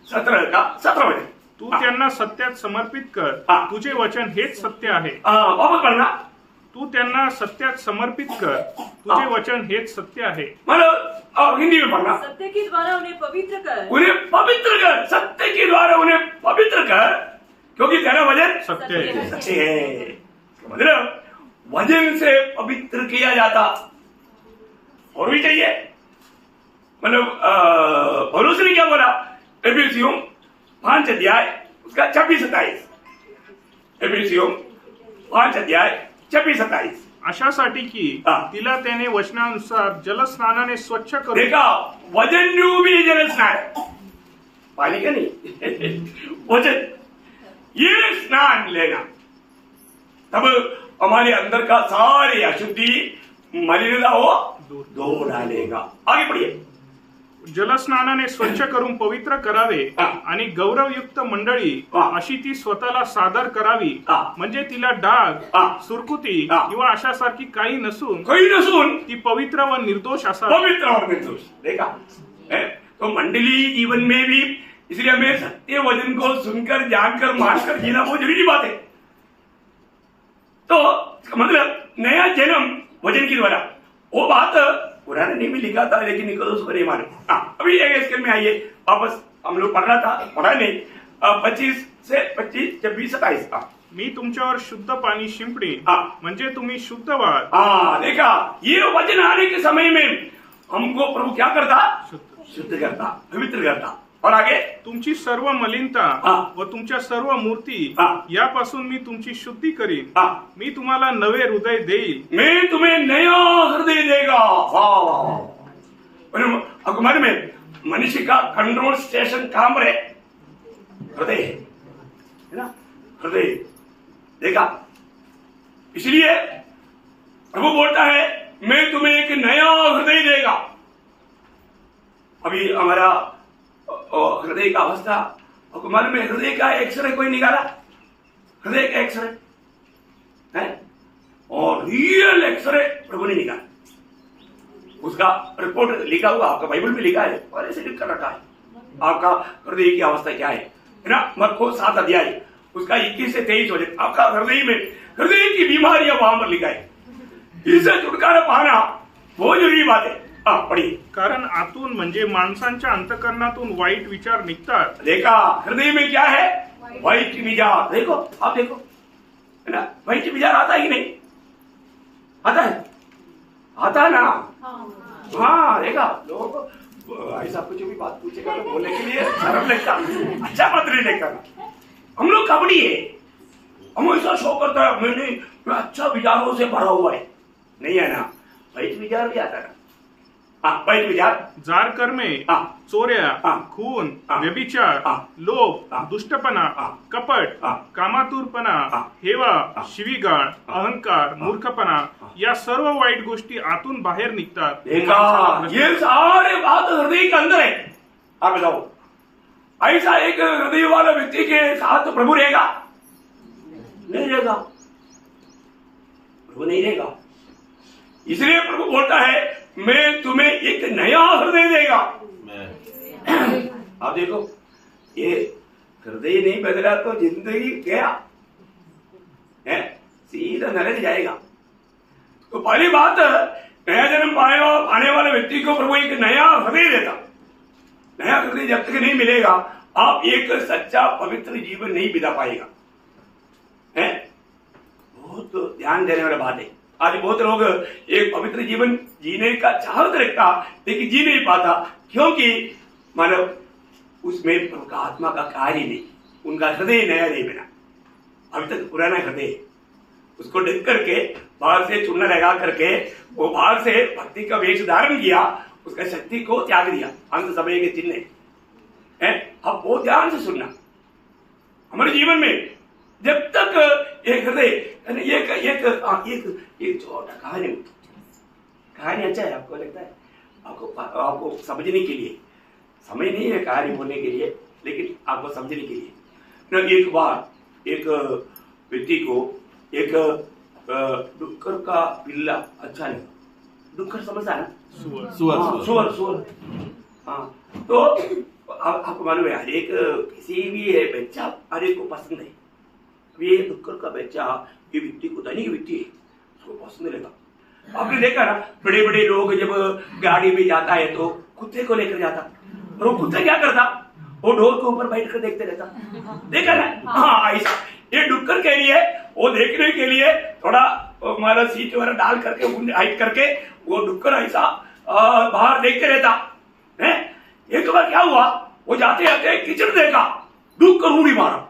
17 का 17 वचन। तू त्यांना सत्यात समर्पित कर. हा. तुझे वचन हेच सत्य आहे. वापस पढ़ना। तू त्यांना सत्यात समर्पित कर. तुझे वचन हेच सत्य आहे. मतलब हिंदी में पढ़ना। सत्य के द्वारा उन्हें पवित्र कर. उन्हें पवित्र कर, सत्य के द्वारा उन्हें पवित्र कर, क्योंकि तेरा वचन सत्य आहे. सच्चे है। मतलब वजन से पवित्र किया जाता। और भी चाहिए, मतलब पौलुस ने क्या बोला? एफिसियों 5 अध्याय उसका 26-27। एफिसियों 5 अध्याय 26-27। अशासाठी की हा. तिला त्याने वचनानुसार जलस्नानाने स्वच्छ करून देखा, वजन भी जल स्नान, पानी का नहीं वजन, ये स्नान लेना, तब हमारे अंदर का सारी अशुद्धि मलिनता हो धो डालेगा। आगे बढ़िए। जलस्नानाने स्वच्छ करून पवित्र करावे हा. आणि गौरवयुक्त मंडळी हा. अशी ती स्वतःला सादर करावी. हा. म्हणजे तिला डाग, हा. सुरकुती हा. किंवा अशासारखी काही नसून कोई न सुन, ती पवित्र व निर्दोष असावी. पवित्र और निर्दोष। देखा है? तो मंडली जीवन में भी इसलिए हमें सत्य वचन को सुनकर, जानकर, मानकर जीना बहुत जरूरी बात है। तो मतलब नया जन्म वचन के द्वारा, वो बात पुराने नियम में लिखा था, लेकिन निकोदेमुस को नहीं माने। अभी यहेजकेल में आइए वापस, हम लोग पढ़ रहा था, पढ़ा नहीं। 25 से 25, 26-27। मी तुमच्यावर शुद्ध पाणी शिंपडीन, हा. म्हणजे तुम्ही शुद्ध व्हाल. देखा, ये वचन आने के समय में हमको प्रभु क्या करता? शुद्ध करता, पवित्र करता। और आगे तुमची सर्व मलिनता हा. व तुमच्या सर्व मूर्ती हा. यापासून मी तुमची शुद्धी करीन. हाँ, मी तुम्हाला नवे हृदय देईल. मैं तुम्हें नया हृदय देगा। वाह, अकबर में मनुष्य का कंट्रोल स्टेशन कहां पर है? हृदय है ना, हृदय। देखा, इसलिए प्रभु बोलता है, मैं तुम्हें एक नया हृदय देगा। अभी हमारा हृदय का अवस्था आपको मालूम है? हृदय का एक्सरे कोई निकाला? हृदय का एक्सरे है, और रियल एक्सरे प्रभु ने निकाला। उसका रिपोर्ट लिखा हुआ आपका बाइबल में लिखा है, और ऐसे लिख कर रखा है आपका हृदय की अवस्था क्या है ना। मरकुस 7 अध्याय उसका 21 से 23 वचन, आपका हृदय में हृदय की बीमारियां वहां पर लिखा है। इससे छुटकारा पाना बहुत जरूरी बात है। पढ़िए। कारण आतून म्हणजे माणसांच्या अंतकरणातून वाईट विचार निघतात. देखा, हृदय में क्या है? वाईट विचार। देखो, आप देखो, है ना, वाईट विचार आता ही नहीं, आता है, आता ना। हाँ, देखा, लोगों को ऐसा कुछ भी बात पूछेगा तो बोलने के लिए शर्म लगता, अच्छा बात नहीं लगता। हम लोग कबड्डी है, हम ऐसा शो करता है, मैं अच्छा विचारों से भरा हुआ है, नहीं है ना, वाईट विचार भी आता ना। वाईट विचार, जार कर्मे, हा. चोऱ्या, हा. खून, हा. व्यभिचार, हा. लोभ, हा. दुष्टपणा, हा. कपट, हा. कामातुरपणा, हा. हेवा, हा. शिवीगाळ, अहंकार, मूर्खपणा या सर्व वाईट गोष्टी आतून बाहेर निघतात. देखा, ये सारे बात हृदय के अंदर है। आप बताओ, ऐसा एक हृदय वाला व्यक्ति के साथ प्रभु रहेगा? नहीं रहेगा, प्रभु नहीं रहेगा। इसलिए प्रभु बोलता है, मैं तुम्हें एक नया हृदय देगा। मैं आप देखो, ये हृदय नहीं बदला तो जिंदगी गया है, सीधा नरक जाएगा। तो पहली बात, नया जन्म पाने वाले व्यक्ति को प्रभु एक नया हृदय देता। नया हृदय जब तक नहीं मिलेगा, आप एक सच्चा पवित्र जीवन नहीं बिता पाएगा। है बहुत ध्यान देने वाली बात है। आज बहुत लोग एक पवित्र जीवन जीने का चाहत रखता, लेकिन जी नहीं पाता, क्योंकि मानव उसमें प्रभु का आत्मा का कार्य नहीं, उनका हृदय नया नहीं बना, अभी तक पुराना हृदय है। उसको ढक करके बाहर से चूना लगा करके वो बाहर से भक्ति का वेश धारण किया, उसका शक्ति को त्याग दिया। अंत समय के चिन्ह है। अब बहुत ध्यान से सुनना, हमारे जीवन में जब तक एक हृदय एक छोटा कहानी अच्छा है, आपको लगता है, आपको समझने के लिए, समय नहीं है कहानी बोलने के लिए, लेकिन आपको समझने के लिए। एक बार एक व्यक्ति को एक डुक्कर का पिल्ला अच्छा लगा। डुक्कर समझता है ना? सुअर। हाँ, तो आपको मालूम है, हर एक किसी भी बच्चा हर एक को पसंद है। ये डुक्कर का बच्चा ये व्यक्ति को, धनी व्यक्ति है, उसको पसंद लगा। आपने देखा ना, बड़े बड़े लोग जब गाड़ी में जाता है तो कुत्ते को लेकर जाता, और वो कुत्ता क्या करता, वो डोर के ऊपर बैठ कर देखते रहता। देखा ना? हाँ, ऐसा ये डुक्कर के लिए, वो देखने के लिए थोड़ा हमारा सीट वगैरह डाल करके हाइट करके वो डुक्कर ऐसा बाहर देखते रहता है। एक बार क्या हुआ, वो जाते जाते कीचड़ देखा, डुक्कर उड़ी मारा।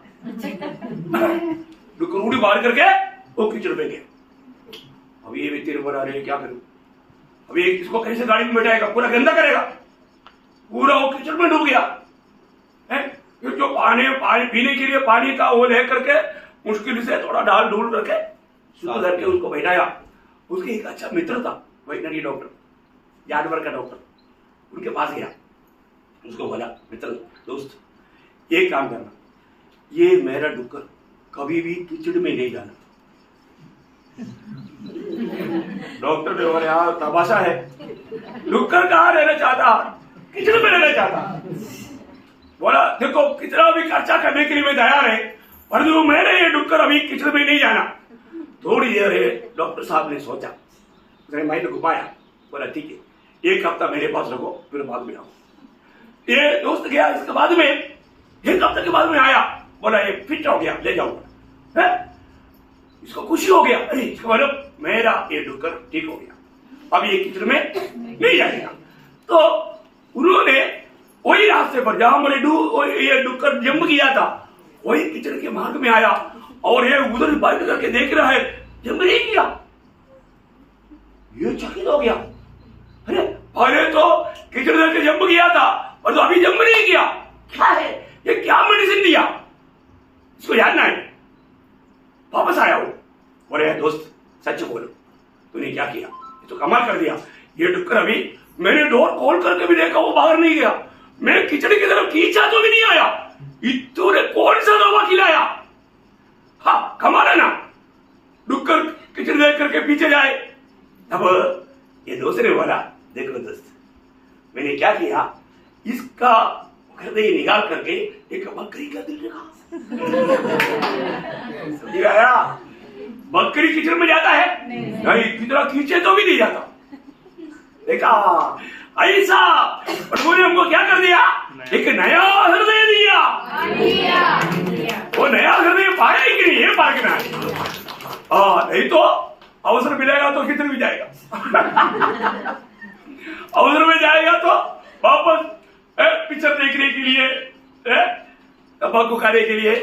डुक्कर उड़ी मार करके वो कीचड़ में गया। अब ये व्यक्ति बोला, अरे क्या करूं, अब ये इसको कैसे गाड़ी में बैठाएगा, पूरा गंदा करेगा, पूरा वो कीचड़ में डूब गया है। जो पानी पीने के लिए पानी का वो ले करके मुश्किल से थोड़ा डाल डूल करके शुद्ध करके उसको बैठाया। उसके एक अच्छा मित्र था, वेटनरी डॉक्टर, जानवर का डॉक्टर, उनके पास गया। उसको बोला, मित्र दोस्त, एक काम करना, ये मेरा डुक्कर कभी भी कीचड़ में नहीं जाना। डॉक्टर ने बोला, यार तमाशा है, डुक्कर कहाँ रहना चाहता, कीचड़ में रहना चाहता। बोला, देखो कितना भी खर्चा करने के लिए मैं तैयार है, पर जो मैंने ये डुक्कर अभी कीचड़ में नहीं जाना। थोड़ी देर है, डॉक्टर साहब ने सोचा, उसने माइंड घुमाया, बोला ठीक है, एक हफ्ता मेरे पास रखो, फिर बाद में आओ। ये दोस्त गया, इसके बाद में एक हफ्ते के बाद में आया, बोला ये फिट हो गया, ले जाऊंगा। इसको खुशी हो गया, अरे इसका मतलब मेरा ये डुक्कर ठीक हो गया, अब ये कीचड़ में नहीं जाएगा। तो उन्होंने वही रास्ते पर जहां मैंने ये डुक्कर जंप किया था, वही कीचड़ के मार्ग में आया, और ये उधर बैठ करके देख रहा है, जंप नहीं किया। ये चकित हो गया, अरे पहले तो कीचड़ करके जंप किया था, और तो अभी जंप नहीं किया, क्या है ये, क्या मेडिसिन दिया, इसको जानना है। वापस आया वो, बोले दोस्त सच बोलो, तूने क्या किया, ये तो कमाल कर दिया। ये डुक्कर अभी मैंने डोर खोल करके भी देखा, वो बाहर नहीं गया, मैं कीचड़ की तरफ खींचा तो भी नहीं आया, तूने कौन सा दवा खिलाया। हाँ, कमाल है ना, डुक्कर कीचड़ देख करके पीछे जाए। अब ये दोस्त ने बोला, देखो दोस्त, मैंने क्या किया, इसका हृदय निकाल करके एक बकरी का दिल रखा। समझ आया? बकरी कीचड़ में जाता है नहीं, कितना खींचे तो भी नहीं जाता। देखा, ऐसा प्रभु ने हमको क्या कर दिया, एक नया हृदय दिया। वो नया हृदय पाया कि नहीं, ये पारखना है। नहीं तो अवसर मिलेगा तो किधर भी जाएगा। अवसर में जाएगा तो वापस पिक्चर देखने के लिए, तंबाकू खाने के लिए,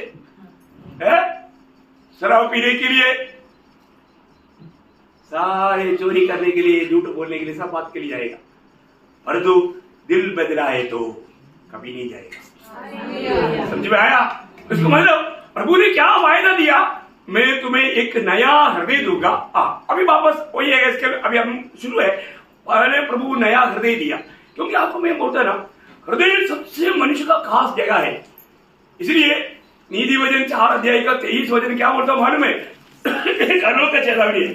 शराब पीने के लिए, सारे चोरी करने के लिए, झूठ बोलने के लिए, सब बात के लिए जाएगा। परंतु दिल बदला है तो कभी नहीं जाएगा। समझ में आया? इसको मतलब प्रभु ने क्या वायदा दिया, मैं तुम्हें एक नया हृदय दूंगा। अभी वापस वही है, इसके अभी हम शुरू है। पहले प्रभु नया हृदय दिया, क्योंकि आपको मैं बोलता ना, हृदय सबसे मनुष्य का खास जगह है। इसलिए नीति वचन 4 अध्याय का 23 वचन क्या बोलता मालूम है? का चेतावनी है,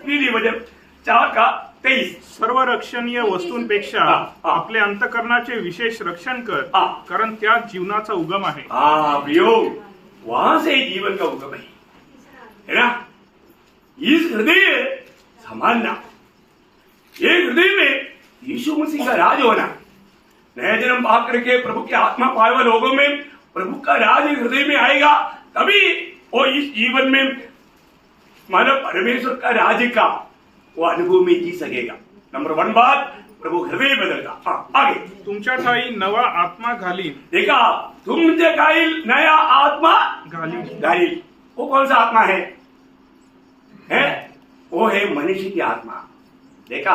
नीति वचन 4 का 23। सर्व रक्षणीय वस्तूंपेक्षा आपले अंतकरणाचे विशेष रक्षण कर, कारण त्यात जीवनाचा उगम आहे। प्रियो, वहां से जीवन का उगम है ना? इस हृदय संभालना, ये हृदय में यीशु मसीह का राज होना, नया जन्म पा करके प्रभु के आत्मा पाए हुए लोगों में प्रभु का राज हृदय में आएगा, तभी वो इस जीवन में मानव परमेश्वर का राज का वो अनुभव में जी सकेगा। नंबर 1 बात, प्रभु हृदय बदलगा। आगे, तुमच्या ठाई नवा आत्मा घालीन। देखा, तुमचे काही नया आत्मा घालीन। वो कौन सा आत्मा है? वो है मनुष्य की आत्मा। देखा,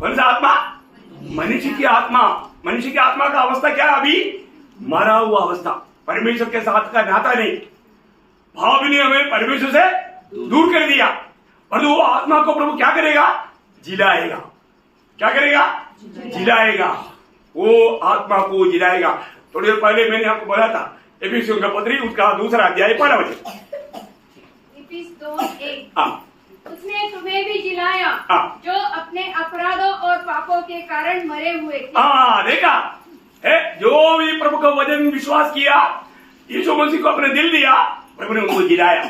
कौन सा आत्मा? मनुष्य की आत्मा। मनुष्य की आत्मा का अवस्था क्या है? अभी मरा हुआ अवस्था, परमेश्वर के साथ का नाता नहीं। भाव ने हमें परमेश्वर से दूर कर दिया, और वो आत्मा को प्रभु क्या करेगा? जिलाएगा। क्या करेगा? जिलाएगा। वो आत्मा को जिलाएगा। थोड़ी देर पहले मैंने आपको बोला था, एफिसियों का पत्री उसका 2 अध्याय 1 वचन। इफिस 2:1। उसने तुम्हें भी जिलाया जो अपने अपराधों और पापों के कारण मरे हुए थे। देखा है, जो भी प्रभु का वचन विश्वास किया, यीशु मसीह को अपने दिल दिया, प्रभु ने उनको जिलाया।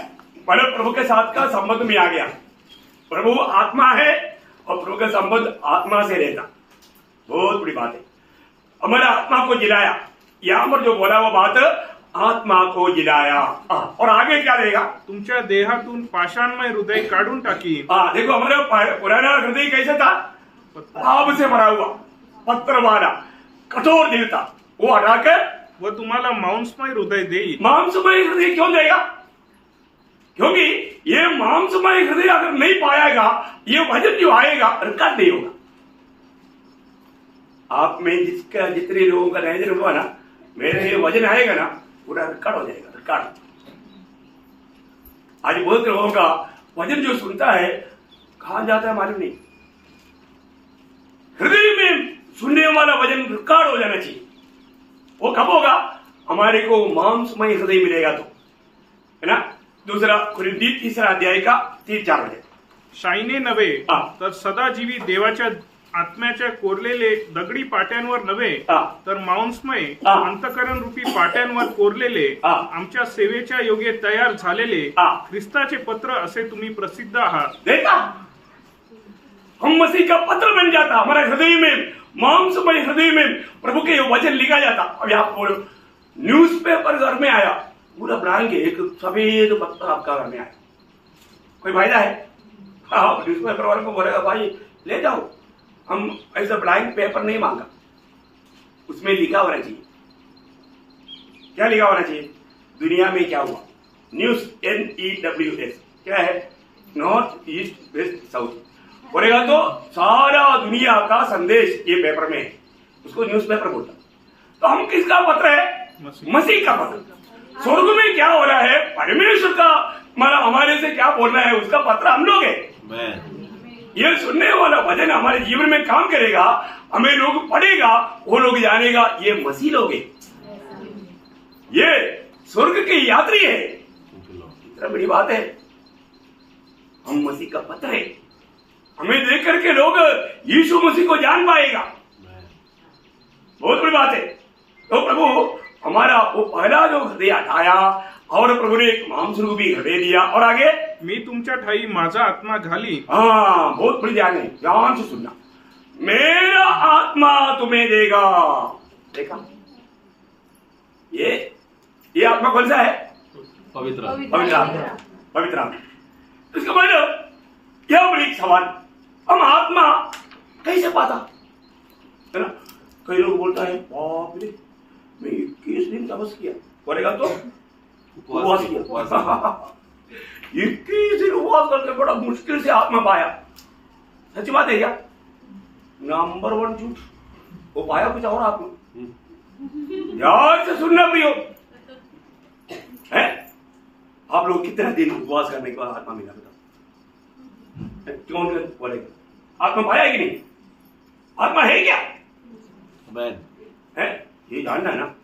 मतलब प्रभु के साथ का संबंध में आ गया। प्रभु आत्मा है और प्रभु का संबंध आत्मा से रहता, बहुत बड़ी बात है। हमारे आत्मा को जिलाया, यहाँ पर जो बोला वो बात, आत्मा को जिलाया। और आगे क्या देगा? तुमच्या देहातून पाषाणमय हृदय काढून टाकीन। देखो, हमारा पुराना हृदय कैसा था? पाप से भरा हुआ, पत्थर वाला, कठोर दिल था, वो हटाकर वो तुम्हाला मांसमय हृदय देईल। मांसमय हृदय क्यों देगा? क्योंकि ये मांसमय हृदय अगर नहीं पाएगा, ये वजन जो आएगा रिकॉर्ड नहीं होगा। आप में जिसका जितने लोगों का नया जन्म हुआ ना, मेरे ये वजन आएगा ना, पूरा रिकॉर्ड हो जाएगा, रिकॉर्ड। आज बहुत लोगों का वजन जो सुनता है, कहां जाता है मालूम नहीं। हृदय में सुनने वाला वजन रिकॉर्ड हो जाना चाहिए। वो कब होगा? हमारे को मांसमय हृदय मिलेगा तो, है ना? 2 कुरिन्थी 3 अध्याय का 3-4 वचन। शाईने नव्हे तर सदाजीवी देवाच्या आत्म्याच्या कोरलेले दगडी पाट्यांवर नव्हे तर मांसमय अंतकरण रूपी पाट्यांवर कोरलेले आमच्या सेवेच्या योग्य तयार झालेले ख्रिस्ताचे पत्र असे तुम्ही प्रसिद्ध आहात। देखा, हम मसीह का पत्र बन जाता, हमारे हृदय में, मांसमय हृदय में प्रभु के वचन लिखा जाता। अभी आप बोलो, न्यूज़पेपर घर में आया, पूरा ब्लैंक है, एक सफेद पत्ता आपका घर में आया, कोई फायदा है? न्यूज़पेपर वाले को बोलेगा, भाई ले जाओ, हम ऐसा ब्लैंक पेपर नहीं मांगा, उसमें लिखा होना चाहिए। क्या लिखा होना चाहिए? दुनिया में क्या हुआ, न्यूज, NEWS क्या है? नॉर्थ ईस्ट वेस्ट साउथ बोलेगा तो सारा दुनिया का संदेश ये पेपर में है, उसको न्यूज पेपर बोलता। तो हम किसका पत्र है? मसीह का पत्र। स्वर्ग में क्या हो रहा है, परमेश्वर का मतलब हमारे से क्या बोलना है, उसका पत्र हम लोग है। ये सुनने वाला वचन हमारे जीवन में काम करेगा, हमें लोग पढ़ेगा, वो लोग जानेगा ये मसीह लोग है, ये स्वर्ग के यात्री है। इतना बड़ी बात है, हम मसीह का पत्र है, हमें देख करके लोग यीशु मसीह को जान पाएगा, बहुत बड़ी बात है। तो प्रभु हमारा वो पहला जो हृदय हटाया और प्रभु ने एक मांसरूपी हृदय दिया, और आगे मी तुमच्या ठाई माझा आत्मा घाली। बहुत बड़ी ध्यान है, ध्यान से सुनना, मेरा आत्मा तुम्हें देगा। देखा, ये आत्मा कौन सा है? पवित्र आत्मा, पवित्र आत्मा। इसका मतलब क्या बड़ी सवाल, हम आत्मा कैसे पाता है ना? कई लोग बोलता है, बाप रे मैं 21 दिन तपस किया, बोलेगा तो उपवास किया, 21 दिन उपवास करके बड़ा मुश्किल से आत्मा पाया। सच बात है क्या? नंबर 1 झूठ। वो पाया कुछ और आपने। ध्यान से सुनना प्रियो है। आप लोग कितना दिन उपवास करने के बाद आत्मा मिला बताओ? कौन बोलेगा आत्मा पाया है कि नहीं? आत्मा है क्या? Amen. है ये जानना है ना।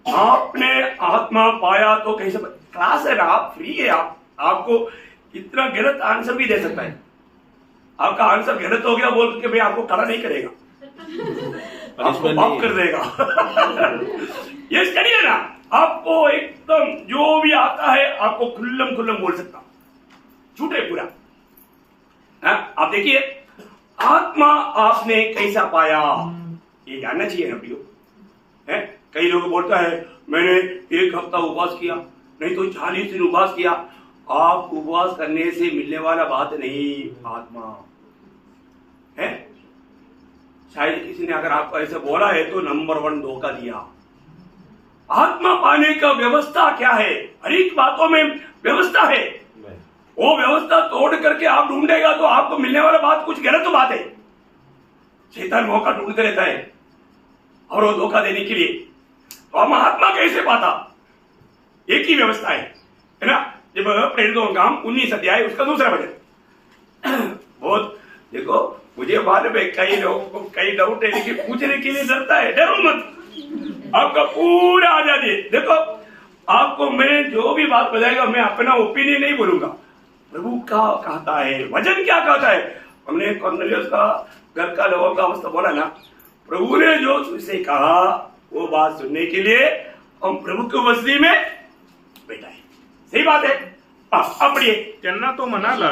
आपने आत्मा पाया तो कैसे क्लास है ना, आप फ्री है, आपको इतना गलत आंसर भी दे सकता है। आपका आंसर गलत हो गया बोल के भाई आपको खड़ा नहीं करेगा, आपको माफ कर देगा। ये स्टडी है ना, आपको एकदम जो भी आता है आपको खुल्लम खुल्लम बोल सकता, झूठ है पूरा। आप देखिए आत्मा आपने कैसा पाया ये जानना चाहिए ना प्रियो है। कई लोग बोलता है मैंने 1 हफ्ता उपवास किया, नहीं तो 40 दिन उपवास किया। आप उपवास करने से मिलने वाला बात नहीं, आत्मा है। शायद किसी ने अगर आपको ऐसे बोला है तो नंबर 1 धोखा दिया। आत्मा पाने का व्यवस्था क्या है? हर एक बातों में व्यवस्था है। वो व्यवस्था तोड़ करके आप ढूंढेगा तो आपको मिलने वाला बात कुछ गलत बात है। शैतान मौका ढूंढते रहता है और वो धोखा देने के लिए। तो हम आत्मा कैसे पाता? एक ही व्यवस्था है ना। जब प्रेरितों का काम 19 अध्याय उसका दूसरा वचन बहुत देखो, मुझे मालूम है कई लोगों को कई डाउट है लेकिन पूछने के लिए डरता है। डरो मत, आपका पूरा आजादी है। देखो आपको मैं जो भी बात बताएगा मैं अपना ओपिनियन नहीं बोलूंगा, प्रभु क्या कहता है, वचन क्या कहता है। हमने कॉर्नेलियस का घर का लोगों का अवस्था बोला ना, प्रभु ने जो उसे कहा वो बात सुनने के लिए हम प्रभु की उपस्थिति में बैठा है। सही बात है। अपनी त्यांना तो म्हणाला,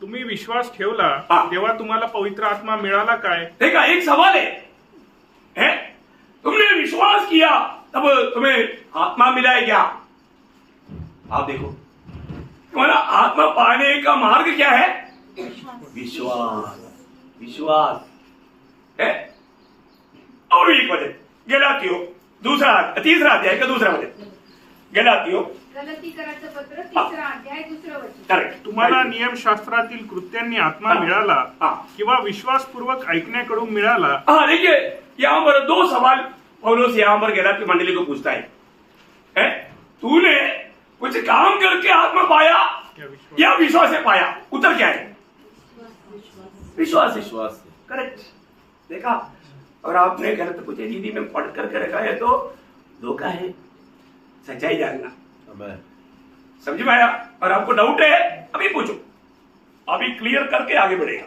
तुम्ही विश्वास ठेवला तेव्हा तुम्हाला पवित्र आत्मा मिळाला काय? देखा एक सवाल है? तुमने विश्वास किया तब तुम्हें आत्मा मिला है क्या? आप देखो तुम्हारा आत्मा पाने का मार्ग क्या है? विश्वास। विश्वास है। और एक वचन गलातियों तीसरा अध्याय का दूसरा वचन, गलातियों गलती करायचं पत्र 3रा अध्याय 2रं वचन। करेक्ट। तुम्हाला नियमशास्त्रातील कृत्यांनी आत्मा मिळाला किंवा विश्वासपूर्वक ऐकण्याकडून मिळाला? हाँ देखिए यहाँ पर 2 सवाल पौलुस यहाँ पर गलाती मंडली को पूछता है? तूने कुछ काम करके आत्मा पाया या विश्वास से पाया? उत्तर क्या है? विश्वास। विश्वास। करेक्ट। देखा, और आपने गलत कुछ दीदी में पढ़ करके रखा है तो धोखा है। सच्चाई जानना। Amen. समझ में आया? और आपको डाउट है अभी पूछो, अभी क्लियर करके आगे बढ़ेगा,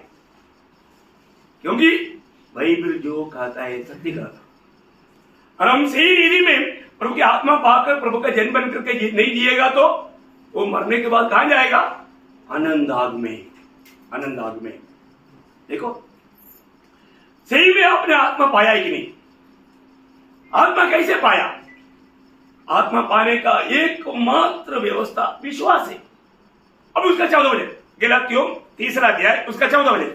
क्योंकि बाइबल जो कहता है सत्य कहता। और हम सही रीति में प्रभु की आत्मा पाकर प्रभु का जन्म बन करके नहीं जिएगा तो वो मरने के बाद कहां जाएगा? आनंदाग में। आनंदाग में। देखो सही में आपने आत्मा पाया है कि नहीं? आत्मा कैसे पाया? आत्मा पाने का एकमात्र व्यवस्था विश्वास है। अब उसका 14 वचन, गलातियों 3रा अध्याय उसका 14 वचन।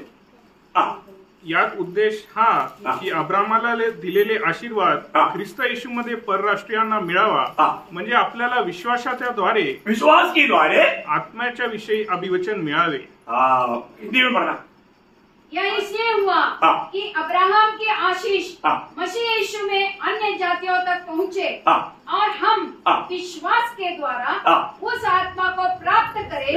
यात उद्देश हा की अब्रामाला दिलेले आशीर्वाद ख्रिस्त येशूमध्ये परराष्ट्रीयांना मिळावा, म्हणजे आपल्याला विश्वासाच्या द्वारे विश्वास के द्वारे आत्म्याच्या विषयी अभिवचन मिळावे। हिंदी में पढ़ना। यह इसलिए हुआ कि अब्राहम की आशीष मसीह यीशु में अन्य जातियों तक पहुँचे और हम विश्वास के द्वारा उस आत्मा को प्राप्त करें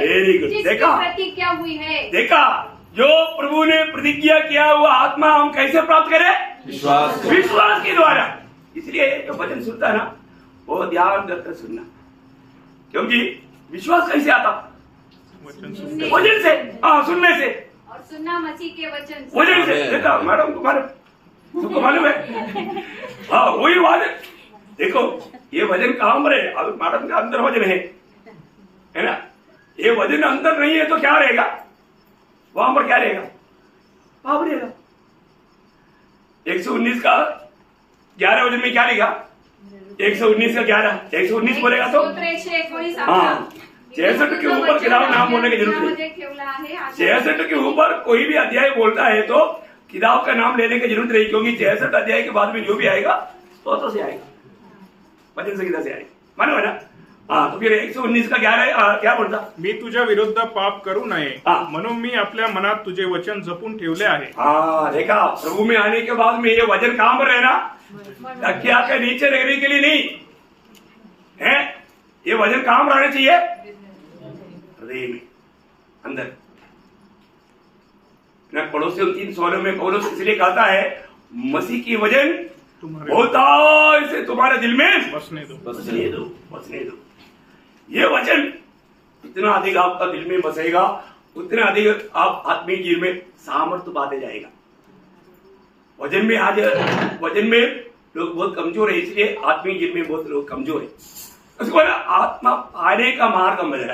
जिसकी प्रतिज्ञा हुई है। देखा, जो प्रभु ने प्रतिज्ञा किया हुआ आत्मा हम कैसे प्राप्त करें? विश्वास के द्वारा। इसलिए जो वचन सुनता है ना वो ध्यान रखकर सुनना, क्योंकि विश्वास कैसे आता? वचन से। सुनने से। और सुनना मसीह के वचन से। वचन से। देखा मैडम, तुमको मालूम है? वही वचन। देखो ये वचन कहां पर है? अब मैडम का अंदर वचन है ना? ये वचन अंदर नहीं है तो क्या रहेगा? वहां पर क्या रहेगा? पाप रहेगा। 119 का 11 वचन में क्या रहेगा? 119 का 11, 119 बोलेगा तो 66 के ऊपर किताब नाम बोलने की जरूरत नहीं। 66 के ऊपर कोई भी अध्याय बोलता है तो किताब का नाम लेने की जरूरत नहीं, क्योंकि 66 अध्याय के बाद में जो भी आएगा तो से आएगा, वचन संहिता से आएगा। मानो है ना? हाँ, तो फिर 119 का 11 क्या बोलता? मी तुझ्या विरुद्ध पाप करू नये हा. म्हणून मी आपल्या मनात तुझे वचन जपून ठेवले आहे. हाँ देखा, प्रभु में आने के बाद में ये वचन कहां पर रहना? तकिया के नीचे रहने के लिए नहीं है, ये वचन कहां पर रहना चाहिए? हृदय में, अंदर ना। पड़ोसियों 3:16 में पौलुस इसलिए कहता है मसीह की वजन तुम्हारे होता इसे तुम्हारे दिल में बसने दो. बसने दो, बसने दो। ये वचन जितना अधिक आपका दिल में बसेगा उतना अधिक आप आत्मीय जीवन में सामर्थ्य पाते जाएगा। वचन में आज वचन में लोग बहुत कमजोर है, इसलिए आत्मीय जीवन में बहुत लोग कमजोर है। उसको ना आत्मा पाने का मार्ग हम बदला।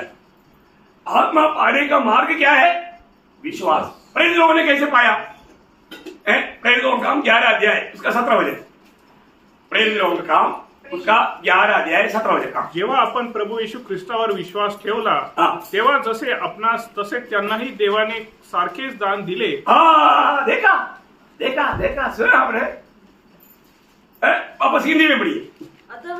आत्मा पाने का मार्ग क्या है? विश्वास। प्रेरित लोगों ने कैसे पाया? प्रेरित लोगों का काम 11 अध्याय उसका 17 वचन। प्रेरित लोगों का काम उसका 11 अध्याय 17 वचन काम। जेव्हा आपण प्रभू येशू ख्रिस्तावर विश्वास ठेवला हा. तेव्हा जसे आपणास तसे त्यांनाही देवाने सारखेच दान दिले. हाँ देखा देखा देखा, सुना आपने? वापस हिंदी में पढ़िए। अतः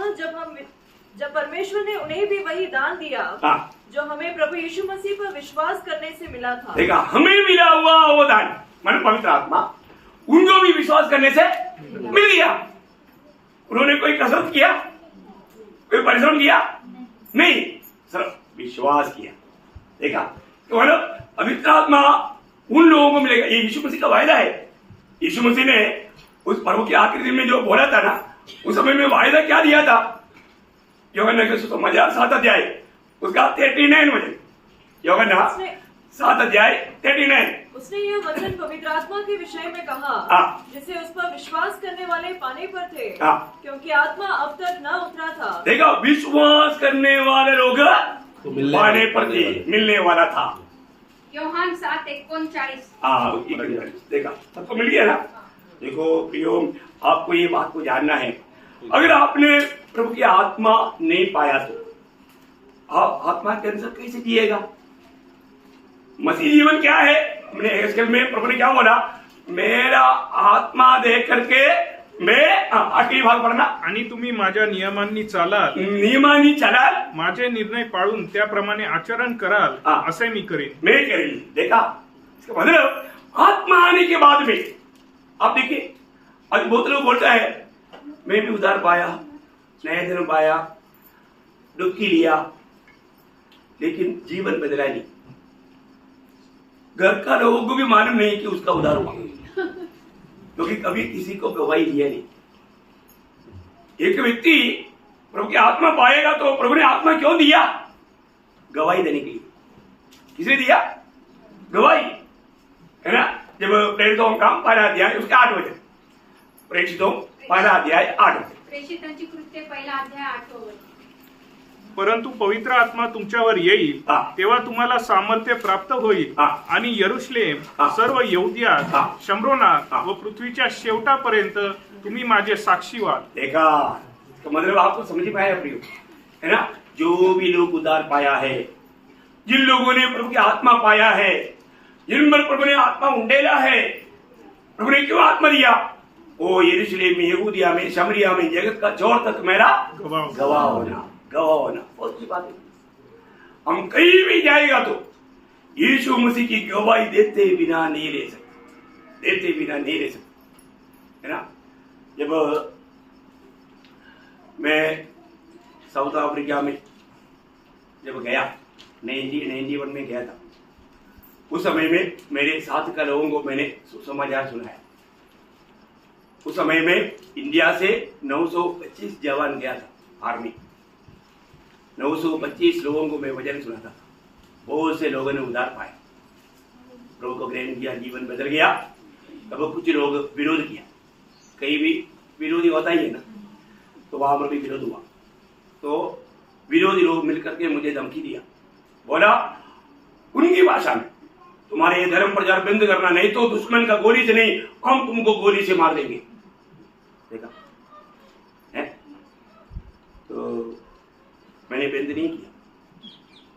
जब परमेश्वर ने उन्हें भी वही दान दिया हाँ जो हमें प्रभु यीशु मसीह पर विश्वास करने से मिला था। देखा, हमें मिला हुआ वो दान मन पवित्र आत्मा उनको भी विश्वास करने से मिल गया। उन्होंने कोई कसरत किया, कोई परिश्रम किया नहीं, सिर्फ विश्वास किया। देखा, तो मतलब पवित्र आत्मा उन लोगों को मिलेगा। ये यीशु मसीह का वायदा है। यीशु मसीह ने उस प्रभु के आखिरी दिन में जो बोला था ना, उस समय में वायदा क्या दिया था? यूहन्ना के सुसमाचार 7 अध्याय उसका 39 वचन। यूहन्ना 7 अध्याय 39। उसने यह वचन पवित्र आत्मा के विषय में कहा हाँ। जिसे उस पर विश्वास करने वाले पाने पर थे, हाँ। क्योंकि आत्मा अब तक न उतरा था। देखा, विश्वास करने वाले लोग पाने पर थे, मिलने वाला था। योहान 7:39। हाँ, देखा, सबको मिल गया ना। देखो प्रियो, आपको ये बात को जानना है, अगर आपने प्रभु की आत्मा नहीं पाया तो आप आत्मा के अनुसार कैसे जिएगा? मसीह जीवन क्या है? हमने एस्केल में प्रभु ने क्या बोला? मेरा आत्मा देख करके मैं आखिरी भाग पढ़ना। आणि तुम्ही माझ्या नियमांनी चालाल, नियमानी चलाल, माझे निर्णय पाळून त्याप्रमाणे आचरण कराल, हा. असे मी करेन. मैं करेंगे। देखा, इसका मतलब आत्मा आने के बाद में आप देखिए, आज बहुत लोग बोलता है मैं भी उधार पाया, नया जन्म पाया, डुबकी लिया, लेकिन जीवन बदला नहीं। घर का लोगों को भी मालूम नहीं कि उसका उधार हुआ, क्योंकि कभी किसी को गवाही दिया नहीं। एक व्यक्ति प्रभु की आत्मा पाएगा तो प्रभु ने आत्मा क्यों दिया? गवाही देने के लिए। किसने दिया? गवाही, है ना। जब प्रेरितों का 1 अध्याय उसके 8 वचन, प्रेरितों 1 अध्याय 8 वचन। प्रेषितांची कृत्य 1 अध्याय 8 वचन। परंतु पवित्र आत्मा तुमच्यावर येईल हा. तेव्हा तुम्हाला सामर्थ्य प्राप्त होईल हा. आणि यरुशलेम, हा. सर्व यहुदियात, हा. शम्रोनात हा. व पृथ्वीच्या शेवटापर्यंत तुम्ही माझे साक्षी व्हाल. देखा, तो मतलब आपको समझ में आया प्रियो, है ना। जो भी लोग उद्धार पाया है, जिन लोगों ने प्रभु की आत्मा पाया है, जिन पर प्रभु ने आत्मा उंडेला है, प्रभु ने क्यों आत्मा दिया? ओ यरूशलेम में, यहूदिया में, शमरिया में, जगत का छोर तक मेरा गवाह. गवाह होना, गवाह होना। बहुत सी बात है। हम कहीं भी जाएगा तो यीशु मसीह की गवाही देते बिना नहीं रह सकते, देते बिना नहीं रह सकते, है ना। जब मैं साउथ अफ्रीका में जब गया, 1991 में गया था, उस समय में मेरे साथ का लोगों को मैंने सुसमाचार सुनाया। उस समय में इंडिया से 925 जवान गया था आर्मी, 925 लोगों को मैं वचन सुनाता था। बहुत से लोगों ने उद्धार पाया, प्रभु को ग्रहण किया, जीवन बदल गया। तब कुछ लोग विरोध किया, कहीं भी विरोधी होता ही है ना, तो वहां पर भी विरोध हुआ। तो विरोधी लोग मिलकर के मुझे धमकी दिया, बोला उनकी भाषा में, तुम्हारे ये धर्म प्रचार बंद करना, नहीं तो दुश्मन का गोली से नहीं, हम तुमको गोली से मार देंगे। देखा है, तो मैंने बंद नहीं किया।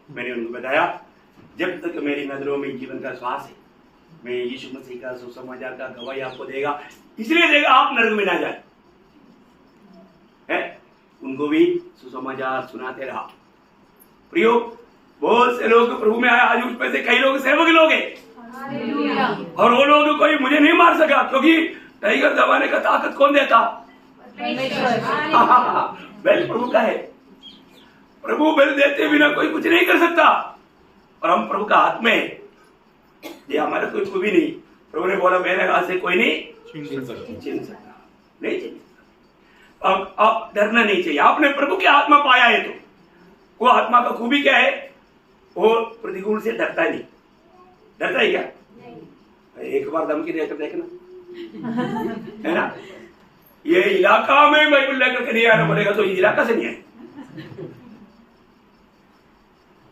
मैंने उनको बताया, जब तक मेरी नजरों में जीवन का श्वास है, मैं यीशु मसीह का सुसमाचार का गवाही आपको देगा, इसलिए देगा आप नरक में ना जाए। है, उनको भी सुसमाचार सुनाते रहा। प्रियो, बहुत से लोग प्रभु में आए, आज उसमें से कई लोग सेवक लोग हैं, और वो लोग कोई मुझे नहीं मार सका, क्योंकि टाइगर दबाने का ताकत कौन देता? बेल प्रभु का है। प्रभु बेल देते बिना कोई कुछ नहीं कर सकता, और हम प्रभु का हाथ में है, ये हमारा कुछ भी नहीं। प्रभु ने बोला मेरे हाथ से कोई नहीं छीन सकता, नहीं छीन सकता। अब आप डरना नहीं चाहिए, आपने प्रभु की आत्मा पाया है, तो वो आत्मा का खूबी क्या है? वो प्रतिकूल से डरता नहीं। डरता है क्या? एक बार धमकी देकर देखना, है ना? ये इलाका में बाइबल लेकर के नहीं आना पड़ेगा, तो इस इलाका से नहीं आए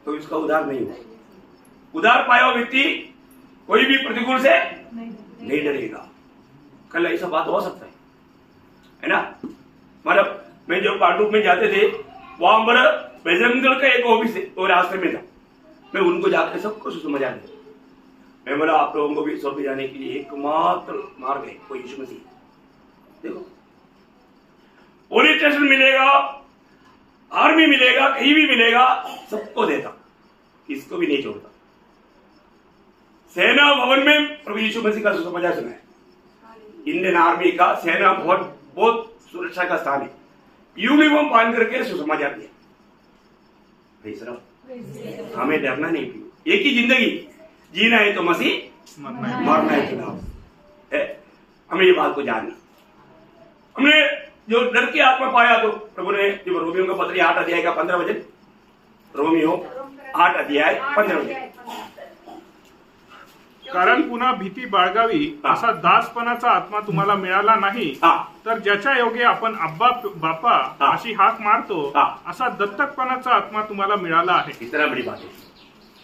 तो इसका उधार नहीं हुआ। उधार पाया हुआ व्यक्ति कोई भी प्रतिकूल से नहीं डरेगा। कल ऐसा बात हो सकता है ना? मतलब मैं जो पांडुप में जाते थे, वहां पर बजरंग दल का एक ऑफिस है, वो रास्ते में था। मैं उनको जाकर सबको समझा दिया। मैं बोला आप लोगों को भी स्वर्ग जाने के लिए एकमात्र मार्ग है वो यीशु मसीह। देखो, पुलिस स्टेशन मिलेगा, आर्मी मिलेगा, कहीं भी मिलेगा, सबको देता, किसको भी नहीं छोड़ता। सेना भवन में प्रभु यीशु मसीह का सुसमाचार सुना है। इंडियन आर्मी का सेना भवन बहुत सुरक्षा का स्थान है। यूनिफॉर्म पहन करके सुसमाचार दिया। हमें डरना नहीं, एक ही जिंदगी जीना है तो मसीह, मरना है चुनाव है। हमें ये बात को जानना। हमने जो डर की आत्मा पाया, तो प्रभु ने जो रोमियो का पत्र 8 अध्याय का 15 वचन, रोमियो 8 अध्याय 15 वचन, कारण पुन्हा भीती बाळगावी असा दासपणाचा आत्मा तुम्हाला मिळाला नाही, तर ज्याच्या योगे आपण अब्बा बापा अशी हाक मारतो, असा दत्तकपणाचा आत्मा तुम्हाला मिळाला आहे। इतना बड़ी बात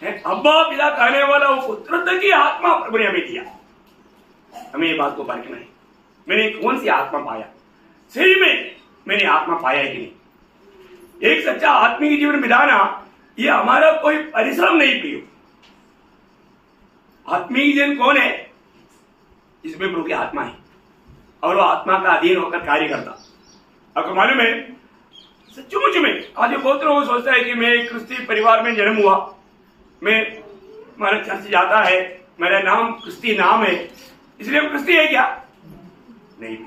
है। अब्बा पिता कहने वाला वो पुत्र की आत्मा प्रभु ने हमें दिया। हमें ये बात को परखना है, मैंने कौन सी आत्मा पाया? सही में मैंने आत्मा पाया है कि नहीं? एक सच्चा आत्मिक जीवन बिताना ये हमारा कोई परिश्रम नहीं प्रियो। आत्मिक जीवन कौन है? इसमें प्रभु की आत्मा है, और वो आत्मा का अधीन होकर कार्य करता। आपको मालूम है, सचमुच में आज बहुत लोग सोचता है कि मैं एक क्रिस्ती परिवार में जन्म हुआ, मैं हमारा चर्च जाता है, मेरा नाम क्रिस्ती नाम है, इसलिए हम क्रिस्ती है क्या? नहीं।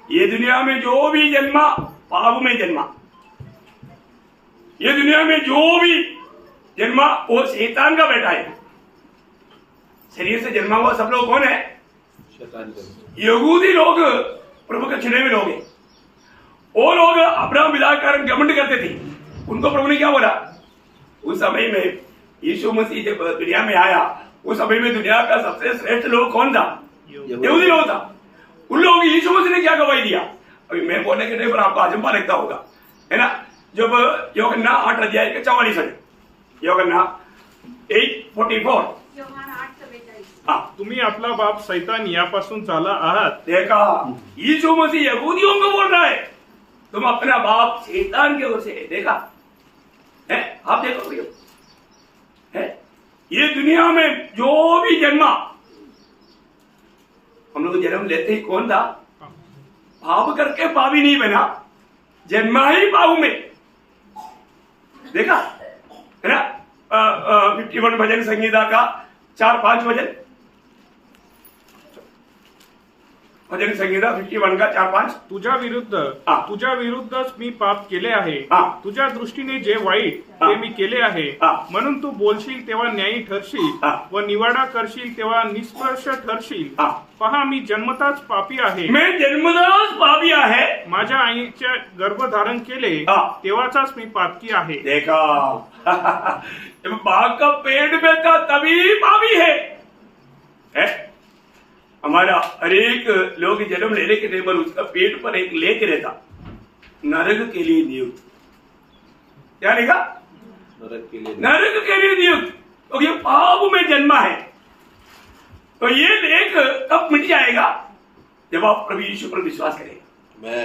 ये दुनिया में जो भी जन्मा पाप में जन्मा, ये दुनिया में जो भी जन्मा वो शैतान का बेटा है। शरीर से जन्मा हुआ सब लोग कौन है? शैतान का। यहूदी लोग प्रभु के चुने हुए लोग हैं। वो लोग अब्राहम मिलाकर घमंड करते थे। उनको प्रभु ने क्या बोला? उस समय में यीशु मसीह जब दुनिया में आया, उस समय में दुनिया का सबसे श्रेष्ठ लोग कौन था? यहूदी लोग था। उन लोगों की यीशु मसीह ने क्या गवाही दिया? अभी मैं बोलने के टाइम पर आपको अजंबा लगता होगा, है ना? जब यूहन्ना 8 अध्याय के 44 है, यूहन्ना 8:44, तुम्ही आपला बाप सैतान यापासून झाला आहात। देखा, यीशु मसीह यहूदियों को बोल रहा है, तुम अपना बाप शैतान की ओर से। देखा है? आप देखो भैया, है ये दुनिया में जो भी जन्मा, हम लोग जन्म लेते ही कौन था? पाप करके पापी नहीं बना, जन्मा ही पाप में। देखा है ना? 51 भजन संगीता का 4-5 भजन, भजन संगीता 51 का 4-5, तुझ्या विरुद्धच मी पाप केले आहे, तुझ्या दृष्टीने जे वाईट ते मी केले आहे, म्हणून तू बोलशील तेव्हा न्यायी ठरशील व निवाडा करशील तेव्हा निष्कर्ष ठरशील। पहा मी जन्मताच पापी आहे, मैं जन्मताच पापी आहे, माझ्या आईच्या गर्भधारण केले तेव्हाचाच मी पातकी आहे। देखा, जब बाघ का पेट में था तभी पापी है? हमारा हर एक लोग जन्म लेने के टाइम पर उसका पेट पर एक लेख रहता, नरक के लिए नियुक्त। क्या लिखा? नरक के लिए। नरक के लिए नियुक्त। तो ये पाप में जन्मा है, तो ये लेख कब मिट जाएगा? जब आप प्रभु यीशु पर विश्वास करेंगे।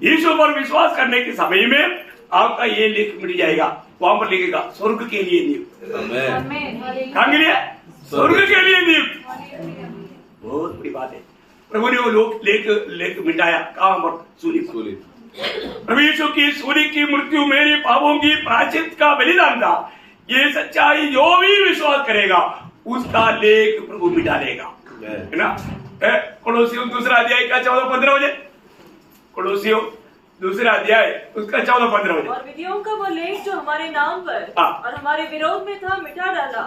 यीशु पर विश्वास करने के समय में आपका ये लेख मिट जाएगा। वहां पर लिखेगा स्वर्ग के लिए नियुक्त। कहां के लिए? स्वर्ग के लिए नियुक्त। बहुत बड़ी बात है। प्रभु ने वो लोग लेख मिटाया, कहां पर? सूली पर। प्रभु यीशु की सूली की मृत्यु मेरे पापों की प्रायश्चित का बलिदान था। ये सच्चाई जो भी विश्वास करेगा उसका लेख प्रभु मिटा लेगा, है ना। कोलोसियों दूसरा अध्याय का 14-15 वजह, कोलोसियों दूसरा अध्याय उसका 14-15 वजह। और विधियों का वो लेख जो हमारे नाम पर और हमारे विरोध में था मिटा डाला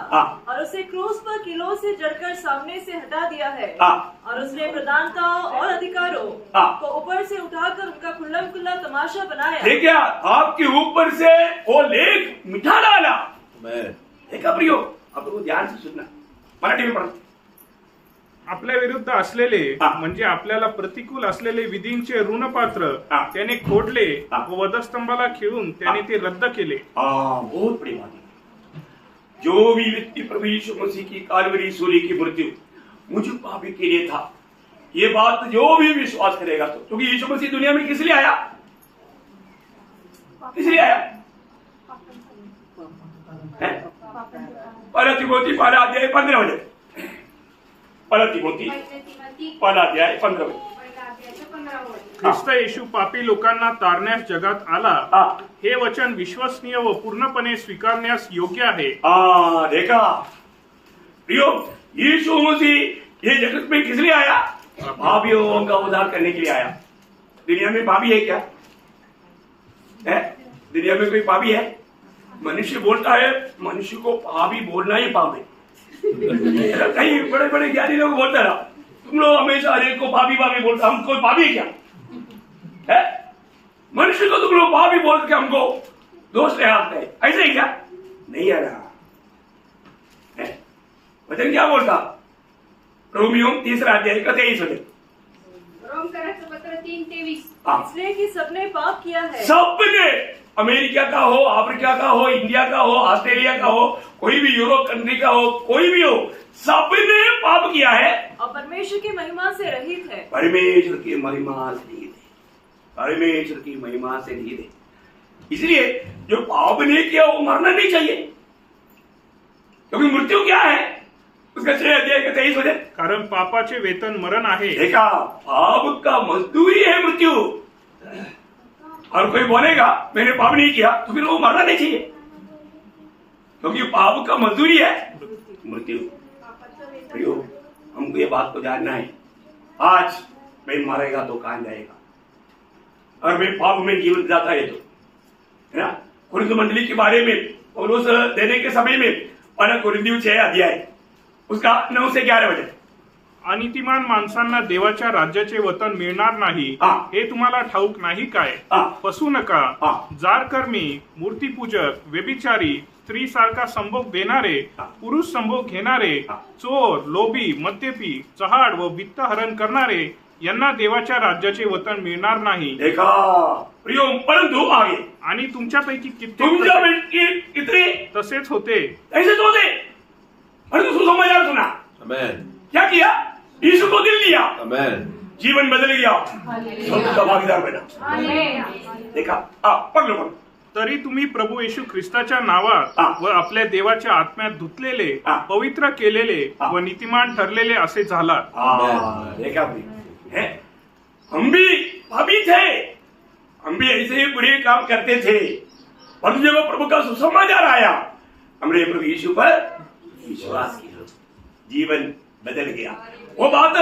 और उसे क्रूस पर किलों से जड़कर सामने से हटा दिया है। और उसने प्रधानताओं और अधिकारों को ऊपर से उठाकर उनका खुल्लम खुल्ला तमाशा बनाया। देखिए आपके ऊपर से वो लेख मिटा डाला। देखा प्रियो, अब तो ध्यान से सुनना, मराठी में पढ़। आपल्या विरुद्ध असलेले म्हणजे आपल्याला प्रतिकूल असलेले विधींचे ऋणपात्र त्याने खोडले व वधस्तंभाला खिळून त्याने ते रद्द केले। बहुत बड़ी बात है। जो भी व्यक्ति प्रभु यीशु मसीह की कालवरी सूली की मृत्यु मुझ पापी के लिए था, ये बात जो भी विश्वास करेगा तो, क्योंकि यीशु मसीह दुनिया में किस लिए आया, किस लिए आया? पहला तिमोथी पहला अध्याय 15 वजह, पहला तिमोथी पहला अध्याय 15 वजह। ख्रिस्त येशू पापी लोकांना तारण्यास जगात आला, हे वचन विश्वसनीय व पूर्णपणे स्वीकारण्यास योग्य आहे। देखा प्रियो, यीशु मसीह ये जगत में किस लिए आया? पापियों का उद्धार करने के लिए आया। दुनिया में पापी है क्या? है दुनिया में कोई पापी है? मनुष्य बोलता है, मनुष्य को पापी बोलना ही पाप है। कई बड़े बड़े ज्ञानी लोग बोलते ना, तुम लोग हमेशा हरेक को पापी पापी बोलते, हम कोई पापी है क्या? है मनुष्य को तुम लोग पापी बोल के हमको दोष ले आते हैं, ऐसे ही क्या? नहीं आ रहा है। वचन क्या बोलता? रोमियो 3 अध्याय का 23 वचन। रोम कराचं पत्र 3:23। इसलिए कि सबने पाप किया है। सबने, अमेरिका का हो, अफ्रीका का हो, इंडिया का हो, ऑस्ट्रेलिया का हो, कोई भी यूरोप कंट्री का हो, कोई भी हो, सबने पाप किया है और परमेश्वर की महिमा से रहित है। परमेश्वर की महिमा से रहित है, परमेश्वर की महिमा से रहित है। इसलिए जो पाप नहीं किया वो मरना नहीं चाहिए, क्योंकि मृत्यु क्या है? उसका 6 अध्याय का 23 वचन। कारण पापाचे वेतन मरण आहे। देखा, पाप का मजदूरी है मृत्यु। और कोई बोलेगा मैंने पाप नहीं किया, तो फिर वो मरना नहीं चाहिए, क्योंकि पाप का मजदूरी है मृत्यु। प्रियो, हमको ये बात को जानना है। आज मैं मरेगा तो कहां जाएगा? और मैं पाप में जीवन जाता है तो, है ना। कुरिन्थ मंडली के बारे में पौलुस देने के समय में पहला कुरिन्थियों 6 अध्याय उसका 9 से 11 वचन। अनितिमान माणसांना देवाच्या राज्याचे वतन मिळणार नाही, हे तुम्हाला ठाऊक नाही काय? फसू नका। जार कर्मी, मूर्तीपूजक, व्यभिचारी, स्त्री सारखा संभोग देणारे, पुरुष संभोग घेणारे, चोर, लोभी, मद्यपी, चहाड व वित्तहरण करणारे यांना देवाच्या राज्याचे वतन मिळणार नाही। देखा प्रियो, परंतु आगे आणि तुमच्यापैकी तुमच्यापैकी कितने तसेच होते, ऐसे तो होते, परंतु सुसमाचार सुना। आमेन। क्या किया? यीशु को दिल दिया, आमेन। जीवन बदल गया, स्वर्ग का भागीदार बना। देखा, पढ़ लो। तरी तुम्ही प्रभु येशू ख्रिस्ताच्या नावात व आपल्या देवाच्या आत्म्यात धुतलेले, पवित्र केलेले व नीतिमान ठरलेले असे झालात। देखा है, हम भी पापी थे, हम भी ऐसे ही बुरे काम करते थे, परंतु जब प्रभु का सुसमाचार आया, हमने प्रभु यीशु पर विश्वास किया, जीवन बदल गया। वो बात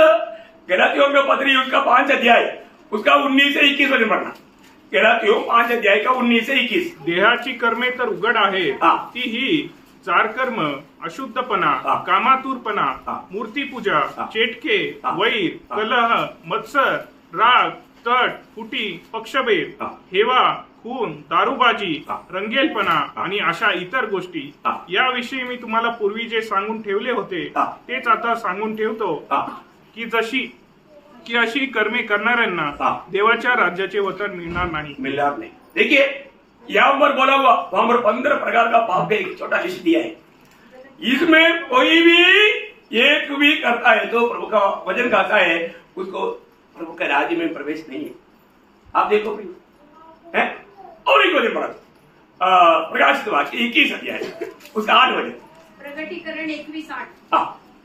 गलातियों में पत्री उसका 5 अध्याय उसका 19 से 21 वचन पढ़ना। गलातियों 5 अध्याय का 19 से 21। देहाची कर्मे तर उघड आहे, ती ही चारकर्म, अशुद्धपणा, कामातुरपणा, मूर्तीपूजा, चेटके, वैर, कलह, मत्सर, राग, तट, फुटी, पक्षभेद, हेवा, खून, दारूबाजी, रंगेलपणा आणि अशा इतर गोष्टी, याविषयी मी तुम्हाला पूर्वी जे सांगून ठेवले होते तेच आता सांगून ठेवतो, की अशी कर्मे करणाऱ्यांना देवाच्या राज्याचे वतन मिळणार नाही। मिलणार नहीं। देखिए यहाँ पर बोला हुआ, वहां पर 15 प्रकार का पाप का एक छोटा लिस्ट दिया है। इसमें कोई भी एक भी करता है तो प्रभु का वचन कहता है उसको प्रभु के राज्य में प्रवेश नहीं है। आप देखो है, और एक वचन पढ़ा प्रकाशित वाक्य 21 अध्याय उसका 8 वचन। प्रकटीकरण 21:8।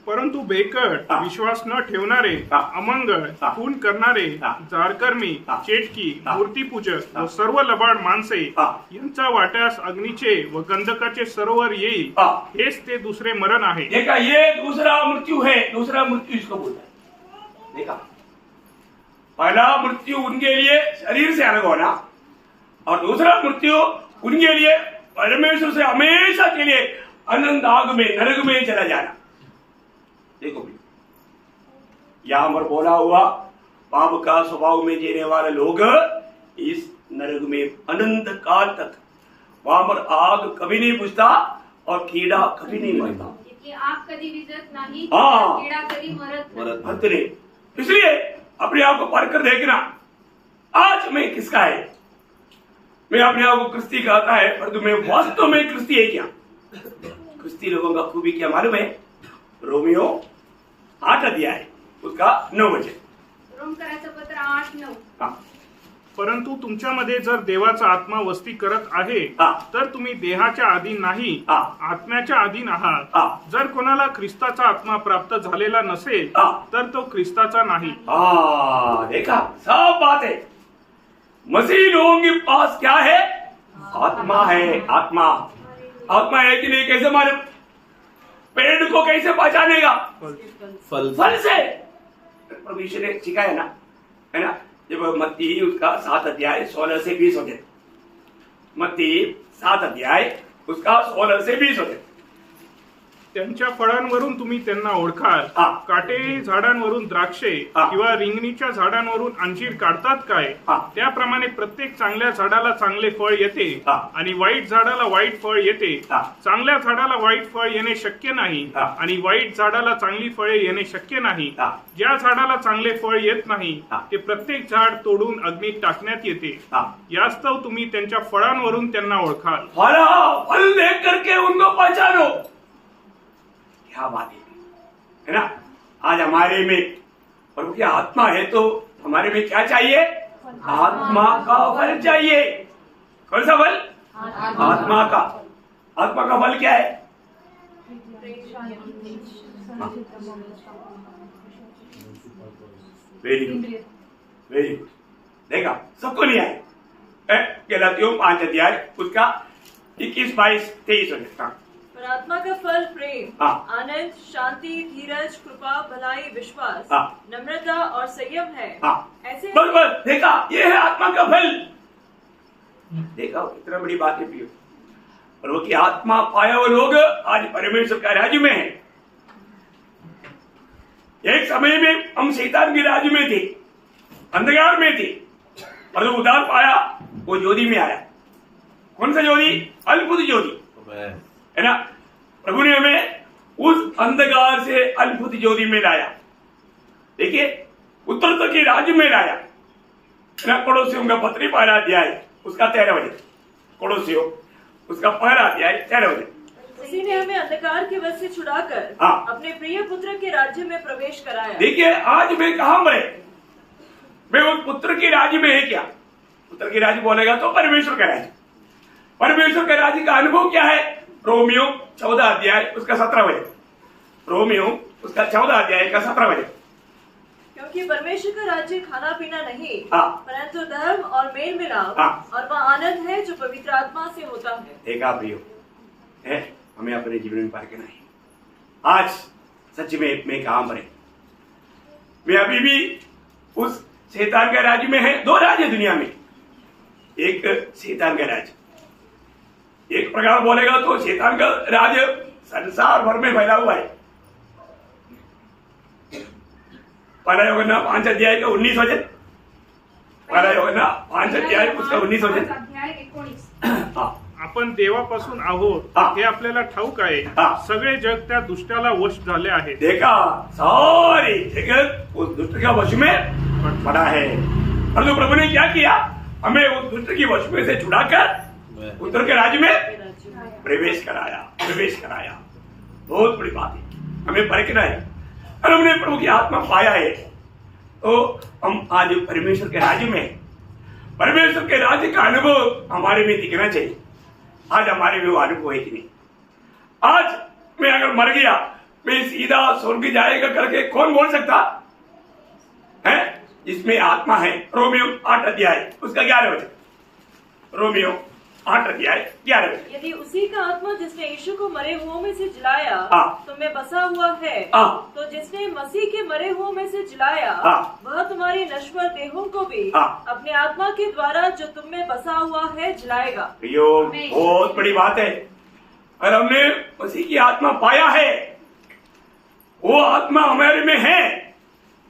परंतु बेकट, हा. विश्वास न ठेवणारे, हा. अमंगळ, हा. खून करणारे, हा. जारकर्मी, हा. चेटकी, हा. मूर्तीपूजक हा. व सर्व लबाड माणसे हा. यांचा वाट्यास अग्नीचे व गंधकाचे सरोवर येईल, हा. हेच ते दुसरे मरण आहे. देखा, ये दूसरा मृत्यु है, दूसरा मृत्यु इसको बोलता है। देखा, पहला मृत्यु उनके लिए शरीर से अलग होना, और दूसरा मृत्यु उनके लिए परमेश्वर से हमेशा के लिए अनंत आग में, नरक में चला जाना। देखो भी, यहां पर बोला हुआ पाप का स्वभाव में जीने वाले लोग इस नरक में अनंत काल तक, वहां पर आग कभी नहीं बुझता और कीड़ा कभी नहीं मरता। की आग कधी विजत नाही, हाँ. किडा कधी मरत नाही. अंत नहीं। इसलिए अपने आप को पढ़ कर देखना, आज मैं किसका है। मैं अपने आप को क्रिस्ती कहता है, परंतु मैं वास्तव में क्रिस्ती है क्या? क्रिस्ती लोगों का खूबी क्या मालूम है? रोमियो 8 अध्याय उसका 9 वचन। रोमकराचं पत्र 8:9. हाँ, परंतु तुमच्यामध्ये जर देवाचा आत्मा वस्ती करत आहे, हा. तर तुम्ही देहाच्या अधीन नाही, हा. आत्म्याच्या अधीन आहात. हा. जर कोणाला ख्रिस्ताचा आत्मा प्राप्त झालेला नसेल, हा. तर तो ख्रिस्ताचा नाही. देखा, सब बात है। मसीह लोगों के पास क्या है? आत्मा है। आत्मा, आत्मा है कि नहीं? कैसे मालूम? पेड़ को कैसे पहचानेगा? फल फल से। प्रभु यीशु ने सिखाया ना, है ना? जब मत्ती उसका 7 अध्याय 16 से 20 होते, मत्ती 7 अध्याय उसका 16 से 20 होते। त्यांच्या फळांवरून तुम्ही त्यांना ओळखाल. हा. काटेरी झाडांवरून द्राक्षे हा. किंवा रिंगणीच्या झाडांवरून अंजीर काढतात काय? हा. त्याप्रमाणे प्रत्येक चांगल्या झाडाला चांगले फळ येते हा. आणि वाईट झाडाला वाईट फळ येते. हा. चांगल्या झाडाला वाईट फळ येणे शक्य नाही हा. आणि वाईट झाडाला चांगली फळे येणे शक्य नाही. हा. ज्या झाडाला चांगले फळ येत नाही, हा. ते प्रत्येक झाड तोडून अग्नीत टाकण्यात येते. हाँ, यास्तव तुम्ही त्यांच्या फळांवरून त्यांना ओळखाल. फल देख करके उनको पहचानो। क्या बात है ना? आज हमारे में प्रभु की आत्मा है, तो हमारे में क्या चाहिए? आत्मा का फल चाहिए। कौन सा फल? आत्मा का। आत्मा का फल क्या है? Very good, very good. देखा, सबको नहीं आए। गलातियों 5 अध्याय उसका 21, 22, 23 होते। पर आत्मा का फल प्रेम, हाँ. आनंद, शांति, धीरज, कृपा, भलाई, विश्वास, हाँ. नम्रता और संयम है। हाँ, ऐसे बस बस, देखा, ये है आत्मा का फल। देखा, कितना बड़ी बात है प्रियो। प्रभु की आत्मा पाए हुए लोग आज परमेश्वर का राज्य में है। एक समय में हम शैतान के राज्य में थे, अंधकार में थे, और जब उद्धार पाया वो ज्योति में आया। कौन सा ज्योति? अद्भुत ज्योति, है ना? प्रभु ने हमें उस अंधकार से अद्भुत ज्योति में लाया। देखिए, उत्तर के राज्य में लाया, है ना? कोलोसियों का पत्री 1 अध्याय उसका 13 वचन। कोलोसियों उसका 1 अध्याय 13 वचन। उसी ने हमें अंधकार के वश से छुड़ाकर हाँ. अपने प्रिय पुत्र के राज्य में प्रवेश कराया। देखिए, आज मैं कहां पर है? मैं उस पुत्र के राज्य में है क्या? पुत्र के राज्य बोलेगा तो परमेश्वर का राज्य। परमेश्वर के राज्य का अनुभव क्या है? रोमियो 14 अध्याय उसका 17 वचन। रोमियो उसका 14 अध्याय का 17 वचन। क्योंकि परमेश्वर का राज्य खाना पीना नहीं, हाँ. परंतु धर्म और मेल मिलाप हाँ. और वह आनंद है जो पवित्र आत्मा से होता है। देखा प्रियो, है हमें अपने जीवन में पार करना है। आज सच में मैं कहां पर है? मैं अभी भी उस शैतान के राज्य में है। 2 राज्य दुनिया में, एक शैतान का राज्य, एक प्रकार बोलेगा तो शैतान का राज्य संसार भर में फैला हुआ है। 1 यूहन्ना 5 अध्याय का 19 वचन। 1 यूहन्ना 5 अध्याय उसका 19 वचन। अध्याय 19. हाँ, आपण देवापासून आहोत हा. हे आपल्याला ठाऊक आहे. हा. सगळे जग त्या दुष्टाला वश झाले आहे. देखा, सारी जगत उस दुष्ट के वश में पड़ा है। परंतु प्रभु ने क्या किया? हमें उस दुष्ट की वश में से छुड़ाकर पुत्र के राज्य में प्रवेश कराया, प्रवेश कराया। बहुत बड़ी बात है, हमें परखना है। और हमने प्रभु की आत्मा पाया है तो हम आज परमेश्वर के राज्य में हैं। परमेश्वर के राज्य का अनुभव हमारे में दिखना चाहिए। आज हमारे में वो अनुभव है कि नहीं? आज मैं अगर मर गया मैं सीधा स्वर्ग जाएगा करके कौन बोल सकता है? इसमें आत्मा है। रोमियो 8 अध्याय उसका 11 वचन। रोमियो 8 अध्याय 11 वचन। यदि उसी का आत्मा जिसने यीशु को मरे हुओं में से जिलाया तुम में बसा हुआ है, तो जिसने मसीह के मरे हुओं में से जिलाया वह तुम्हारी नश्वर देहों को भी अपने आत्मा के द्वारा जो तुम में बसा हुआ है जिलाएगा। यो बहुत बड़ी बात है। और हमने मसीह की आत्मा पाया है, वो आत्मा हमारे में है।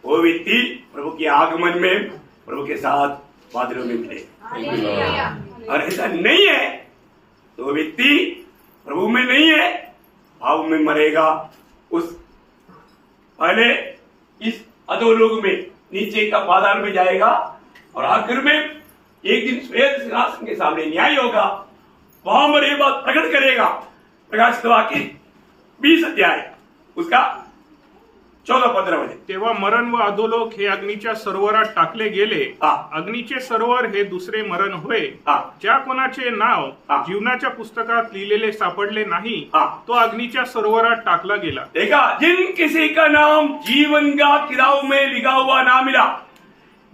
वो व्यक्ति प्रभु के आगमन में प्रभु के साथ बादलों में मिले। और ऐसा नहीं है तो व्यक्ति प्रभु में नहीं है, भाव में मरेगा। उस पहले इस अधोलोक में नीचे का पाताल में जाएगा और आखिर में एक दिन श्वेत सिंहासन के सामने न्याय होगा। वहां पर ये बात प्रकट करेगा। प्रकाशित वाक्य 20 अध्याय उसका 14-15 वचन। तेव्हा मरण व अधोलोक हे अग्नीच्या सरोवरात टाकले गेले। अग्नीचे सरोवर हे दुसरे मरण होय। ज्या कोणाचे नाव जीवनाच्या पुस्तकात लिहिलेले सापडले नाही तो अग्नीच्या सरोवरात टाकला गेला। देखा, जिन किसी का नाम जीवन का किताब में लिखा हुआ ना मिला,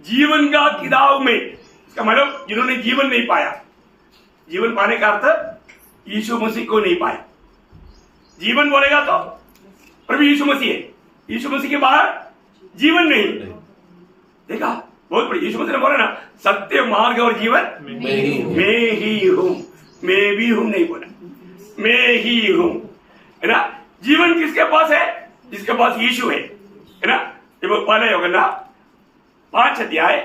जीवन का किताब में, इसका मतलब जिन्होंने जीवन नहीं पाया। जीवन पाने का अर्थ यीशु मसीह को नहीं पाया। जीवन बोलेगा तो प्रभु यीशु मसीह है। यीशु मसीह के बाहर जीवन नहीं। देखा, बहुत बड़ी। यीशु मसीह ने बोला ना, सत्य मार्ग और जीवन मैं ही हूं। मैं भी हूं नहीं बोला, मैं ही हूं, है ना। जीवन किसके पास है? जिसके पास यीशु है ना। ये पहले यूहन्ना 5 अध्याय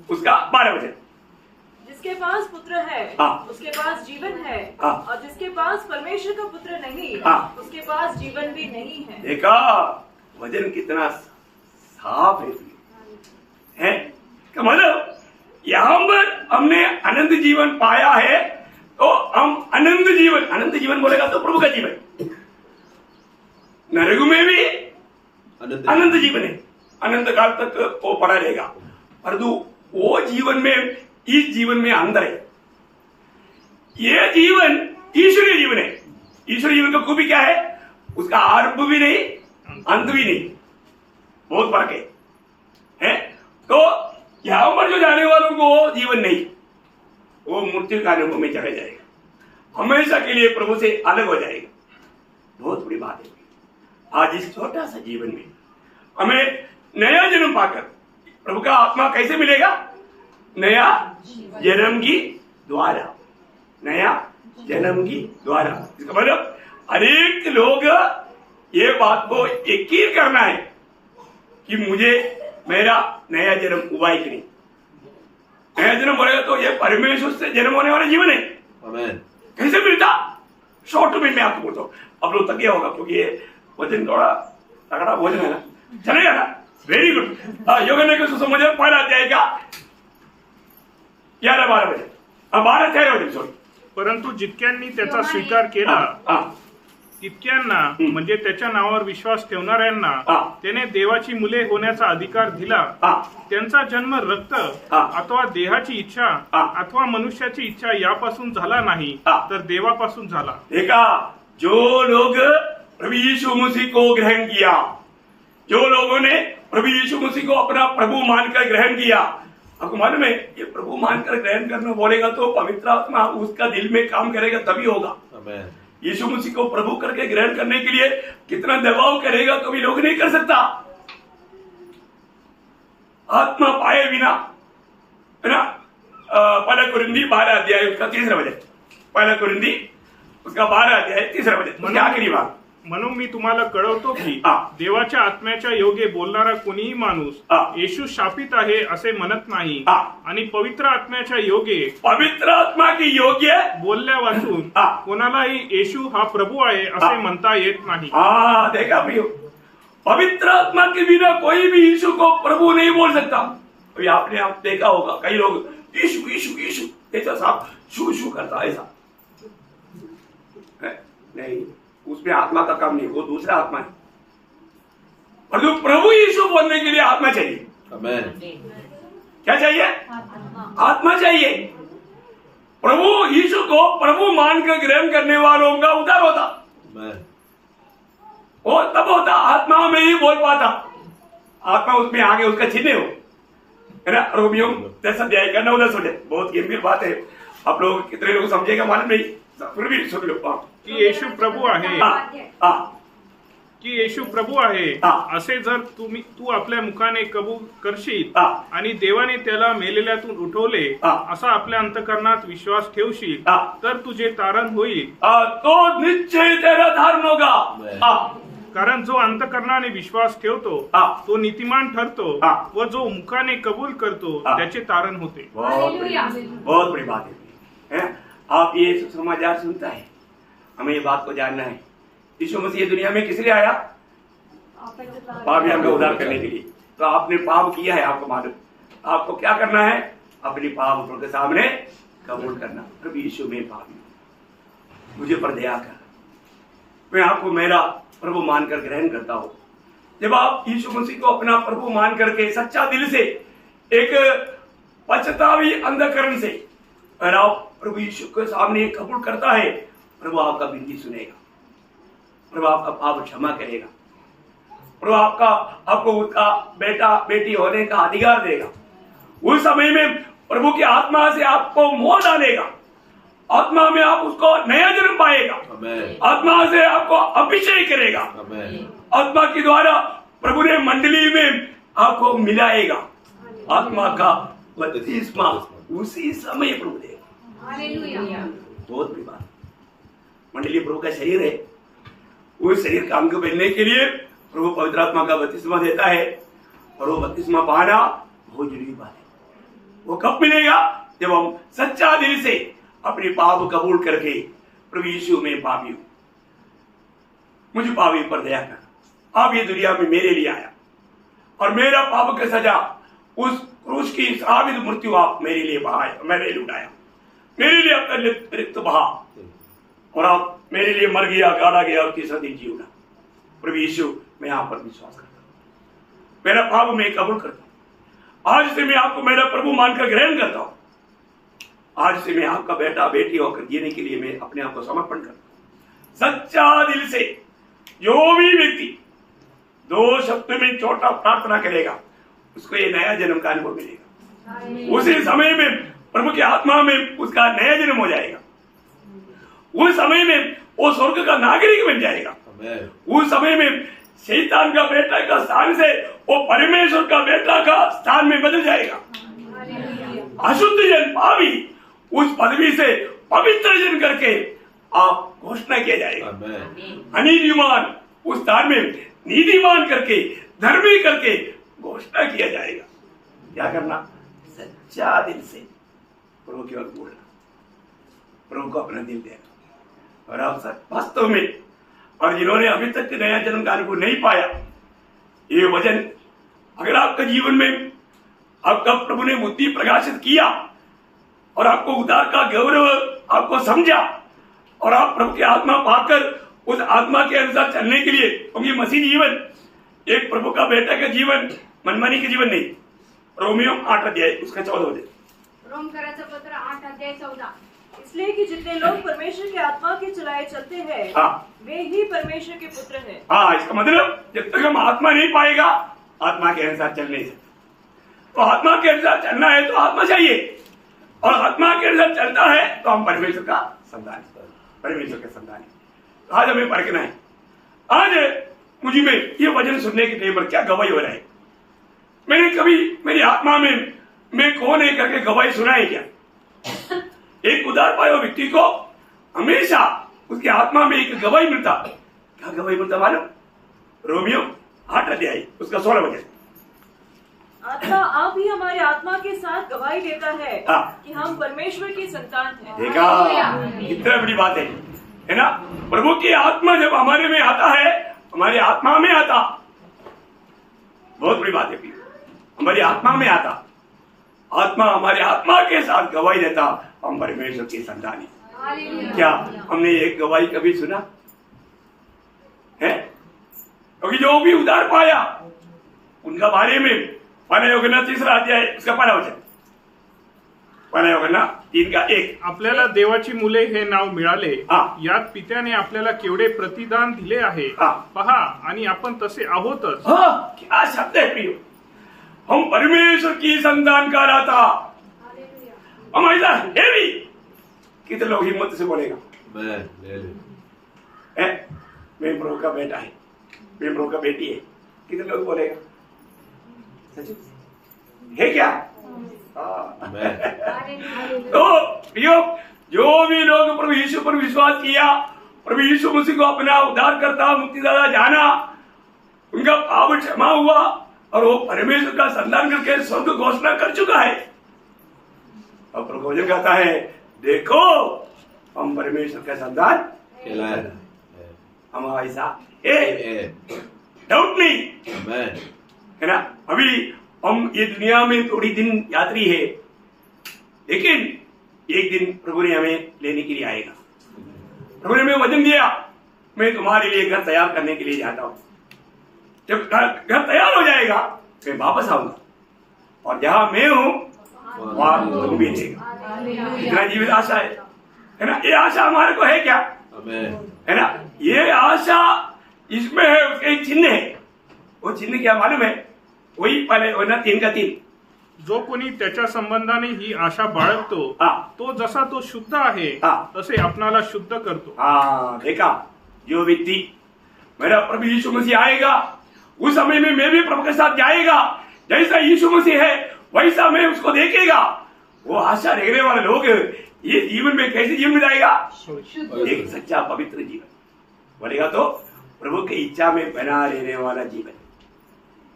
उसका 12 वचन। जिसके पास पुत्र है उसके पास जीवन है, और जिसके पास परमेश्वर का पुत्र नहीं उसके पास जीवन भी नहीं है। देखा, वचन कितना साफ है का मतलब यहां पर हमने अनंत जीवन पाया है तो हम अनंत जीवन बोलेगा तो प्रभु का जीवन। नरक में भी अनंत जीवन है, अनंत काल तक वो पड़ा रहेगा। परंतु वो जीवन में, इस जीवन में अंदर है। ये जीवन ईश्वरीय जीवन है। ईश्वरीय जीवन का खूबी क्या है? उसका आरंभ भी नहीं, अंत भी नहीं, बहुत फर्क है। तो यहां पर जो जाने वालों को जीवन नहीं, वो मृत्यु के अनुभव में चला जाएगा, हमेशा के लिए प्रभु से अलग हो जाएगा। बहुत बड़ी बात है। आज इस छोटा सा जीवन में हमें नया जन्म पाकर प्रभु का आत्मा कैसे मिलेगा? नया जन्म की द्वारा, नया जन्म की द्वारा। इसका मतलब अनेक लोग ये बात को यकीन करना है कि मुझे मेरा नया जन्म हुआ है कि नहीं। नया जन्म बोलेगा तो ये परमेश्वर से जन्म होने वाला जीवन है। आमीन। कैसे मिलता? शॉर्ट में मैं आपको बोलता हूँ, अब लोग तक होगा क्योंकि ये वजन थोड़ा तगड़ा भोजन है ना, चलेगा ना। Very good. यूहन्ना के सुसमाचार पहला अध्याय का 11-12 वचन, 12-13 वचन सॉरी। परंतु जितक्यांनी त्याचा स्वीकार केला तितक्यांना म्हणजे त्याच्या नावावर विश्वास ठेवणाऱ्यांना त्याने देवाची मुले होण्याचा अधिकार दिला। त्यांचा जन्म रक्त अथवा देहाची इच्छा अथवा मनुष्याची इच्छा यापासून झाला नाही तर देवापासून झाला। देखा, जो लोग प्रभु यीशु मसीह को ग्रहण किया, जो लोगों ने प्रभु यीशु मसीह को अपना प्रभु मानकर ग्रहण किया, आपको मालूम है ये प्रभु मानकर ग्रहण करना बोलेगा तो पवित्र आत्मा उसका दिल में काम करेगा तभी होगा। आमीन। यीशु मसीह को प्रभु करके ग्रहण करने के लिए कितना दबाव करेगा तो भी लोग नहीं कर सकता। आत्मा पाए बिना, है ना। पहला कुरिन्दी 12 अध्याय उसका 3 वचन, पहला कुरिन्दी उसका 12 अध्याय 3 वचन, क्या आखिरी बात। म्हणून मी तुम्हाला कळवतो की देवाच्या आत्म्याच्या योगे बोलणारा कोणीही माणूस येशू शापित आहे असे म्हणत नाही, आणि पवित्र आत्म्याच्या योगे, पवित्र आत्मा की योग्य बोलल्या वाचून कोणालाही येशू हा प्रभु आहे असे म्हणता येत नाही। देखा प्रियो, पवित्र आत्मा के बिना कोई भी यीशु को प्रभु नहीं बोल सकता। अभी आपने आप देखा होगा कई लोग यीशु यीशु यीशु ऐसा साफ शू शू करता, ऐसा नहीं, उसमें आत्मा का काम नहीं, वो दूसरा आत्मा है। और जो प्रभु यीशु बोलने के लिए आत्मा चाहिए। आमीन। क्या चाहिए? आत्मा चाहिए। प्रभु यीशु को प्रभु मानकर ग्रहण करने वालों का उद्धार होता। आमीन। वो तब होता आत्मा में ही बोल पाता, आत्मा उसमें आगे उसका चिन्ह हो, है ना। रोमियो 10 अध्याय का 9-10 वचन, बहुत गंभीर बात है। आप लोग कितने लोग समझेगा मालूम नहीं, फिर भी सुन लो। की येशू प्रभू आहे, की येशू प्रभू आहे असे जर तू आपल्या मुखाने कबूल करशील आणि देवाने त्याला मेलेल्यातून उठवले असा आपल्या अंतकरणात विश्वास ठेवशील तर तुझे तारण होईल, तो निश्चय तेरा धारण होगा। कारण जो अंतकरणाने विश्वास ठेवतो तो नीतिमान ठरतो व जो मुखाने कबूल करतो त्याचे तारण होते। बहुत बड़ी बात है। आप ये समाचार सुनता है, हमें ये बात को जानना है, यीशु मसीह दुनिया में किस लिए आया? पापियों का उद्धार करने के लिए। तो आपने पाप किया है, आपको मालूम, आपको क्या करना है? अपनी पाप प्रभु के सामने कबूल करना। प्रभु यीशु में पापी, मुझे पर दया कर, मैं आपको मेरा प्रभु मानकर ग्रहण करता हूं। जब आप यीशु मसीह को अपना प्रभु मान करके सच्चा दिल से, एक पश्चातापी अंधकरण से, अगर आप प्रभु यीशु के सामने कबूल करता है, प्रभु आपका विनती सुनेगा, प्रभु आपका पाप क्षमा करेगा, प्रभु आपको उसका बेटा बेटी होने का अधिकार देगा। उस समय में प्रभु की आत्मा से आपको मोह डालेगा, आत्मा में आप उसको नया जन्म पाएगा, आत्मा से आपको अभिषेक करेगा, आत्मा के द्वारा प्रभु ने मंडली में आपको मिलाएगा, आत्मा का बपतिस्मा उसी समय प्रभु देगा। बहुत बड़ी बात। मंडली प्रभु का शरीर है, उस शरीर का अंग बनने के लिए प्रभु पवित्र आत्मा का बपतिस्मा देता है, और वो बपतिस्मा पाना बहुत जरूरी बात है। वो कब मिलेगा? जब हम सच्चा दिल से अपने पाप कबूल करके प्रभु यीशु में पापी हूं, मुझे पापी पर दया कर, आप ये दुनिया में मेरे लिए आया और मेरा पाप की सजा, उस क्रूस की श्रावित मृत्यु आप मेरे लिए बहाया, मेरे लिए उठाया, मेरे लिए अपना रक्त बहा, और आप मेरे लिए मर गया, गाड़ा गया और तीसरा दिन जी उठा। प्रभु यीशु, मैं आप पर विश्वास करता हूं, मेरा पाप मैं कबूल करता हूं, आज से मैं आपको मेरा प्रभु मानकर ग्रहण करता हूं, आज से मैं आपका बेटा बेटी होकर जीने के लिए मैं अपने आप को समर्पण करता हूं। सच्चा दिल से जो भी व्यक्ति 2 शब्द में छोटा प्रार्थना करेगा, उसको ये नया जन्म का अनुभव मिलेगा। उसी समय में प्रभु की आत्मा में उसका नया जन्म हो जाएगा, उस समय में वो स्वर्ग का नागरिक बन जाएगा, उस समय में शैतान का बेटा का स्थान से वो परमेश्वर का बेटा का स्थान में बदल जाएगा। अशुद्ध जन पापी उस पदवी से पवित्र जन करके आप घोषणा किया जाएगा। अनीतिमान उस स्थान में नीतिमान करके, धर्मी करके घोषणा किया जाएगा। क्या करना? सच्चा दिल से प्रभु की ओर बोलना, प्रभु को अपना दिल देना। और आप सब वास्तव में, और जिन्होंने अभी तक नया जन्म का अनुभव नहीं पाया, ये वचन अगर आपके जीवन में आपका प्रभु ने बुद्धि प्रकाशित किया और आपको उद्धार का गौरव आपको समझा, और आप प्रभु की आत्मा पाकर उस आत्मा के अनुसार चलने के लिए, क्योंकि मसीह जीवन एक प्रभु का बेटा का जीवन मनमानी का जीवन नहीं। रोमियो 8 अध्याय उसका 14 वचन, रोमकराचं पत्र 8 अध्याय 14। इसलिए कि जितने लोग परमेश्वर के आत्मा के चलाए चलते हैं, वे ही परमेश्वर के पुत्र हैं। इसका मतलब जब तक हम आत्मा नहीं पाएगा, आत्मा के अनुसार चल नहीं सकते। तो आत्मा के अनुसार चलना है तो आत्मा चाहिए, और आत्मा के अनुसार चलता है तो हम परमेश्वर का संतान, परमेश्वर के संतान। आज हमें परखना है। आज मुझे में ये वचन सुनने के टाइम पर क्या गवाही हो रहा है? मैंने कभी मेरी आत्मा में मैं कौन है करके गवाही सुना है क्या? एक उद्धार पाए हुए व्यक्ति को हमेशा उसकी आत्मा में एक गवाही मिलता। क्या गवाही मिलता मालूम? रोमियो 8 अध्याय उसका 16 वचन, आत्मा आप ही हमारे आत्मा के साथ गवाही देता है कि हम परमेश्वर की संतान हैं। देखा, कितना बड़ी बात है ना? प्रभु की आत्मा जब हमारे में आता है, हमारी आत्मा में आता, बहुत बड़ी बात है। हमारी आत्मा में आता, आत्मा हमारे आत्मा के साथ गवाही देता, हम परमेश्वर की संतान हैं। क्या हमने एक गवाही कभी सुना है? क्योंकि जो भी उद्धार पाया उनका बारे में पहला यूहन्ना 3 अध्याय उसका पहला वचन, पहला यूहन्ना 3 का 1. आपल्याला देवाची मुले हे नाव मिळाले. हा. यात पित्याने आपल्याला केवढे प्रतिदान दिले आहे हा. पहा, आणि आपण तसे आहोतच. क्या शब्द है प्रियो, हम परमेश्वर की संतान कहलाता, हम ऐसा है भी. कितने लोग हिम्मत से बोलेगा मैं ले ले मैं प्रभु का बेटा है, मैं प्रभु का बेटी है. कितने लोग बोलेगा? सच है क्या? मैं तो प्रियो, जो भी लोग प्रभु यीशु पर विश्वास किया, प्रभु यीशु मसीह को अपना उद्धारकर्ता मुक्तिदाता जाना, उनका पाप क्षमा हुआ और वो परमेश्वर का संतान करके स्वर्ग घोषणा कर चुका है. और प्रभु वचन कहता है, देखो हम परमेश्वर का संतान कहलाए. हम ऐसा ए डाउट नहीं मैं है ना. अभी हम ये दुनिया में थोड़ी दिन यात्री है, लेकिन एक दिन प्रभु ने हमें लेने के लिए आएगा. प्रभु ने हमें वचन दिया, मैं तुम्हारे लिए घर तैयार करने के लिए जाता हूं. जब घर तैयार हो जाएगा मैं वापस आऊंगा, और जहां मैं हूं वहां तुम भी रहेगा. इतना जीवित आशा है ना. ये आशा हमारे को है क्या? है ना. ये आशा इसमें है, उसका एक चिन्ह है. वो चिन्ह क्या मालूम है? वही पहले ना 3 का 3. जो कोणी त्याच्या संबंधाने ही आशा बाळगतो हा. तो जसा तो शुद्ध आहे हा. तसे आपणाला शुद्ध करतो. हाँ देखा, जो व्यक्ति मेरा प्रभु यीशु मसीह आएगा उस समय में मैं भी प्रभु के साथ जाएगा. जैसा यीशु मसीह है वैसा मैं उसको देखेगा. वो आशा रहने वाले लोग ये जीवन में कैसे जीवन बिताएगा? एक सच्चा पवित्र जीवन बोलेगा तो प्रभु की इच्छा में बना रहने वाला जीवन.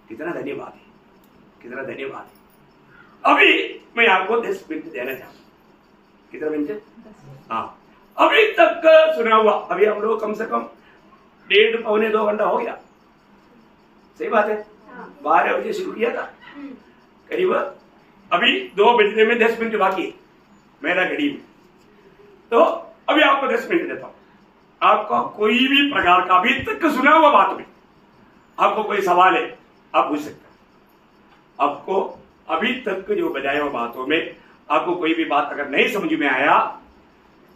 कितना धन्यवाद है, कितना धन्यवाद है. अभी मैं आपको 10 मिनट देना चाहूँ. कितना मिनट? हाँ, अभी तक सुना हुआ. अभी हम लोग कम से कम 1.5 पौने 2 घंटा हो गया. सही बात है. 12 बजे शुरू किया था, करीब अभी 2 बजने में 10 मिनट बाकी है मेरा घड़ी में. तो अभी आपको 10 मिनट देता हूं. आपका कोई भी प्रकार का अभी तक सुना हुआ बात में आपको कोई सवाल है आप पूछ सकते हैं. आपको अभी तक जो बताया हुआ बातों में आपको कोई भी बात अगर नहीं समझ में आया,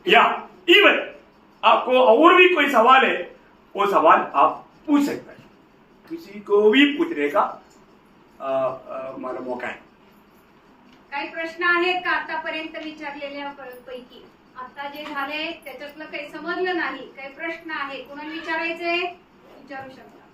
या इवन आपको और भी कोई सवाल है, वो सवाल आप पूछ सकते हैं. किसी को भी पूछने का मला मौका आहे. काही प्रश्न आहेत का आतापर्यंत विचारलेल्या पैकी? आता जे झाले त्याच्यातलं काही समजलं नाही, काही प्रश्न आहे, कोणाला विचारायचंय विचारू शकता.